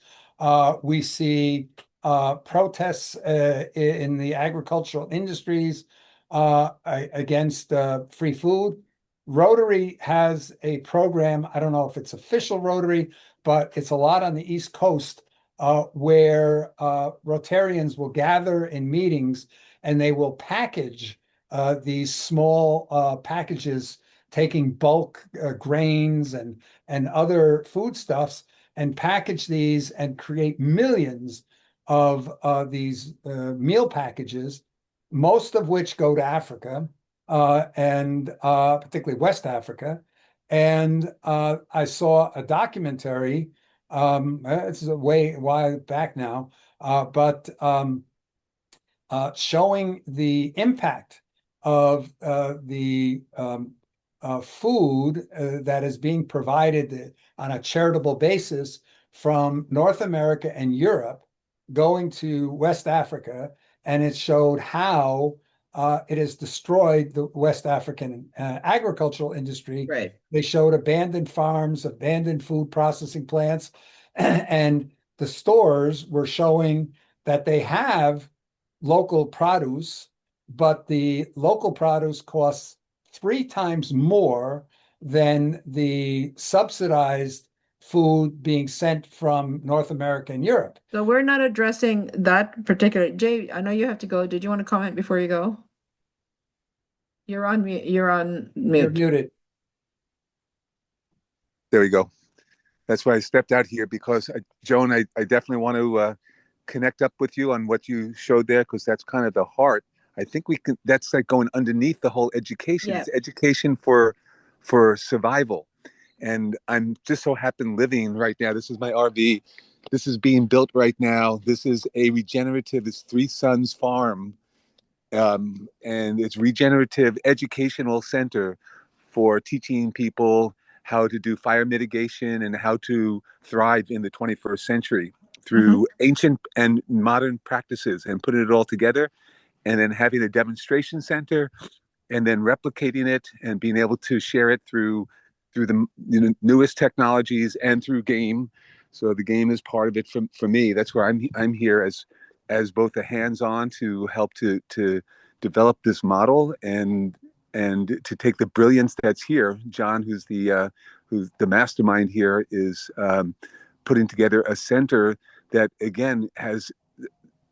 S1: We see protests in the agricultural industries against free food. Rotary has a program. I don't know if it's official Rotary, but it's a lot on the East Coast where Rotarians will gather in meetings and they will package these small packages, taking bulk grains and other foodstuffs, and package these and create millions of these meal packages, most of which go to Africa and particularly West Africa. And I saw a documentary. It's a while back now, but showing the impact of the food that is being provided on a charitable basis from North America and Europe going to West Africa. And it showed how it has destroyed the West African agricultural industry.
S7: Right.
S1: They showed abandoned farms, abandoned food processing plants, and the stores were showing that they have local produce, but the local produce costs 3 times more than the subsidized food being sent from North America and Europe.
S7: So we're not addressing that particular. Jay, I know you have to go. Did you want to comment before you go? You're on mute. You're on
S1: You're
S7: mute.
S1: muted.
S6: There we go. That's why I stepped out here because Joan, I definitely want to connect up with you on what you showed there because that's kind of the heart. I think we can. That's like going underneath the whole education.
S7: Yeah.
S6: It's education for survival, and I'm just so happy living right now. This is my RV. This is being built right now. This is a regenerative. It's Three Sons Farm, and it's regenerative educational center for teaching people how to do fire mitigation and how to thrive in the 21st century. through ancient and modern practices and putting it all together, and then having a demonstration center, and then replicating it and being able to share it through the newest technologies and through game. So the game is part of it for me. That's where I'm here as both a hands-on to help to develop this model, and to take the brilliance that's here. John, who's the mastermind here, is putting together a center that again has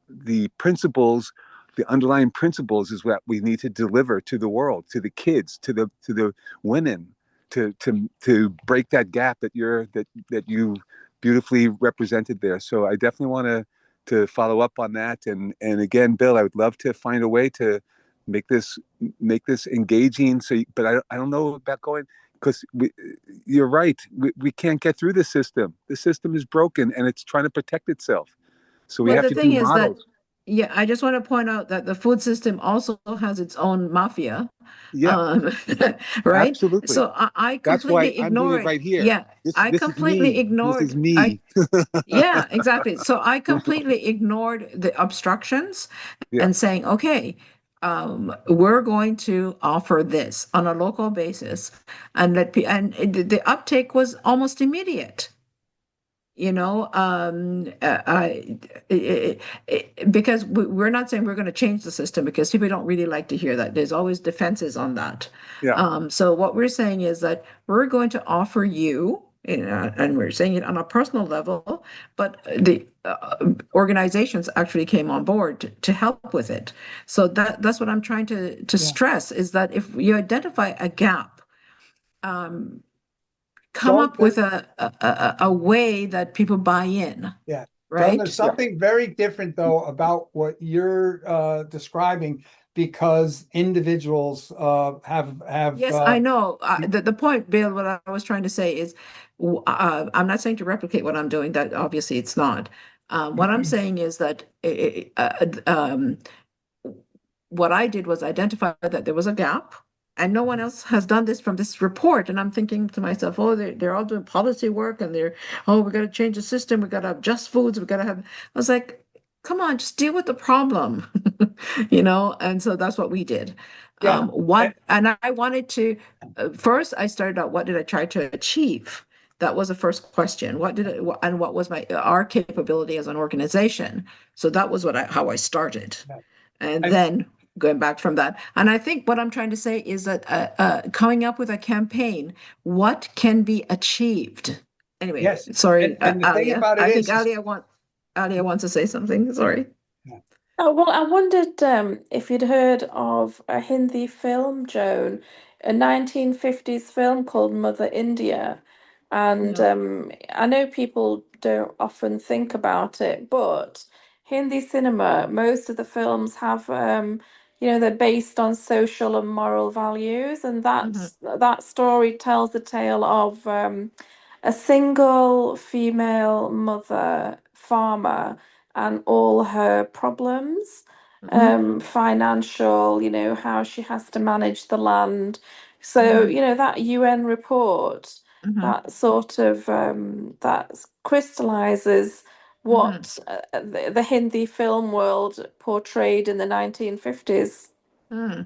S6: the principles, the underlying principles is what we need to deliver to the world, to the kids, to the women, to break that gap that you beautifully represented there. So I definitely want to follow up on that. And again, Bill, I would love to find a way to make this engaging. So, but I don't know about going, because you're right. We can't get through the system. The system is broken and it's trying to protect itself. So we
S7: Well,
S6: have
S7: the
S6: to do
S7: thing is that,
S6: models.
S7: yeah, I just want to point out that the food system also has its own mafia,
S6: Yeah,
S7: um, right?
S6: absolutely.
S7: So I
S6: That's why
S7: completely
S6: I'm doing
S7: ignore
S6: it
S7: it.
S6: right here.
S7: Yeah,
S6: This
S7: I
S6: this is
S7: completely
S6: me. This is
S7: ignored.
S6: me.
S7: Yeah, exactly. So I completely ignored the obstructions
S6: Yeah,
S7: and saying, okay, we're going to offer this on a local basis, and the uptake was almost immediate. You know, because we're not saying we're going to change the system, because people don't really like to hear that. There's always defenses on that.
S6: yeah,
S7: So what we're saying is that we're going to offer you, and we're saying it on a personal level, but the organizations actually came on board to help with it. So that's what I'm trying to
S1: Yeah.
S7: stress, is that if you identify a gap, um, come
S1: Joan,
S7: up with a way that people buy in,
S1: yeah. Joan, there's
S7: right?
S1: something very different though about what you're describing, because individuals have
S7: Yes, I know. The point, Bill, what I was trying to say is, I'm not saying to replicate what I'm doing. That obviously it's not. What I'm saying is that what I did was identify that there was a gap, and no one else has done this from this report. And I'm thinking to myself, oh, they're all doing policy work, and oh, we got to change the system. We got to have just foods. We got to have. I was like, come on, just deal with the problem, you know? And so that's what we did.
S1: yeah.
S7: And I wanted to, first, I started out, what did I try to achieve? That was the first question. And what was our capability as an organization? So that was how I started. And
S1: I,
S7: then going back from that. And I think what I'm trying to say is that coming up with a campaign, what can be achieved? Anyway,
S1: yes.
S7: sorry,
S1: And the thing
S7: Alia.
S1: about it
S7: I think
S1: is
S7: Alia wants to say something. Sorry.
S1: yeah.
S5: Oh, well, I wondered if you'd heard of a Hindi film, Joan, a 1950s film called Mother India. And
S7: No.
S5: I know people don't often think about it, but Hindi cinema, most of the films have, they're based on social and moral values, and
S7: Hmm.
S5: that story tells the tale of a single female mother farmer and all her problems,
S7: Hmm.
S5: financial, how she has to manage the land. So,
S7: Hmm.
S5: that UN report,
S7: Hmm.
S5: that sort of that crystallizes
S7: Hmm.
S5: what the Hindi film world portrayed in the 1950s.
S7: Hmm.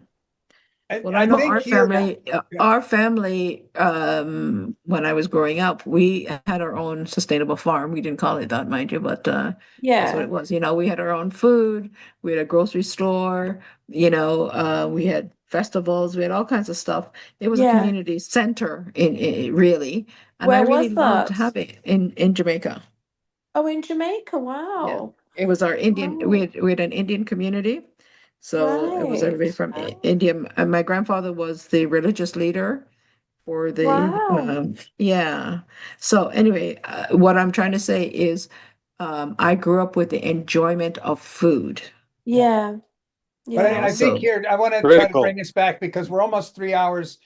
S7: Well, I
S1: I
S7: know
S1: think here, yeah,
S7: our family, when I was growing up, we had our own sustainable farm. We didn't call it that, mind you, but that's what
S5: Yeah,
S7: it was. You know, we had our own food, we had a grocery store, we had festivals, we had all kinds of stuff. It was a
S5: yeah.
S7: community center in really, and I
S5: Where
S7: really
S5: was
S7: loved
S5: that?
S7: having in Jamaica.
S5: Oh, in Jamaica.
S7: Yeah.
S5: Wow.
S7: It was our Indian,
S5: Right.
S7: we had an Indian community. So it was everybody
S5: Right.
S7: from India. And my grandfather was the religious leader for
S5: Wow.
S7: yeah. So anyway, what I'm trying to say is, I grew up with the enjoyment of food.
S1: yeah.
S5: Yeah.
S1: But
S7: You know,
S1: I
S5: Yeah.
S1: think
S7: so
S1: here I want to try to
S6: critical.
S1: bring us back, because we're almost 3 hours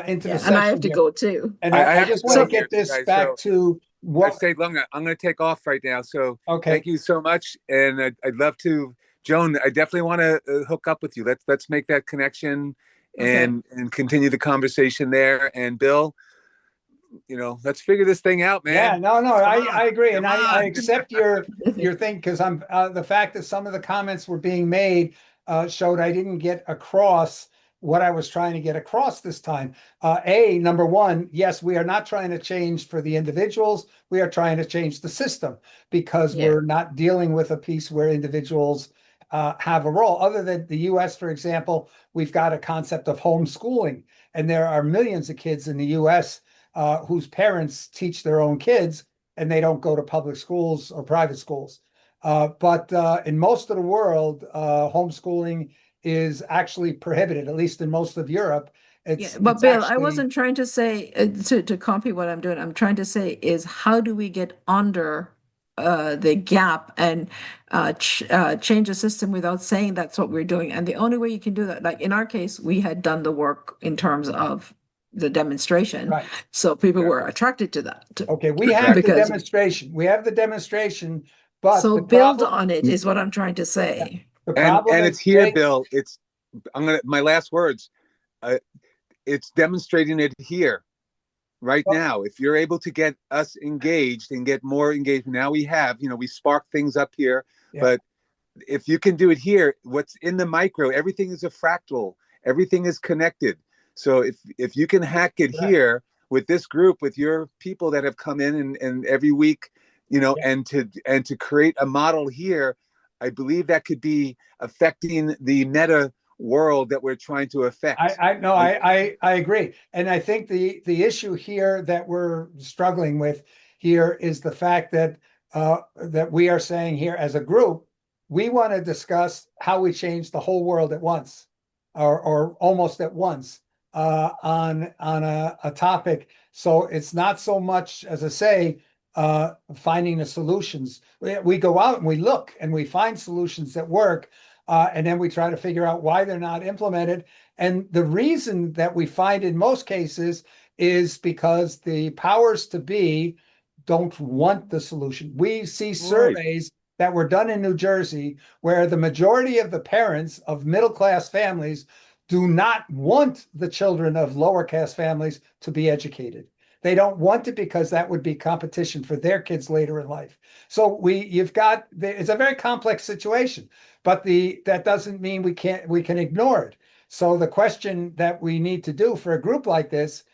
S1: into the
S7: yeah, and I have
S1: session
S7: to
S1: here,
S7: go too.
S1: and
S6: I
S1: I
S6: have to
S1: just want to
S6: go
S7: So
S6: here,
S1: get this
S6: guys.
S1: back
S6: So
S1: to
S6: I
S1: what.
S6: say, Lunga, I'm going to take off right now. So
S1: Okay,
S6: thank you so much, and I'd love to, Joan. I definitely want to hook up with you. Let's make that connection
S7: okay.
S6: and continue the conversation there. And Bill, let's figure this thing out,
S1: Yeah,
S6: man.
S1: no, I agree.
S6: Come
S1: And I
S6: on.
S1: accept your thing because I'm the fact that some of the comments were being made showed I didn't get across what I was trying to get across this time. Number one, yes, we are not trying to change for the individuals. We are trying to change the system because
S7: Yeah.
S1: we're not dealing with a piece where individuals have a role. Other than the US, for example, we've got a concept of homeschooling, and there are millions of kids in the US whose parents teach their own kids and they don't go to public schools or private schools. But in most of the world, homeschooling is actually prohibited, at least in most of Europe.
S7: Yeah,
S1: It's
S7: but
S1: it's
S7: Bill, I
S1: actually
S7: wasn't trying to say to copy what I'm doing. I'm trying to say is how do we get under the gap and change the system without saying that's what we're doing? And the only way you can do that, like in our case, we had done the work in terms of the demonstration,
S1: right.
S7: so people
S6: Yeah.
S7: were attracted to that
S1: Okay, we have the
S6: Exactly.
S7: because
S1: demonstration. We have the demonstration, but
S7: so
S1: the
S7: build
S1: problem,
S7: on it is what I'm trying to say.
S1: the
S6: And
S1: problem
S6: and
S1: is
S6: it's here,
S1: they,
S6: Bill. My last words. Uh, it's demonstrating it here right now. If you're able to get us engaged and get more engaged, now we spark things up here,
S1: yeah,
S6: but if you can do it here, what's in the micro, everything is a fractal, everything is connected. So if you can hack it
S1: correct.
S6: here with this group, with your people that have come in and every week,
S1: Yeah.
S6: and to create a model here, I believe that could be affecting the meta world that we're trying to affect.
S1: I no,
S6: I,
S1: I agree. And I think the issue here that we're struggling with here is the fact that we are saying here as a group, we want to discuss how we change the whole world at once, or almost at once, on a topic. So it's not so much, as I say, finding the solutions. We go out and we look and we find solutions that work, and then we try to figure out why they're not implemented. And the reason that we find in most cases is because the powers to be don't want the solution. We see
S6: right.
S1: surveys that were done in New Jersey where the majority of the parents of middle class families do not want the children of lower caste families to be educated. They don't want it because that would be competition for their kids later in life. So it's a very complex situation, but that doesn't mean we can ignore it. So the question that we need to do for a group like this,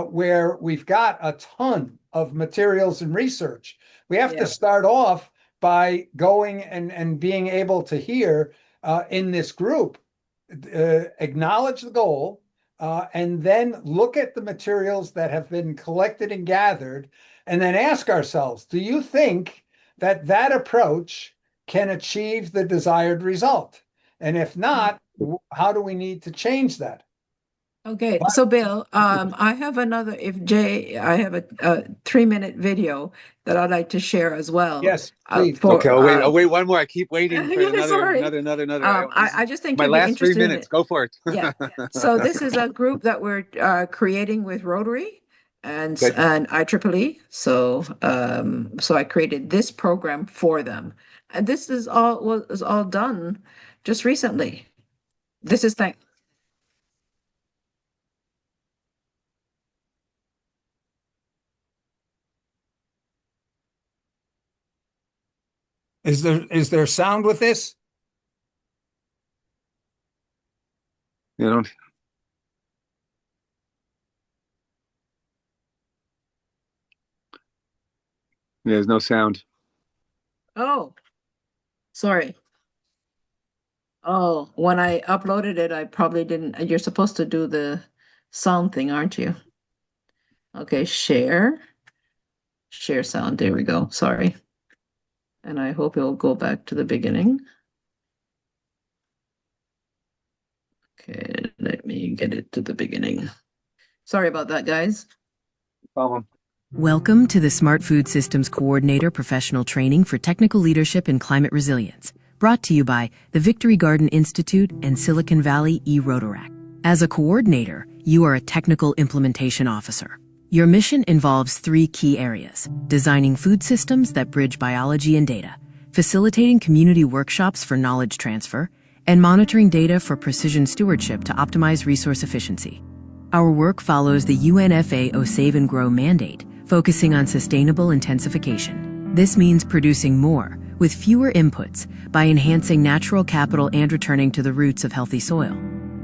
S1: where we've got a ton of materials and research, we have to
S7: Yeah.
S1: start off by going and being able to hear in this group, acknowledge the goal, and then look at the materials that have been collected and gathered, and then ask ourselves, do you think that approach can achieve the desired result? And if not, how do we need to change that?
S7: Okay,
S1: But
S7: so Bill, I have another, if Jay, I have a 3-minute video that I'd like to share as well.
S1: yes, please.
S6: Okay,
S7: For
S6: I'll wait one more. I keep waiting for
S7: yeah, sorry.
S6: This is
S7: I just think
S6: my
S7: you'd be
S6: last three
S7: interested in
S6: minutes.
S7: it.
S6: Go for it.
S7: Yeah. So this is a group that we're creating with Rotary
S6: Good.
S7: and IEEE. So I created this program for them, and this is all done just recently. This is thank.
S1: Is there sound with this?
S6: You know, there's no sound.
S7: Oh, sorry. Oh, when I uploaded it, I probably didn't. You're supposed to do the sound thing, aren't you? Okay, share sound. There we go. Sorry. And I hope it'll go back to the beginning. Okay, let me get it to the beginning. Sorry about that, guys.
S6: Problem.
S8: Welcome to the Smart Food Systems Coordinator Professional Training for Technical Leadership and Climate Resilience, brought to you by the Victory Garden Institute and Silicon Valley eRotaract. As a coordinator, you are a technical implementation officer. Your mission involves 3 key areas: designing food systems that bridge biology and data, facilitating community workshops for knowledge transfer, and monitoring data for precision stewardship to optimize resource efficiency. Our work follows the UNFAO Save and Grow mandate, focusing on sustainable intensification. This means producing more, with fewer inputs, by enhancing natural capital and returning to the roots of healthy soil.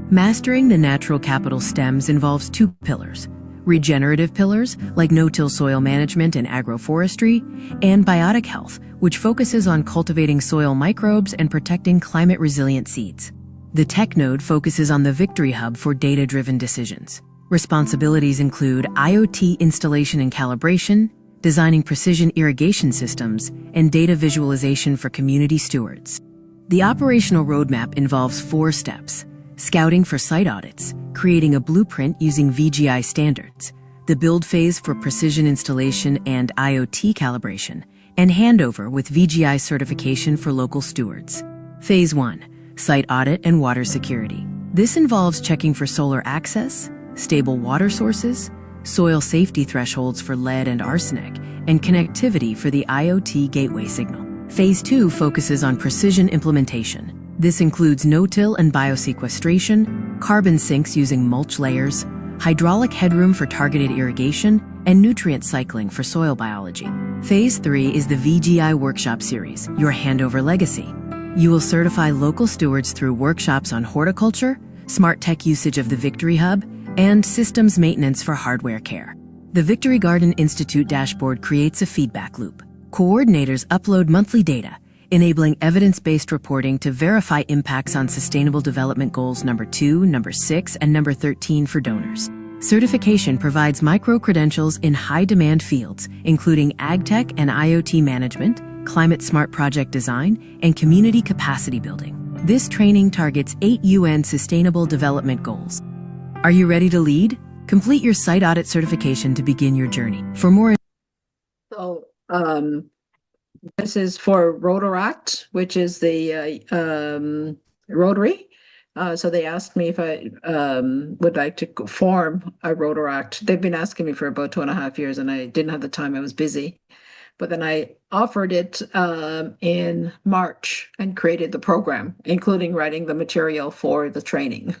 S8: Mastering the natural capital stems involves two pillars: regenerative pillars, like no-till soil management and agroforestry, and biotic health, which focuses on cultivating soil microbes and protecting climate-resilient seeds. The Tech Node focuses on the Victory Hub for data-driven decisions. Responsibilities include IoT installation and calibration, designing precision irrigation systems, and data visualization for community stewards. The operational roadmap involves 4 steps: scouting for site audits, creating a blueprint using VGI standards, the build phase for precision installation and IoT calibration, and handover with VGI certification for local stewards. Phase 1. Site audit and water security. This involves checking for solar access, stable water sources, soil safety thresholds for lead and arsenic, and connectivity for the IoT gateway signal. Phase 2 focuses on precision implementation. This includes no-till and biosequestration, carbon sinks using mulch layers, hydraulic headroom for targeted irrigation, and nutrient cycling for soil biology. Phase 3 is the VGI Workshop Series, your handover legacy. You will certify local stewards through workshops on horticulture, smart tech usage of the Victory Hub, and systems maintenance for hardware care. The Victory Garden Institute dashboard creates a feedback loop. Coordinators upload monthly data, enabling evidence-based reporting to verify impacts on Sustainable Development Goals number 2, number 6, and number 13 for donors. Certification provides micro-credentials in high-demand fields, including AgTech and IoT management, climate-smart project design, and community capacity building. This training targets 8 UN Sustainable Development Goals. Are you ready to lead? Complete your site audit certification to begin your journey. For more
S7: So this is for Rotaract, which is the Rotary. So they asked me if I would like to form a Rotaract. They've been asking me for about 2.5 years, and I didn't have the time. I was busy. But then I offered it in March and created the program, including writing the material for the training.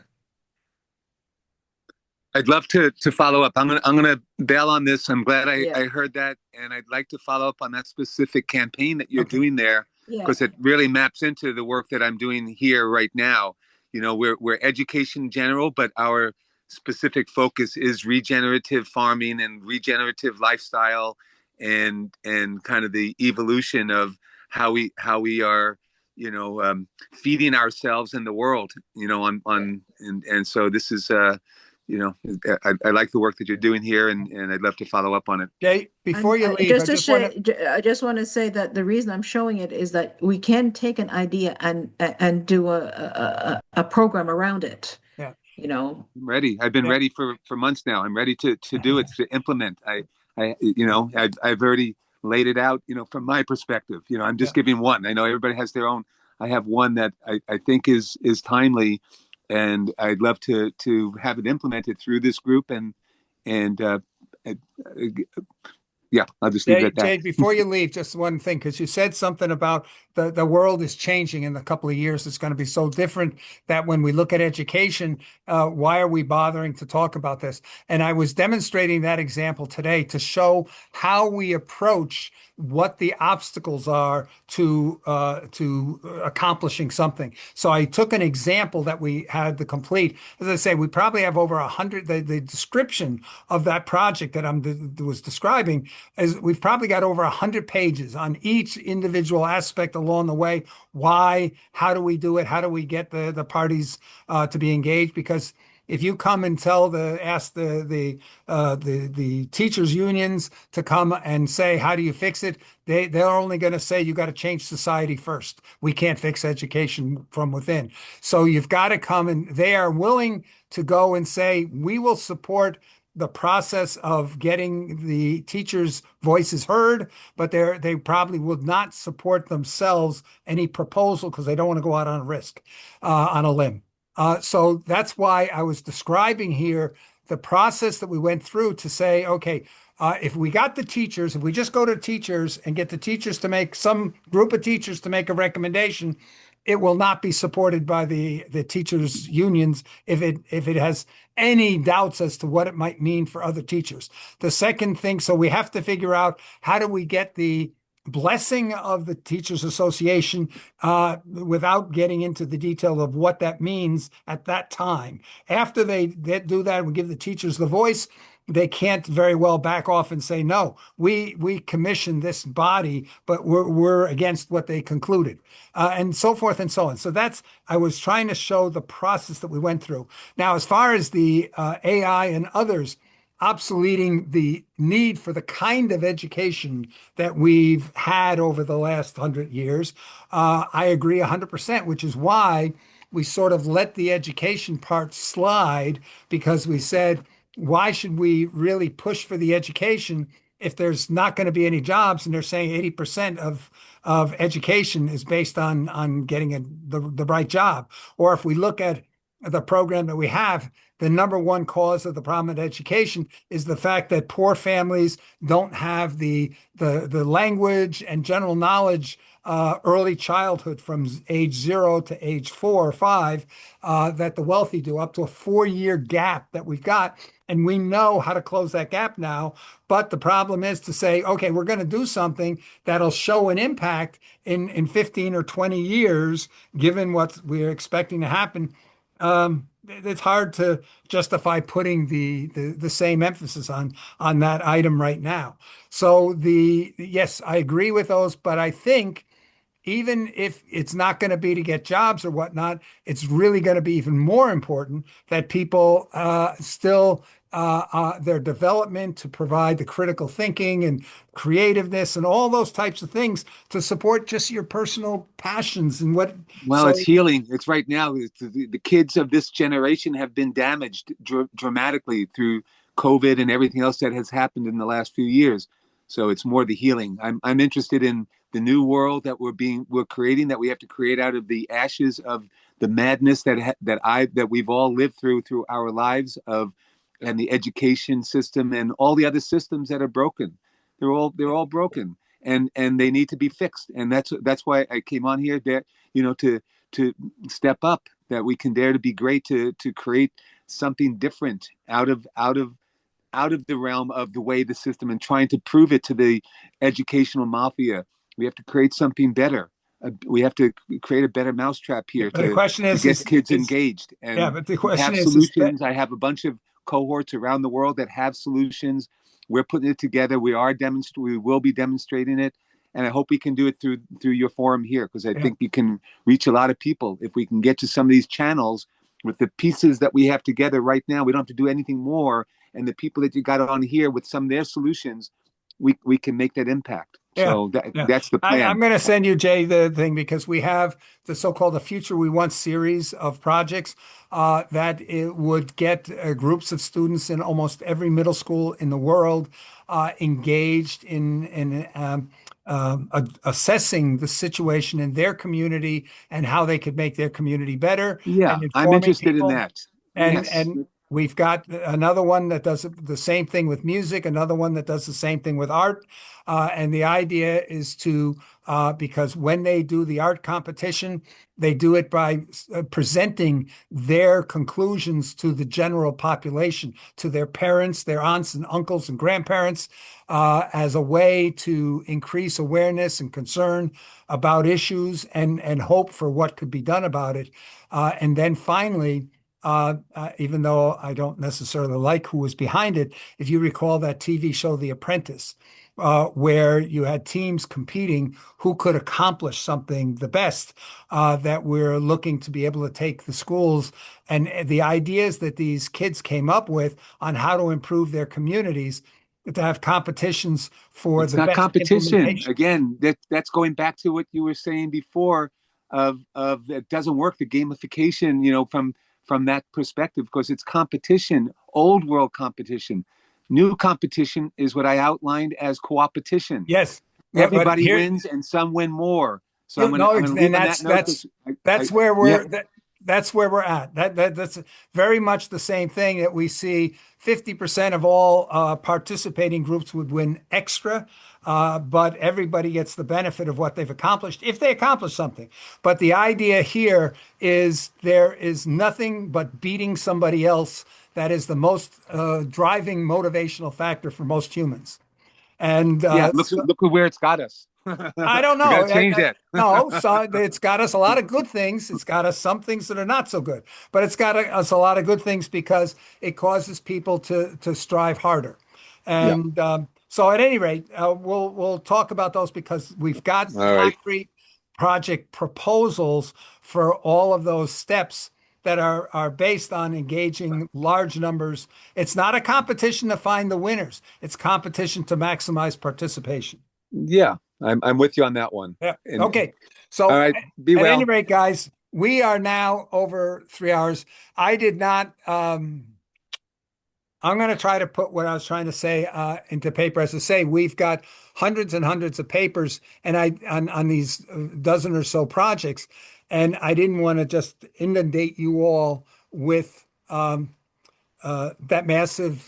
S6: I'd love to follow up. I'm gonna bail on this. I'm glad
S7: Yeah.
S6: I heard that, and I'd like to follow up on that specific campaign that you're
S1: Okay.
S6: doing there,
S7: Yeah.
S6: because it really maps into the work that I'm doing here right now. You know, we're education in general, but our specific focus is regenerative farming and regenerative lifestyle, and kind of the evolution of how we are, feeding ourselves in the world. And so this is I like the work that you're doing here, and I'd love to follow up on it.
S1: Jay, before
S7: And
S1: you leave, I just want to.
S7: I just want to say that the reason I'm showing it is that we can take an idea and do a program around it.
S1: Yeah.
S6: I'm ready. I've been
S1: Yeah.
S6: ready for months now. I'm ready to do it, to implement. I've already laid it out, from my perspective. I'm just
S1: Yeah.
S6: giving one. I know everybody has their own. I have one that I think is timely, and I'd love to have it implemented through this group, and uh, yeah, I'll just leave it at that.
S1: Jay, before you leave, just one thing, because you said something about the world is changing in a couple of years. It's going to be so different that when we look at education, why are we bothering to talk about this? And I was demonstrating that example today to show how we approach what the obstacles are to accomplishing something. So I took an example that we had to complete. As I say, we probably have over 100. The description of that project that was describing is we've probably got over 100 pages on each individual aspect along the way. Why? How do we do it? How do we get the parties to be engaged? Because if you come and ask the teachers unions to come and say, how do you fix it? They're only going to say you got to change society first. We can't fix education from within. So you've got to come, and they are willing to go and say, we will support the process of getting the teachers' voices heard, but they probably would not support themselves any proposal because they don't want to go out on a risk, on a limb. So that's why I was describing here the process that we went through to say, okay, if we got the teachers, if we just go to teachers and get the teachers to make some group of teachers to make a recommendation, it will not be supported by the teachers unions if it has any doubts as to what it might mean for other teachers. The second thing, so we have to figure out how do we get the blessing of the Teachers Association without getting into the detail of what that means at that time. After they do that, we give the teachers the voice. They can't very well back off and say, no, we commissioned this body, but we're against what they concluded, and so forth and so on. So that's, I was trying to show the process that we went through. Now, as far as the AI and others obsoleting the need for the kind of education that we've had over the last 100 years, I agree 100%, which is why we sort of let the education part slide, because we said, why should we really push for the education if there's not going to be any jobs? And they're saying 80% of education is based on getting the right job. Or if we look at the program that we have, the number one cause of the problem in education is the fact that poor families don't have the language and general knowledge, early childhood from age 0 to age 4 or 5, that the wealthy do, up to a 4-year gap that we've got. And we know how to close that gap now. But the problem is to say, okay, we're going to do something that'll show an impact in 15 or 20 years, given what we're expecting to happen. It's hard to justify putting the same emphasis on that item right now. So yes, I agree with those, but I think even if it's not going to be to get jobs or whatnot, it's really going to be even more important that people still their development to provide the critical thinking and creativeness and all those types of things to support just your personal passions and what.
S6: Well, it's
S1: So
S6: healing. It's right now. The kids of this generation have been damaged dramatically through COVID and everything else that has happened in the last few years. So it's more the healing. I'm interested in the new world that we're creating, that we have to create out of the ashes of the madness that we've all lived through our lives of, and the education system and all the other systems that are broken. They're all broken, and they need to be fixed. And that's why I came on here, that to step up, that we can dare to be great, to create something different out of the realm of the way the system, and trying to prove it to the educational mafia. We have to create something better. We have to create a better mousetrap here
S1: but the question
S6: to
S1: is,
S6: get kids engaged.
S1: yeah,
S6: And
S1: but the
S6: we
S1: question
S6: have
S1: is that,
S6: solutions. I have a bunch of cohorts around the world that have solutions. We're putting it together. We will be demonstrating it. And I hope we can do it through your forum here, because I
S1: yeah.
S6: think we can reach a lot of people if we can get to some of these channels with the pieces that we have together right now. We don't have to do anything more. And the people that you got on here with some of their solutions, we can make that impact.
S1: Yeah,
S6: So
S1: yeah.
S6: that's the
S1: I'm
S6: plan.
S1: going to send you, Jay, the thing, because we have the so-called The Future We Want series of projects that it would get groups of students in almost every middle school in the world engaged in assessing the situation in their community and how they could make their community better,
S6: Yeah,
S1: and
S6: I'm
S1: informing
S6: interested in
S1: people.
S6: that.
S1: And
S6: Yes.
S1: we've got another one that does the same thing with music, another one that does the same thing with art. And the idea is to, because when they do the art competition, they do it by presenting their conclusions to the general population, to their parents, their aunts and uncles and grandparents, as a way to increase awareness and concern about issues and hope for what could be done about it. And then finally, even though I don't necessarily like who was behind it, if you recall that TV show, The Apprentice, where you had teams competing who could accomplish something the best, that we're looking to be able to take the schools and the ideas that these kids came up with on how to improve their communities, to have competitions for
S6: It's
S1: the
S6: not
S1: best
S6: competition.
S1: implementation.
S6: Again, that's going back to what you were saying before of it doesn't work, the gamification, from that perspective, because it's competition, old world competition. New competition is what I outlined as co-opetition.
S1: Yes, but
S6: Everybody
S1: here,
S6: wins and some win more. So
S1: you know,
S6: I'm gonna
S1: and
S6: leave on that note, because
S1: that's where
S6: yeah,
S1: we're That's where we're at. That's very much the same thing that we see. 50% of all participating groups would win extra, but everybody gets the benefit of what they've accomplished if they accomplish something. But the idea here is there is nothing but beating somebody else that is the most driving motivational factor for most humans. And
S6: Yeah, look at where it's got us.
S1: I don't
S6: We got
S1: know.
S6: to change that.
S1: No, so it's got us a lot of good things. It's got us some things that are not so good, but it's got us a lot of good things because it causes people to strive harder.
S6: Yeah.
S1: And so, at any rate, we'll talk about those because we've got
S6: All right.
S1: concrete project proposals for all of those steps that are based on engaging large numbers. It's not a competition to find the winners. It's competition to maximize participation.
S6: Yeah, I'm with you on that one.
S1: Yeah.
S6: And
S1: Okay.
S6: all
S1: So
S6: right, be
S1: at any
S6: well.
S1: rate, guys, we are now over 3 hours. I did not I'm going to try to put what I was trying to say into paper. As I say, we've got hundreds and hundreds of papers and on these dozen or so projects, and I didn't want to just inundate you all with that massive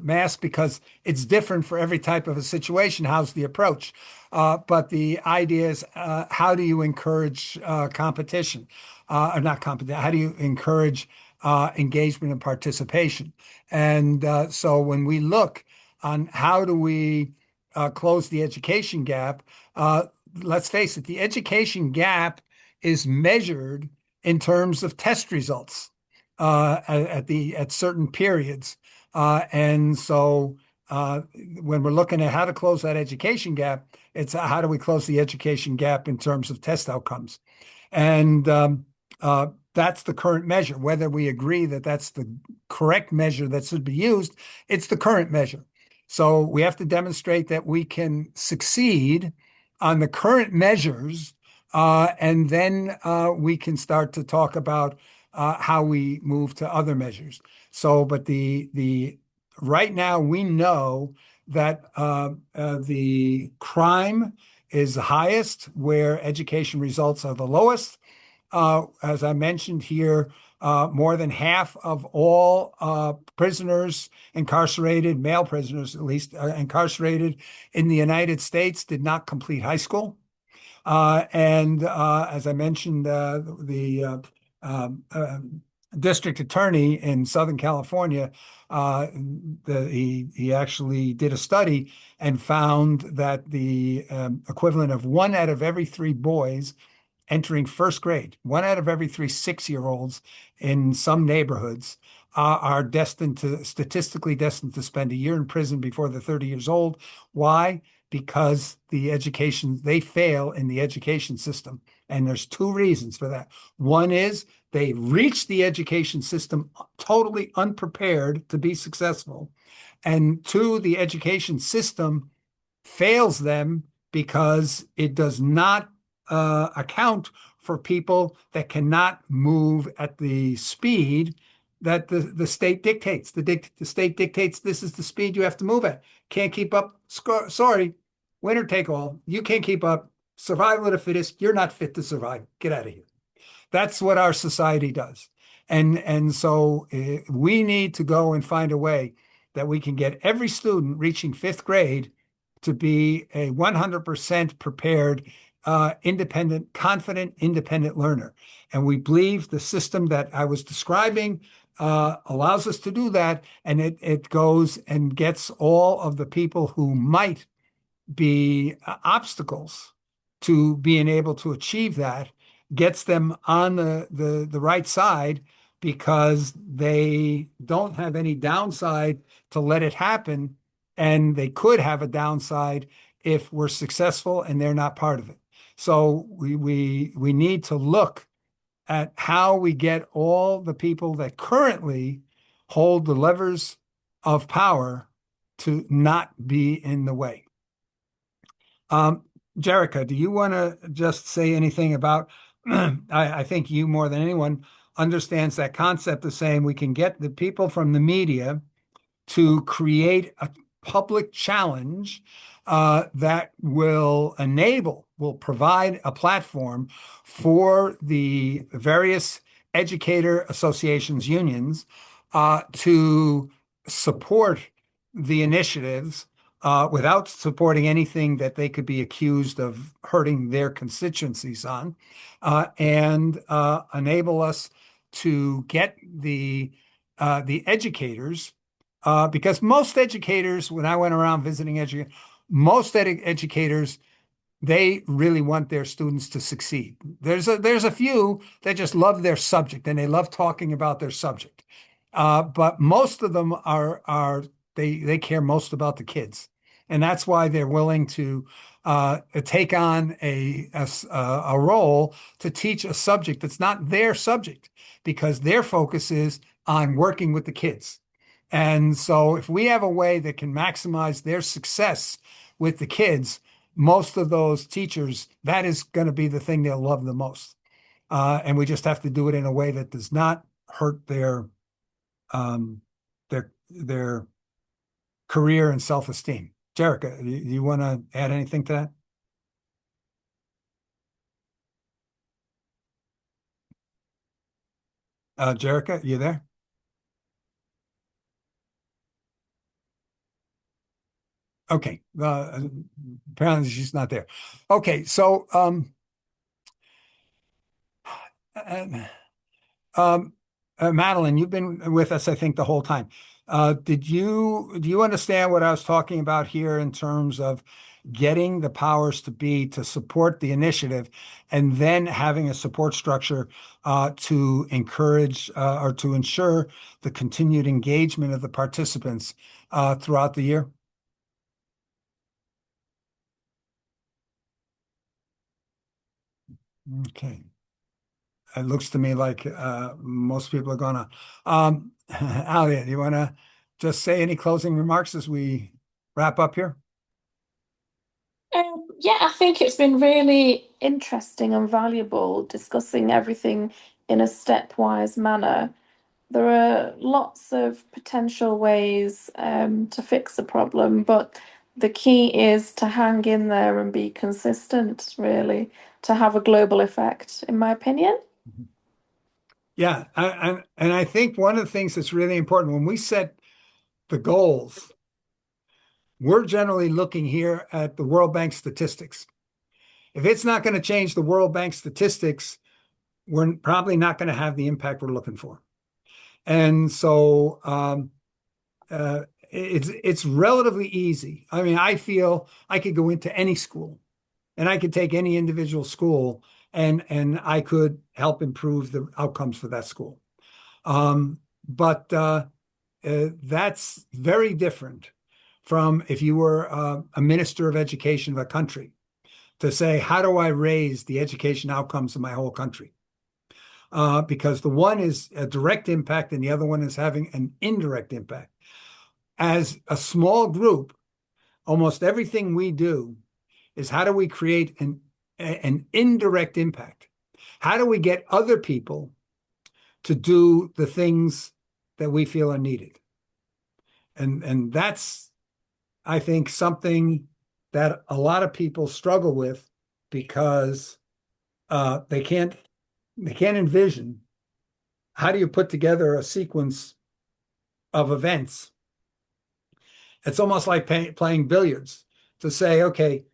S1: mass because it's different for every type of a situation. How's the approach? But the idea is how do you encourage competition? Or not competition, how do you encourage engagement and participation? And so when we look on how do we close the education gap, let's face it, the education gap is measured in terms of test results at certain periods. And so when we're looking at how to close that education gap, it's how do we close the education gap in terms of test outcomes? And that's the current measure. Whether we agree that that's the correct measure that should be used, it's the current measure. So we have to demonstrate that we can succeed on the current measures, and then we can start to talk about how we move to other measures. So, but the right now we know that the crime is the highest where education results are the lowest. As I mentioned here, more than half of all prisoners incarcerated, male prisoners at least, incarcerated in the United States did not complete high school. And as I mentioned, the district attorney in Southern California, he actually did a study and found that the equivalent of 1 out of every 3 boys entering first grade, 1 out of every 3 6-year-olds in some neighborhoods are statistically destined to spend a year in prison before they're 30 years old. Why? Because they fail in the education system. And there's 2 reasons for that. One is they reach the education system totally unprepared to be successful. And two, the education system fails them because it does not account for people that cannot move at the speed that the state dictates. The state dictates this is the speed you have to move at. Can't keep up. Sorry, winner take all. You can't keep up. Survival of the fittest. You're not fit to survive. Get out of here. That's what our society does. And so we need to go and find a way that we can get every student reaching 5th grade to be a 100% prepared, confident, independent learner. And we believe the system that I was describing allows us to do that. And it goes and gets all of the people who might be obstacles to being able to achieve that, gets them on the right side because they don't have any downside to let it happen. And they could have a downside if we're successful and they're not part of it. So we need to look at how we get all the people that currently hold the levers of power to not be in the way. Jerica, do you want to just say anything about? I think you more than anyone understands that concept of saying we can get the people from the media to create a public challenge that will provide a platform for the various educator associations, unions, to support the initiatives without supporting anything that they could be accused of hurting their constituencies on, and enable us to get the educators, because most educators, when I went around visiting educators, most educators, they really want their students to succeed. There's a few that just love their subject and they love talking about their subject. But most of them are they care most about the kids. And that's why they're willing to take on a role to teach a subject that's not their subject, because their focus is on working with the kids. And so if we have a way that can maximize their success with the kids, most of those teachers, that is going to be the thing they'll love the most. And we just have to do it in a way that does not hurt um, their career and self-esteem. Jerica, do you want to add anything to that? Jerica, you there? Okay. Apparently she's not there. Okay. So, uh, Um, Madeline, you've been with us, I think, the whole time. Do you understand what I was talking about here in terms of getting the powers to be to support the initiative and then having a support structure to encourage or to ensure the continued engagement of the participants throughout the year? Okay. It looks to me like most people are gonna. Alia, do you want to just say any closing remarks as we wrap up here?
S5: Yeah, I think it's been really interesting and valuable discussing everything in a stepwise manner. There are lots of potential ways to fix the problem, but the key is to hang in there and be consistent, really, to have a global effect, in my opinion.
S1: Yeah, and I think one of the things that's really important when we set the goals, we're generally looking here at the World Bank statistics. If it's not going to change the World Bank statistics, we're probably not going to have the impact we're looking for. And so it's relatively easy. I mean, I feel I could go into any school and I could take any individual school and I could help improve the outcomes for that school. But that's very different from if you were a minister of education of a country to say, how do I raise the education outcomes of my whole country? Because the one is a direct impact and the other one is having an indirect impact. As a small group, almost everything we do is how do we create an indirect impact? How do we get other people to do the things that we feel are needed? And that's, I think, something that a lot of people struggle with because they can't envision how do you put together a sequence of events. It's almost like playing billiards to say, okay,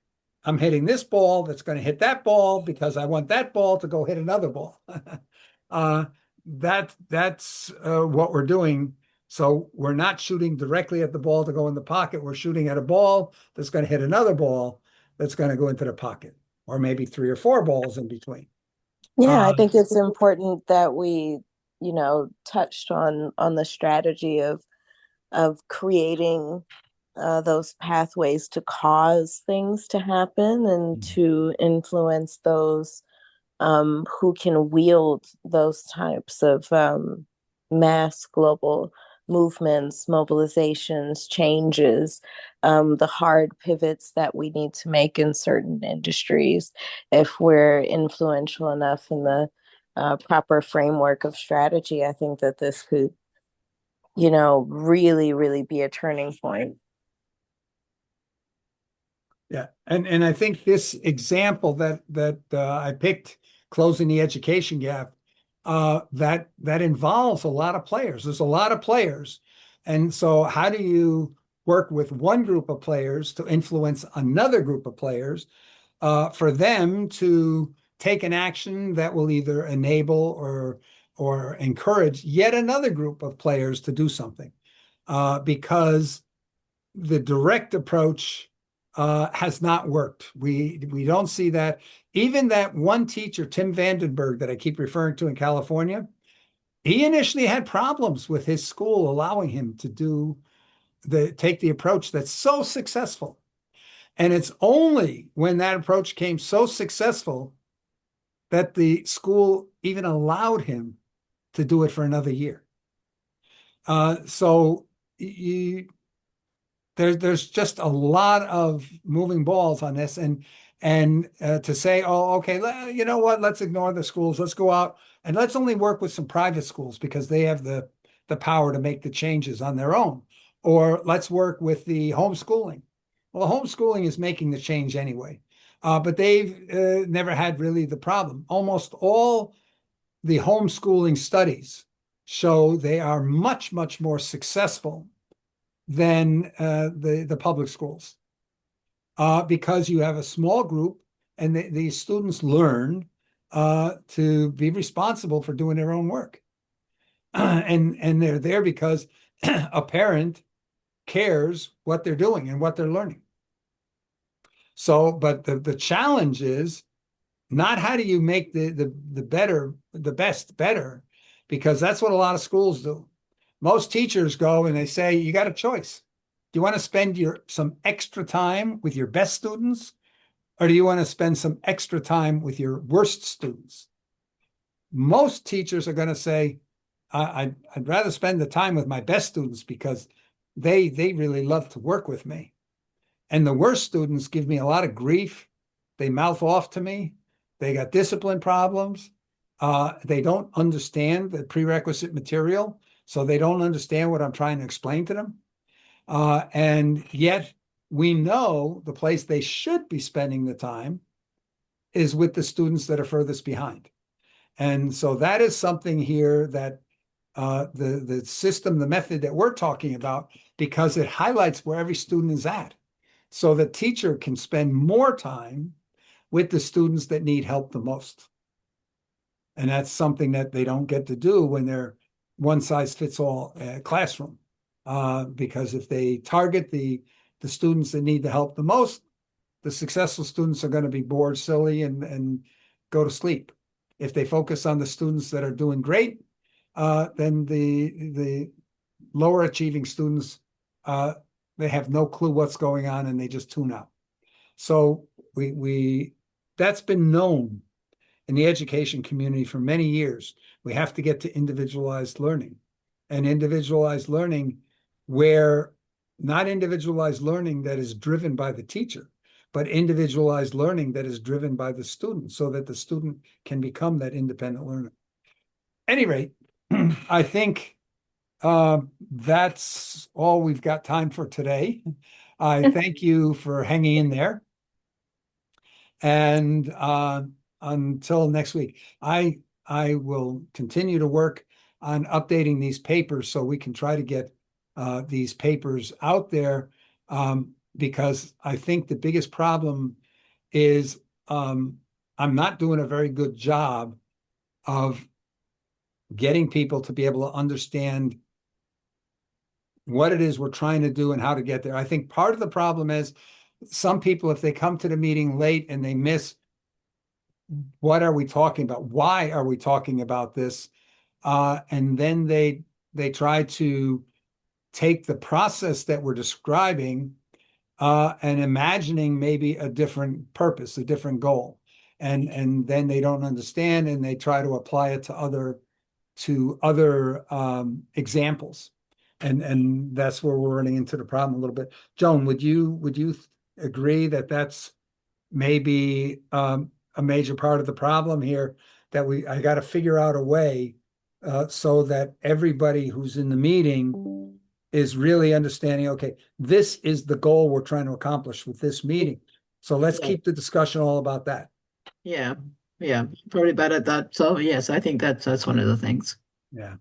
S1: I'm hitting this ball that's going to hit that ball because I want that ball to go hit another ball. uh, that's what we're doing. So we're not shooting directly at the ball to go in the pocket. We're shooting at a ball that's going to hit another ball that's going to go into the pocket, or maybe three or four balls in between.
S4: Yeah, I
S1: Uh,
S4: think it's important that we, touched on the strategy of creating those pathways to cause things to happen and to influence those who can wield those types of mass global movements, mobilizations, changes, the hard pivots that we need to make in certain industries if we're influential enough in the proper framework of strategy. I think that this could, really, really be a turning point.
S1: Yeah, and I think this example that I picked, closing the education gap, that involves a lot of players. There's a lot of players. And so how do you work with one group of players to influence another group of players for them to take an action that will either enable or encourage yet another group of players to do something? Because the direct approach has not worked. We don't see that. Even that one teacher, Tim Vandenberg, that I keep referring to in California, he initially had problems with his school allowing him to take the approach that's so successful. And it's only when that approach came so successful that the school even allowed him to do it for another year. So you, there's just a lot of moving balls on this, and to say, oh, okay, you know what? Let's ignore the schools. Let's go out and let's only work with some private schools because they have the power to make the changes on their own. Or let's work with the homeschooling. Well, homeschooling is making the change anyway, but they've never had really the problem. Almost all the homeschooling studies show they are much, much more successful than the public schools because you have a small group and the students learn to be responsible for doing their own work. And they're there because a parent cares what they're doing and what they're learning. So, but the challenge is not how do you make the best better, because that's what a lot of schools do. Most teachers go and they say, you got a choice. Do you want to spend some extra time with your best students, or do you want to spend some extra time with your worst students? Most teachers are going to say, I'd rather spend the time with my best students because they really love to work with me. And the worst students give me a lot of grief. They mouth off to me. They got discipline problems. They don't understand the prerequisite material, so they don't understand what I'm trying to explain to them. And yet we know the place they should be spending the time is with the students that are furthest behind. And so that is something here that the system, the method that we're talking about, because it highlights where every student is at. So the teacher can spend more time with the students that need help the most. And that's something that they don't get to do when they're one size fits all classroom. Because if they target the students that need the help the most, the successful students are going to be bored, silly, and go to sleep. If they focus on the students that are doing great, then the lower achieving students, they have no clue what's going on and they just tune out. So that's been known in the education community for many years. We have to get to individualized learning, and individualized learning where not individualized learning that is driven by the teacher, but individualized learning that is driven by the student so that the student can become that independent learner. At any rate, I think that's all we've got time for today. I thank you for hanging in there. And until next week, I will continue to work on updating these papers so we can try to get these papers out there, because I think the biggest problem is I'm not doing a very good job of getting people to be able to understand what it is we're trying to do and how to get there. I think part of the problem is some people, if they come to the meeting late and they miss what are we talking about, why are we talking about this, and then they try to take the process that we're describing and imagining maybe a different purpose, a different goal, and then they don't understand and they try to apply it to other examples, and that's where we're running into the problem a little bit. Joan, would you agree that that's maybe a major part of the problem here, that I got to figure out a way so that everybody who's in the meeting is really understanding, okay, this is the goal we're trying to accomplish with this meeting. So let's keep the discussion all about that.
S7: Yeah. Yeah, probably bad at that. So yes, I think that's one of the things.
S1: Yeah.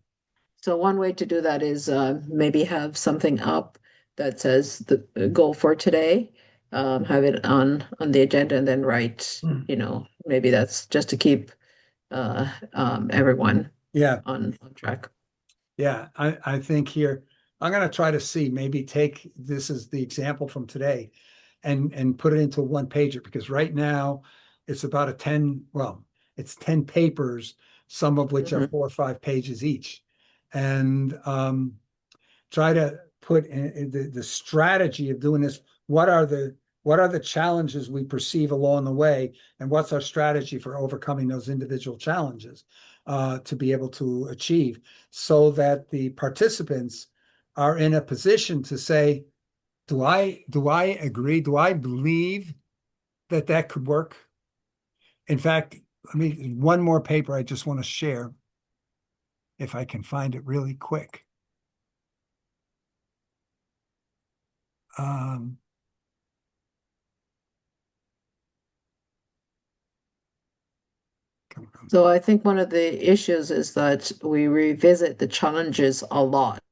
S7: So one way to do that is maybe have something up that says the goal for today, have it on the agenda, and then write,
S1: Mm.
S7: maybe that's just to keep everyone
S1: Yeah.
S7: on track.
S1: Yeah. I think here, I'm going to try to see, maybe take this as the example from today and put it into a one pager, because right now it's about a 10, well, it's 10 papers, some of which are
S7: Mhm.
S1: 4 or 5 pages each. And try to put in the strategy of doing this. What are the challenges we perceive along the way, and what's our strategy for overcoming those individual challenges to be able to achieve, so that the participants are in a position to say, do I agree? Do I believe that that could work? In fact, one more paper I just want to share, if I can find it really quick. Um, come on.
S7: So I think one of the issues is that we revisit the challenges a lot.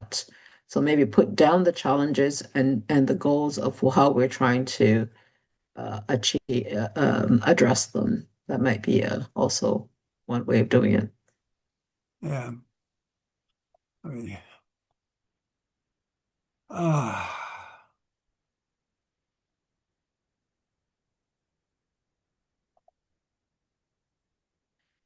S7: So maybe put down the challenges and the goals of how we're trying to achieve address them. That might be also one way of doing it.
S1: Yeah. I mean, ah,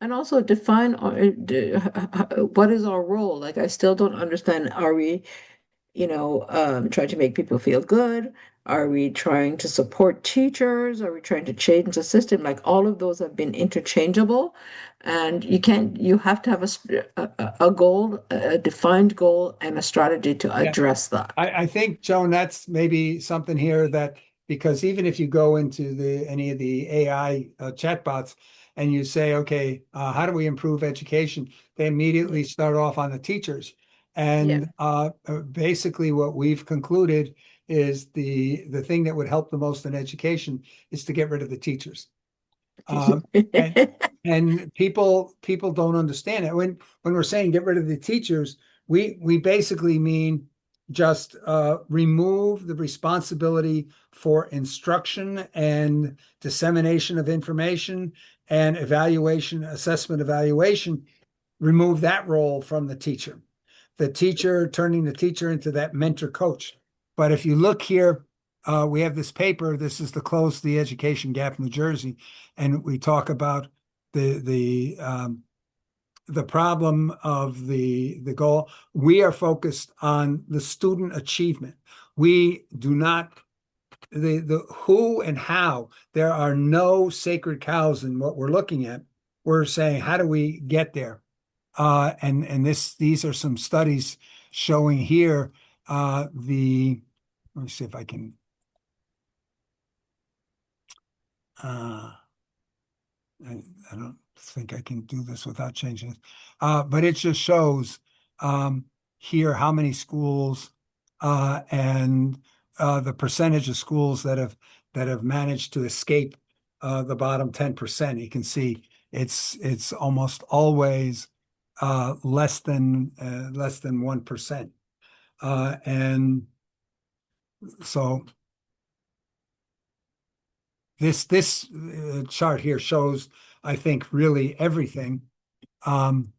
S7: And also define what is our role? Like I still don't understand. Are we trying to make people feel good? Are we trying to support teachers? Are we trying to change the system? Like all of those have been interchangeable, and you have to have a goal, a defined goal, and a strategy to
S1: yeah.
S7: address that.
S1: I think, Joan, that's maybe something here that, because even if you go into any of the AI chatbots and you say, okay, how do we improve education? They immediately start off on the teachers.
S7: Yeah.
S1: And basically what we've concluded is the thing that would help the most in education is to get rid of the teachers. Um, and and people don't understand it. When we're saying get rid of the teachers, we basically mean just remove the responsibility for instruction and dissemination of information and assessment evaluation. Remove that role from the teacher. The teacher, turning the teacher into that mentor coach. But if you look here, we have this paper. This is the Close the Education Gap, New Jersey, and we talk about the problem of the goal. We are focused on the student achievement. We do not the who and how. There are no sacred cows in what we're looking at. We're saying, how do we get there? And these are some studies showing here let me see if I can uh, I, I don't think I can do this without changing it. But it just shows um, here how many schools and the percentage of schools that have managed to escape the bottom 10%. You can see it's almost always less than 1%. And so this chart here shows, I think, really everything. Um,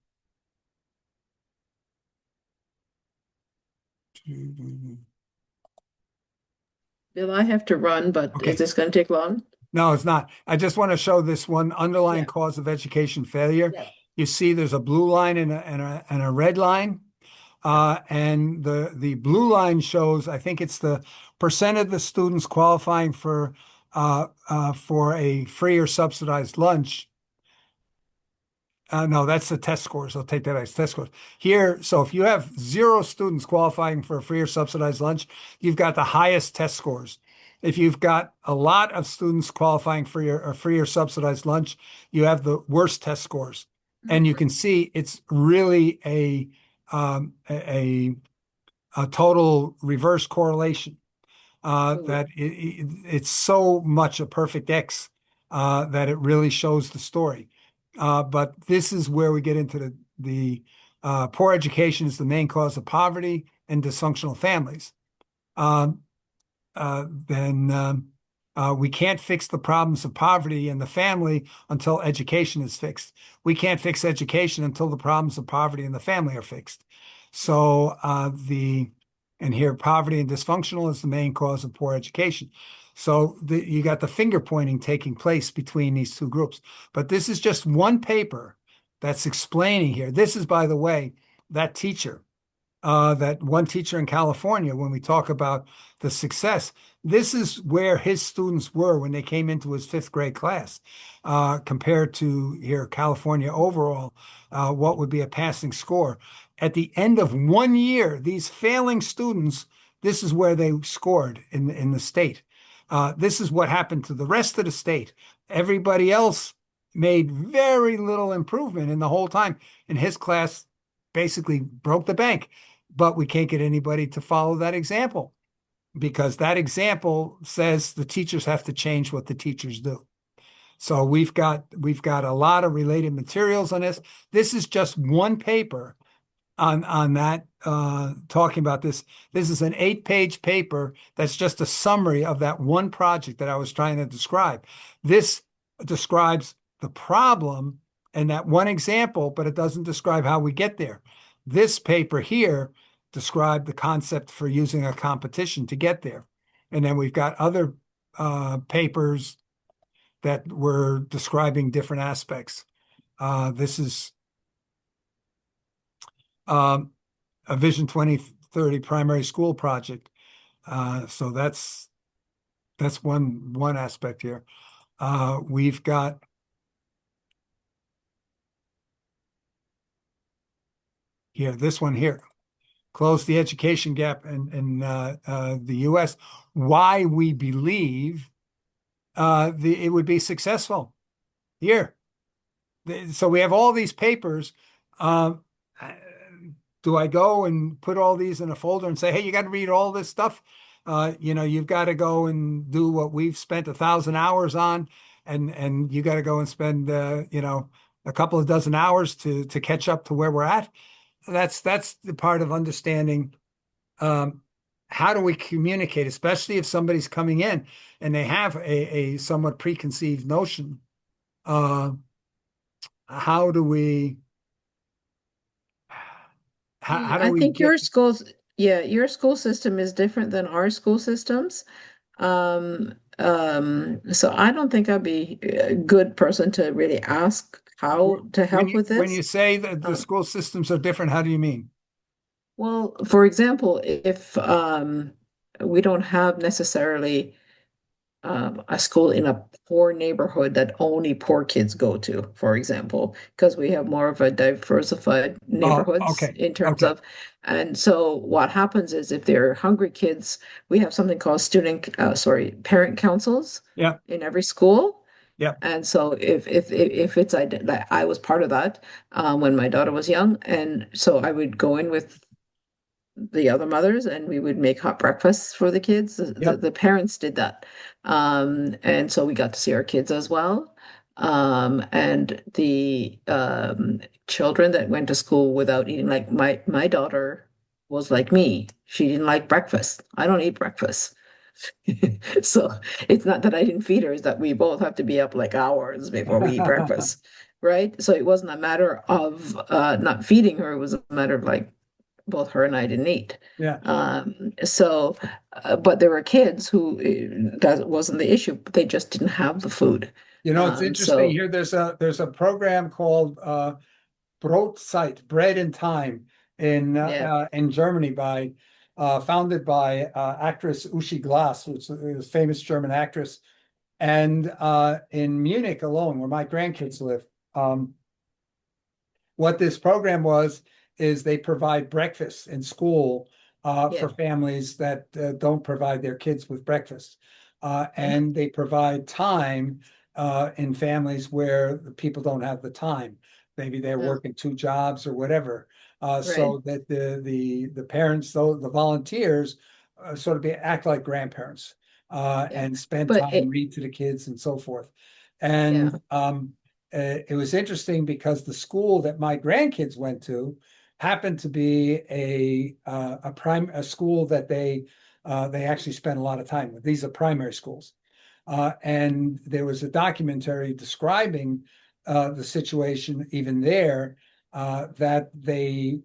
S7: Bill, I have to run, but is
S1: okay.
S7: this going to take long?
S1: No, it's not. I just want to show this one underlying
S7: Yeah.
S1: cause of education failure.
S7: Yeah.
S1: You see there's a blue line and a red line.
S7: Yeah.
S1: And the blue line shows, I think it's the percent of the students qualifying for a free or subsidized lunch. No, that's the test scores. I'll take that as test scores. Here, so if you have 0 students qualifying for a free or subsidized lunch, you've got the highest test scores. If you've got a lot of students qualifying for a free or subsidized lunch, you have the worst test scores. And you can see it's really a total reverse correlation. That it's so much a perfect X that it really shows the story. But this is where we get into the poor education is the main cause of poverty and dysfunctional families. Um, then we can't fix the problems of poverty in the family until education is fixed. We can't fix education until the problems of poverty in the family are fixed. So and here poverty and dysfunctional is the main cause of poor education. So you got the finger pointing taking place between these two groups. But this is just one paper that's explaining here. This is, by the way, that teacher that one teacher in California, when we talk about the success, this is where his students were when they came into his fifth grade class, compared to here, California overall, what would be a passing score. At the end of 1 year, these failing students, this is where they scored in the state. This is what happened to the rest of the state. Everybody else made very little improvement in the whole time. In his class, basically broke the bank. But we can't get anybody to follow that example because that example says the teachers have to change what the teachers do. So we've got a lot of related materials on this. This is just one paper on that talking about this. This is an 8-page paper that's just a summary of that one project that I was trying to describe. This describes the problem and that one example, but it doesn't describe how we get there. This paper here described the concept for using a competition to get there. And then we've got other papers that were describing different aspects. This is um, a Vision 2030 primary school project. So that's one aspect here. We've got here this one here. Close the education gap in the U.S. Why we believe it would be successful here. So we have all these papers. Um, do I go and put all these in a folder and say, hey, you got to read all this stuff? You've got to go and do what we've spent 1,000 hours on, and you got to go and spend a couple of dozen hours to catch up to where we're at. That's the part of understanding how do we communicate, especially if somebody's coming in and they have a somewhat preconceived notion. How do we how do
S7: I
S1: we
S7: think
S1: get
S7: your school system is different than our school systems. So I don't think I'd be a good person to really ask how to
S1: when
S7: help
S1: you
S7: with
S1: when you
S7: this.
S1: say that the
S7: Um,
S1: school systems are different, how do you mean?
S7: well, for example, if we don't have necessarily a school in a poor neighborhood that only poor kids go to, for example, because we have more of a diversified
S1: Oh,
S7: neighborhoods
S1: okay.
S7: in terms
S1: Okay.
S7: of, and so what happens is if they're hungry kids, we have something called parent councils
S1: Yeah.
S7: in every school.
S1: Yeah.
S7: And so if it's like I was part of that when my daughter was young, and so I would go in with the other mothers and we would make hot breakfasts for the kids.
S1: Yep.
S7: The parents did that. And so we got to see our kids as well. And the children that went to school without eating, like my daughter was like me. She didn't like breakfast. I don't eat breakfast. So it's not that I didn't feed her, it's that we both have to be up like hours before we eat breakfast. Right. So it wasn't a matter of not feeding her, it was a matter of like both her and I didn't eat.
S1: Yeah.
S7: But there were kids who that wasn't the issue, but they just didn't have the food.
S1: It's interesting
S7: So
S1: here. There's a program called Brotzeit, Bread in Time,
S7: yeah,
S1: in Germany by founded by actress Uschi Glas, which is a famous German actress, and in Munich alone, where my grandkids live. What this program was is they provide breakfast in school for
S7: yeah,
S1: families that don't provide their kids with breakfast.
S7: yeah,
S1: And they provide time in families where the people don't have the time. Maybe they're
S7: yeah,
S1: working two jobs or whatever.
S7: right,
S1: So that the parents, though the volunteers, sort of act like grandparents
S7: yeah.
S1: and spend
S7: But
S1: time,
S7: it,
S1: read to the kids and so forth.
S7: yeah,
S1: And it was interesting because the school that my grandkids went to happened to be a school that they actually spent a lot of time with. These are primary schools. And there was a documentary describing the situation even there, that the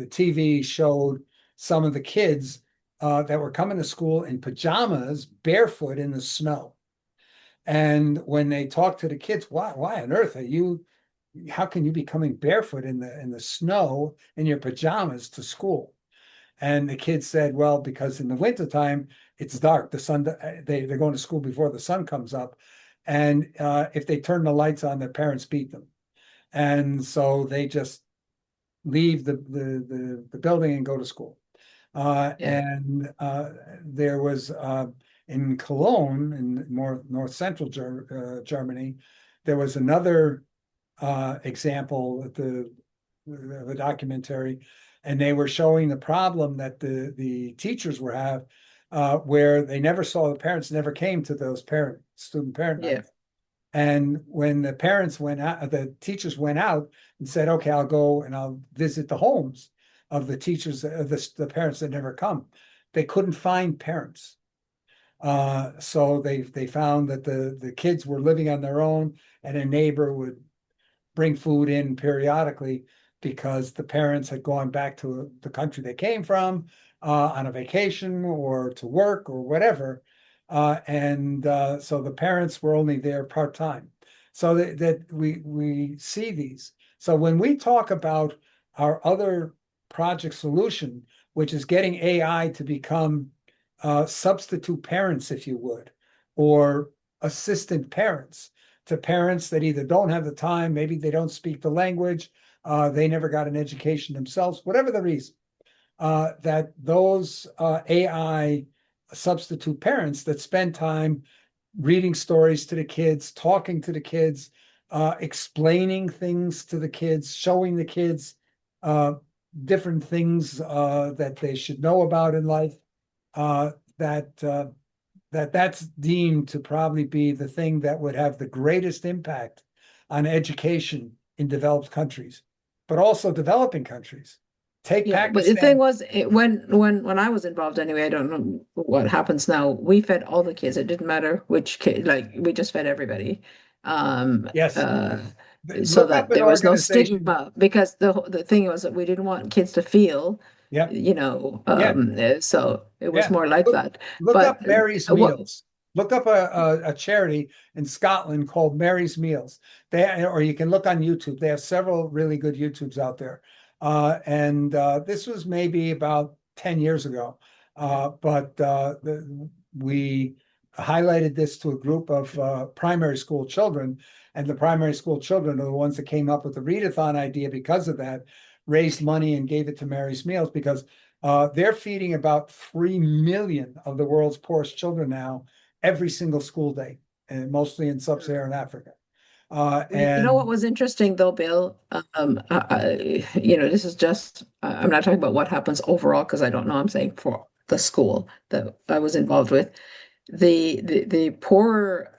S1: TV showed some of the kids that were coming to school in pajamas, barefoot in the snow. And when they talked to the kids, why on earth how can you be coming barefoot in the snow in your pajamas to school? And the kids said, well, because in the wintertime, it's dark. They're going to school before the sun comes up. And if they turn the lights on, their parents beat them. And so they just leave the building and go to school.
S7: Yeah.
S1: And there was in Cologne, in more north central Germany, there was another example of a documentary, and they were showing the problem that the teachers where they never saw the parents, never came to those student parent
S7: Yeah.
S1: nights. And when the parents went out, the teachers went out and said, okay, I'll go and I'll visit the homes of the teachers, the parents that never come. They couldn't find parents. So they found that the kids were living on their own, and a neighbor would bring food in periodically because the parents had gone back to the country they came from on a vacation or to work or whatever. And so the parents were only there part-time. So that we see these. So when we talk about our other project solution, which is getting AI to become substitute parents, if you would, or assistant parents to parents that either don't have the time, maybe they don't speak the language, they never got an education themselves, whatever the reason, that those AI substitute parents that spend time reading stories to the kids, talking to the kids, explaining things to the kids, showing the kids uh, different things that they should know about in life, uh, that that's deemed to probably be the thing that would have the greatest impact on education in developed countries, but also developing countries. Take
S7: Yeah, but the
S1: Pakistan.
S7: thing was, when I was involved anyway, I don't know what happens now. We fed all the kids. It didn't matter which kid, like we just fed everybody. Um,
S1: Yes.
S7: uh, so
S1: Look up
S7: that
S1: an
S7: there was no
S1: organization.
S7: stigma because the thing was that we didn't want kids to feel,
S1: Yep. Yeah.
S7: so it was
S1: Yeah.
S7: more like
S1: Look,
S7: that.
S1: look
S7: But
S1: up Mary's
S7: what
S1: Meals. Look up a charity in Scotland called Mary's Meals. Or you can look on YouTube. They have several really good YouTubes out there. And this was maybe about 10 years ago. But we highlighted this to a group of primary school children. And the primary school children are the ones that came up with the readathon idea because of that, raised money and gave it to Mary's Meals because they're feeding about 3 million of the world's poorest children now every single school day, and mostly in sub-Saharan Africa.
S7: You know what
S1: And
S7: was interesting though, Bill? This is just, I'm not talking about what happens overall because I don't know. I'm saying for the school that I was involved with, the poor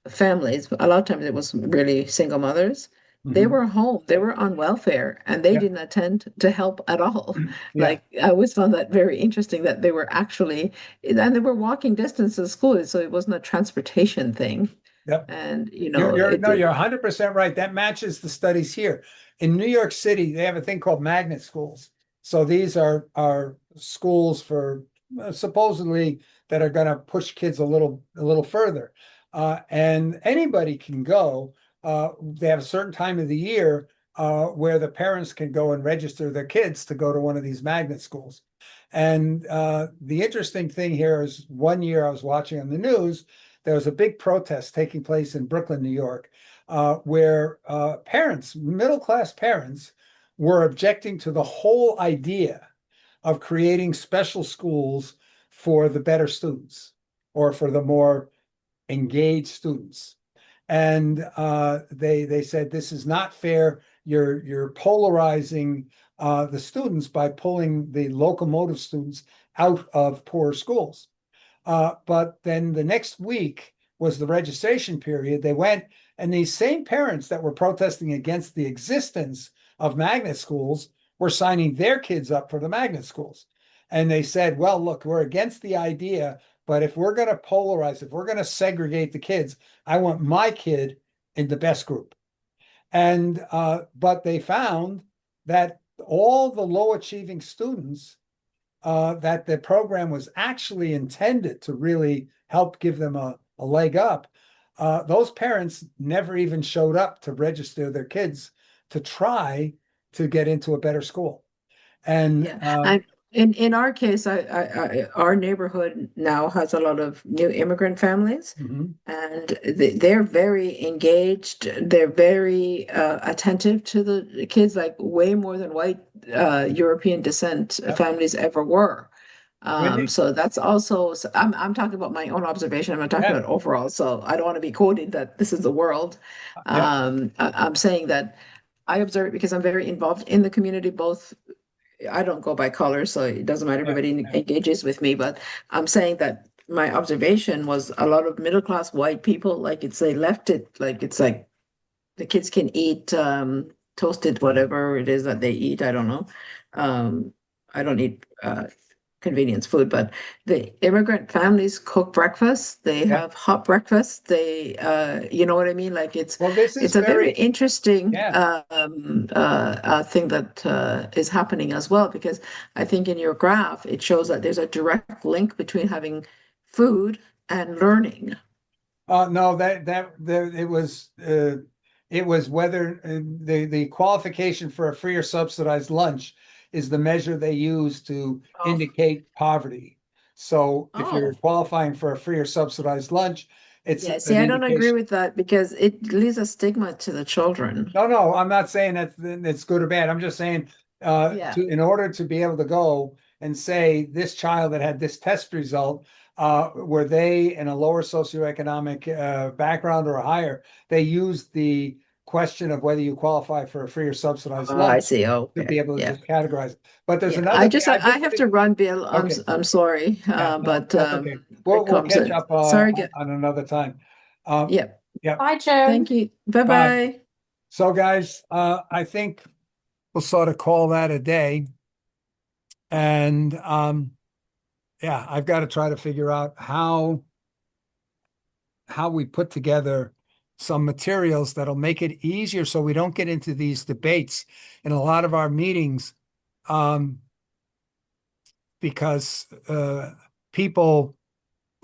S7: families, a lot of times it was really single mothers. They
S1: mhm,
S7: were home, they were on welfare, and they
S1: yeah,
S7: didn't attend to help at all.
S1: yeah,
S7: Like I always found that very interesting that they were actually, and they were walking distance to school, so it wasn't a transportation thing.
S1: yeah.
S7: And
S1: You're no, you're 100% right. That matches the studies here. In New York City, they have a thing called magnet schools. So these are schools for supposedly that are going to push kids a little further. And anybody can go. They have a certain time of the year where the parents can go and register their kids to go to one of these magnet schools. And the interesting thing here is one year I was watching on the news, there was a big protest taking place in Brooklyn, New York, where parents, middle class parents, were objecting to the whole idea of creating special schools for the better students or for the more engaged students. And they said this is not fair. You're polarizing the students by pulling the locomotive students out of poor schools. But then the next week, was the registration period. They went, and these same parents that were protesting against the existence of magnet schools were signing their kids up for the magnet schools. And they said, well, look, we're against the idea, but if we're going to polarize, if we're going to segregate the kids, I want my kid in the best group. And but they found that all the low achieving students that the program was actually intended to really help give them a leg up, those parents never even showed up to register their kids to try to get into a better school. And
S7: Yeah, I in our case, our neighborhood now has a lot of new immigrant families,
S1: mhm,
S7: and they're very engaged. They're very attentive to the kids, like way more than white European descent
S1: yep.
S7: families ever were.
S1: Wendy,
S7: So that's also, so I'm talking about my own observation. I'm not talking
S1: yeah,
S7: about overall. So I don't want to be quoted that this is the world.
S1: yeah,
S7: I'm saying that I observe it because I'm very involved in the community, both I don't go by color, so it doesn't matter.
S1: yeah,
S7: Everybody
S1: yeah,
S7: engages with me, but I'm saying that my observation was a lot of middle class white people, like it's they left it like it's like the kids can eat toasted whatever it is that they eat. I don't know. I don't eat convenience food, but the immigrant families cook breakfast. They
S1: yeah.
S7: have hot breakfast. They, you know what I mean? Like
S1: Well, this is
S7: it's a very
S1: very,
S7: interesting
S1: yeah.
S7: thing that is happening as well, because I think in your graph it shows that there's a direct link between having food and learning.
S1: No, it was whether the qualification for a free or subsidized lunch is the measure they use to
S7: Oh,
S1: indicate poverty. So if you're
S7: oh.
S1: qualifying for a free or subsidized lunch, it's
S7: Yeah, see,
S1: an
S7: I don't agree
S1: indication.
S7: with that because it leaves a stigma to the children.
S1: No, no, I'm not saying that it's good or bad. I'm just saying
S7: Yeah.
S1: to in order to be able to go and say this child that had this test result, were they in a lower socioeconomic background or a higher, they used the question of whether you qualify for a free or subsidized
S7: Oh, I
S1: lunch
S7: see.
S1: to be
S7: Okay.
S1: able to
S7: Yeah.
S1: just categorize it. But there's
S7: Yeah.
S1: another thing. I
S7: I
S1: just want
S7: have
S1: to,
S7: to run, Bill.
S1: okay,
S7: I'm sorry.
S1: yeah, no,
S7: But
S1: that's okay.
S7: it
S1: We'll
S7: comes
S1: catch
S7: in.
S1: up
S7: Sorry.
S1: on another time. Um,
S7: Yeah.
S1: yeah,
S5: Bye, Joan.
S7: Thank you. Bye
S1: bye.
S7: bye.
S1: So, guys, I think we'll sort of call that a day. And yeah, I've got to try to figure out how we put together some materials that'll make it easier so we don't get into these debates in a lot of our meetings, um, because people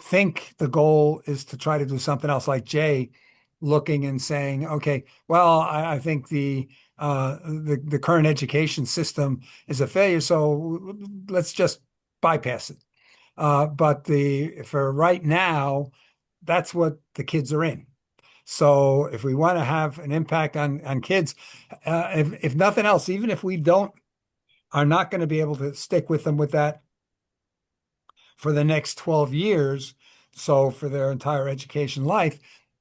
S1: think the goal is to try to do something else, like Jay looking and saying, okay, well, I think the current education system is a failure, so let's just bypass it. But the for right now, that's what the kids are in. So if we want to have an impact on kids, if nothing else, even if we don't are not going to be able to stick with them with that for the next 12 years, so for their entire education life,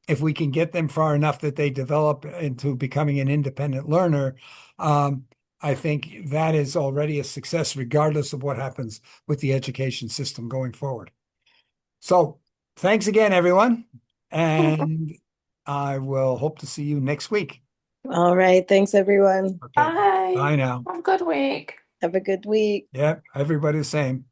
S1: if we can get them far enough that they develop into becoming an independent learner, I think that is already a success, regardless of what happens with the education system going forward. So thanks again, everyone. And I will hope to see you next week.
S4: All right. Thanks, everyone.
S1: Okay.
S5: Bye.
S1: Bye now.
S5: Have a good week.
S4: Have a good week.
S1: Yeah, everybody the same.